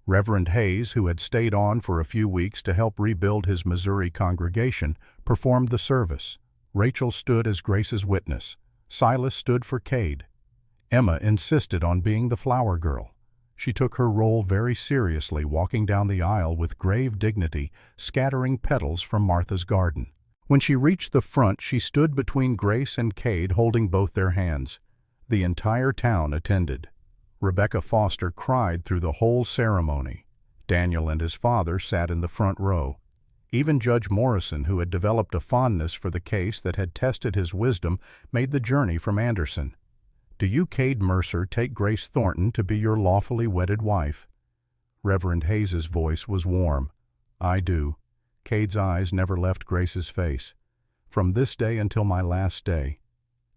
Reverend Hayes, who had stayed on for a few weeks to help rebuild his Missouri congregation, performed the service. Rachel stood as Grace's witness. Silas stood for Cade. Emma insisted on being the flower girl. She took her role very seriously, walking down the aisle with grave dignity, scattering petals from Martha's garden. When she reached the front, she stood between Grace and Cade, holding both their hands. The entire town attended. Rebecca Foster cried through the whole ceremony. Daniel and his father sat in the front row. Even Judge Morrison, who had developed a fondness for the case that had tested his wisdom, made the journey from Anderson. "Do you, Cade Mercer, take Grace Thornton to be your lawfully wedded wife?" Reverend Hayes's voice was warm. "I do." Cade's eyes never left Grace's face. "From this day until my last day."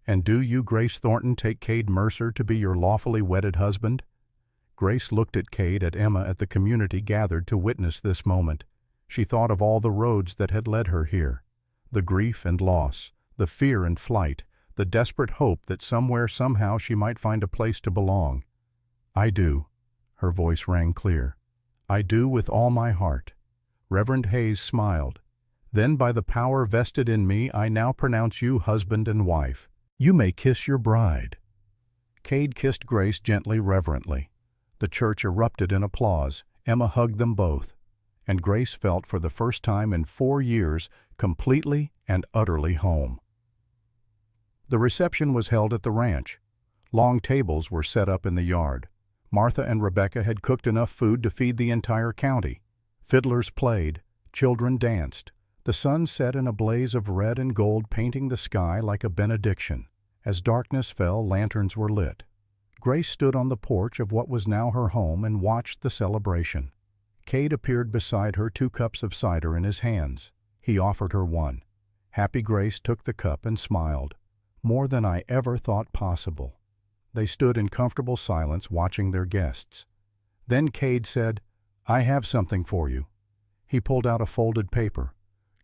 "And do you, Grace Thornton, take Cade Mercer to be your lawfully wedded husband?" Grace looked at Cade, at Emma, at the community gathered to witness this moment. She thought of all the roads that had led her here. The grief and loss, the fear and flight, the desperate hope that somewhere, somehow, she might find a place to belong. "I do." Her voice rang clear. "I do with all my heart." Reverend Hayes smiled. "Then by the power vested in me, I now pronounce you husband and wife. You may kiss your bride." Cade kissed Grace gently, reverently. The church erupted in applause. Emma hugged them both. And Grace felt, for the first time in 4 years, completely and utterly home. The reception was held at the ranch. Long tables were set up in the yard. Martha and Rebecca had cooked enough food to feed the entire county. Fiddlers played. Children danced. The sun set in a blaze of red and gold, painting the sky like a benediction. As darkness fell, lanterns were lit. Grace stood on the porch of what was now her home and watched the celebration. Cade appeared beside her, 2 cups of cider in his hands. He offered her one. Happy Grace took the cup and smiled. "More than I ever thought possible." They stood in comfortable silence, watching their guests. Then Cade said, "I have something for you." He pulled out a folded paper.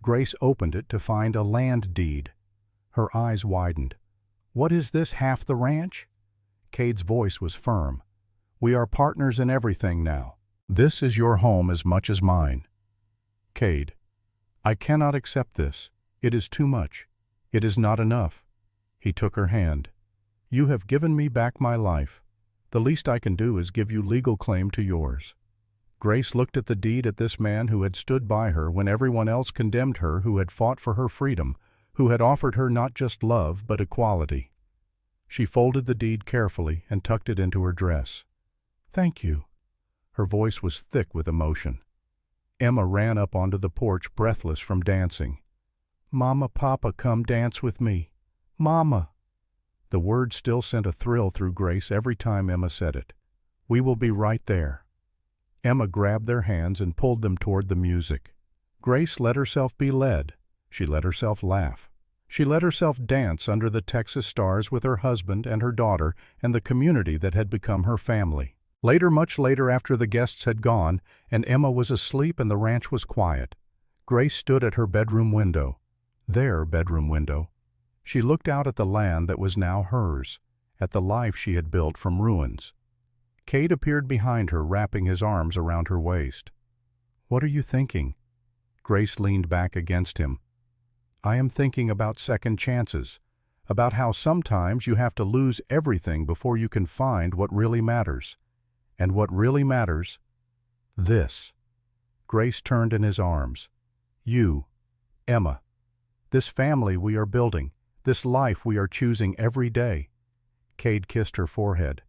Grace opened it to find a land deed. Her eyes widened. "What is this, half the ranch?" Cade's voice was firm. "We are partners in everything now. This is your home as much as mine." "Cade, I cannot accept this. It is too much. It is not enough." He took her hand. "You have given me back my life. The least I can do is give you legal claim to yours." Grace looked at the deed, at this man who had stood by her when everyone else condemned her, who had fought for her freedom, who had offered her not just love but equality. She folded the deed carefully and tucked it into her dress. "Thank you." Her voice was thick with emotion. Emma ran up onto the porch, breathless from dancing. "Mama, Papa, come dance with me. Mama." The word still sent a thrill through Grace every time Emma said it. "We will be right there." Emma grabbed their hands and pulled them toward the music. Grace let herself be led. She let herself laugh. She let herself dance under the Texas stars with her husband and her daughter and the community that had become her family. Later, much later, after the guests had gone and Emma was asleep and the ranch was quiet, Grace stood at her bedroom window. Their bedroom window. She looked out at the land that was now hers, at the life she had built from ruins. Cade appeared behind her, wrapping his arms around her waist. "What are you thinking?" Grace leaned back against him. "I am thinking about second chances, about how sometimes you have to lose everything before you can find what really matters. And what really matters? This." Grace turned in his arms. "You, Emma. This family we are building, this life we are choosing every day." Cade kissed her forehead.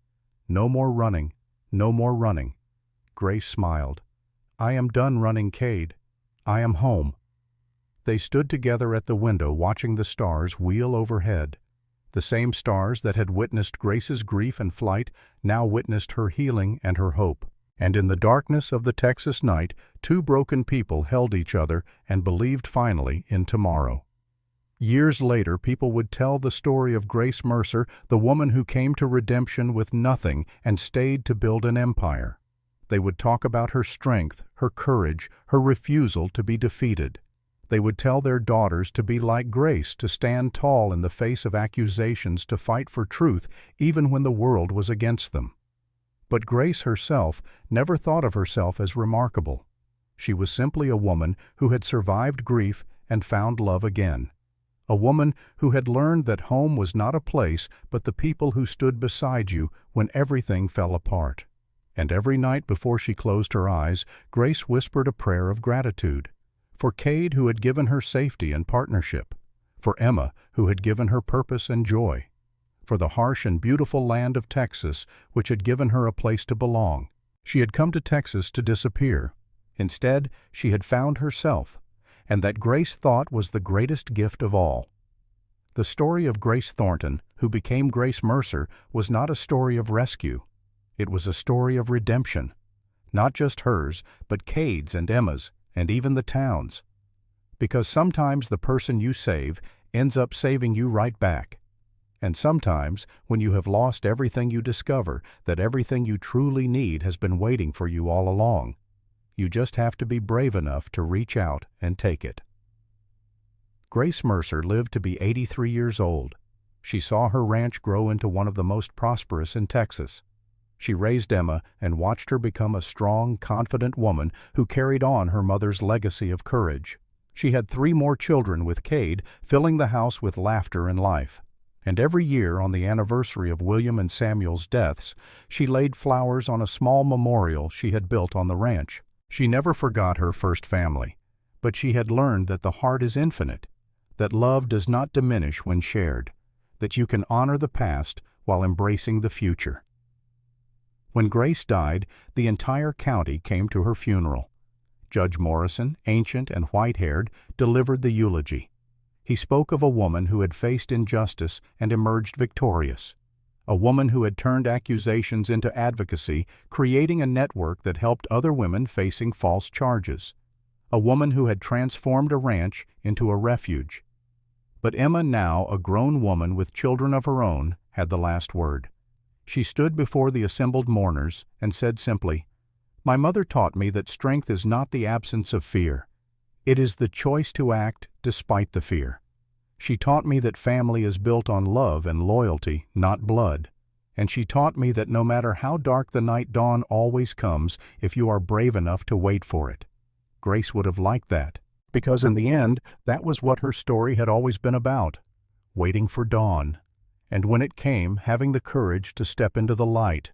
"No more running, no more running." Grace smiled. "I am done running, Cade. I am home." They stood together at the window, watching the stars wheel overhead. The same stars that had witnessed Grace's grief and flight now witnessed her healing and her hope. And in the darkness of the Texas night, two broken people held each other and believed finally in tomorrow. Years later, people would tell the story of Grace Mercer, the woman who came to redemption with nothing and stayed to build an empire. They would talk about her strength, her courage, her refusal to be defeated. They would tell their daughters to be like Grace, to stand tall in the face of accusations, to fight for truth even when the world was against them. But Grace herself never thought of herself as remarkable. She was simply a woman who had survived grief and found love again. A woman who had learned that home was not a place but the people who stood beside you when everything fell apart. And every night before she closed her eyes, Grace whispered a prayer of gratitude. For Cade, who had given her safety and partnership. For Emma, who had given her purpose and joy. For the harsh and beautiful land of Texas, which had given her a place to belong. She had come to Texas to disappear. Instead, she had found herself, and that Grace thought was the greatest gift of all. The story of Grace Thornton, who became Grace Mercer, was not a story of rescue. It was a story of redemption. Not just hers, but Cade's and Emma's, and even the town's. Because sometimes the person you save ends up saving you right back. And sometimes, when you have lost everything, you discover that everything you truly need has been waiting for you all along. You just have to be brave enough to reach out and take it. Grace Mercer lived to be 83 years old. She saw her ranch grow into one of the most prosperous in Texas. She raised Emma and watched her become a strong, confident woman who carried on her mother's legacy of courage. She had 3 more children with Cade, filling the house with laughter and life. And every year, on the anniversary of William and Samuel's deaths, she laid flowers on a small memorial she had built on the ranch. She never forgot her first family, but she had learned that the heart is infinite, that love does not diminish when shared, that you can honor the past while embracing the future. When Grace died, the entire county came to her funeral. Judge Morrison, ancient and white-haired, delivered the eulogy. He spoke of a woman who had faced injustice and emerged victorious. A woman who had turned accusations into advocacy, creating a network that helped other women facing false charges. A woman who had transformed a ranch into a refuge. But Emma, now a grown woman with children of her own, had the last word. She stood before the assembled mourners and said simply, "My mother taught me that strength is not the absence of fear. It is the choice to act despite the fear. She taught me that family is built on love and loyalty, not blood. And she taught me that no matter how dark the night, dawn always comes if you are brave enough to wait for it." Grace would have liked that, because in the end, that was what her story had always been about, waiting for dawn. And when it came, having the courage to step into the light.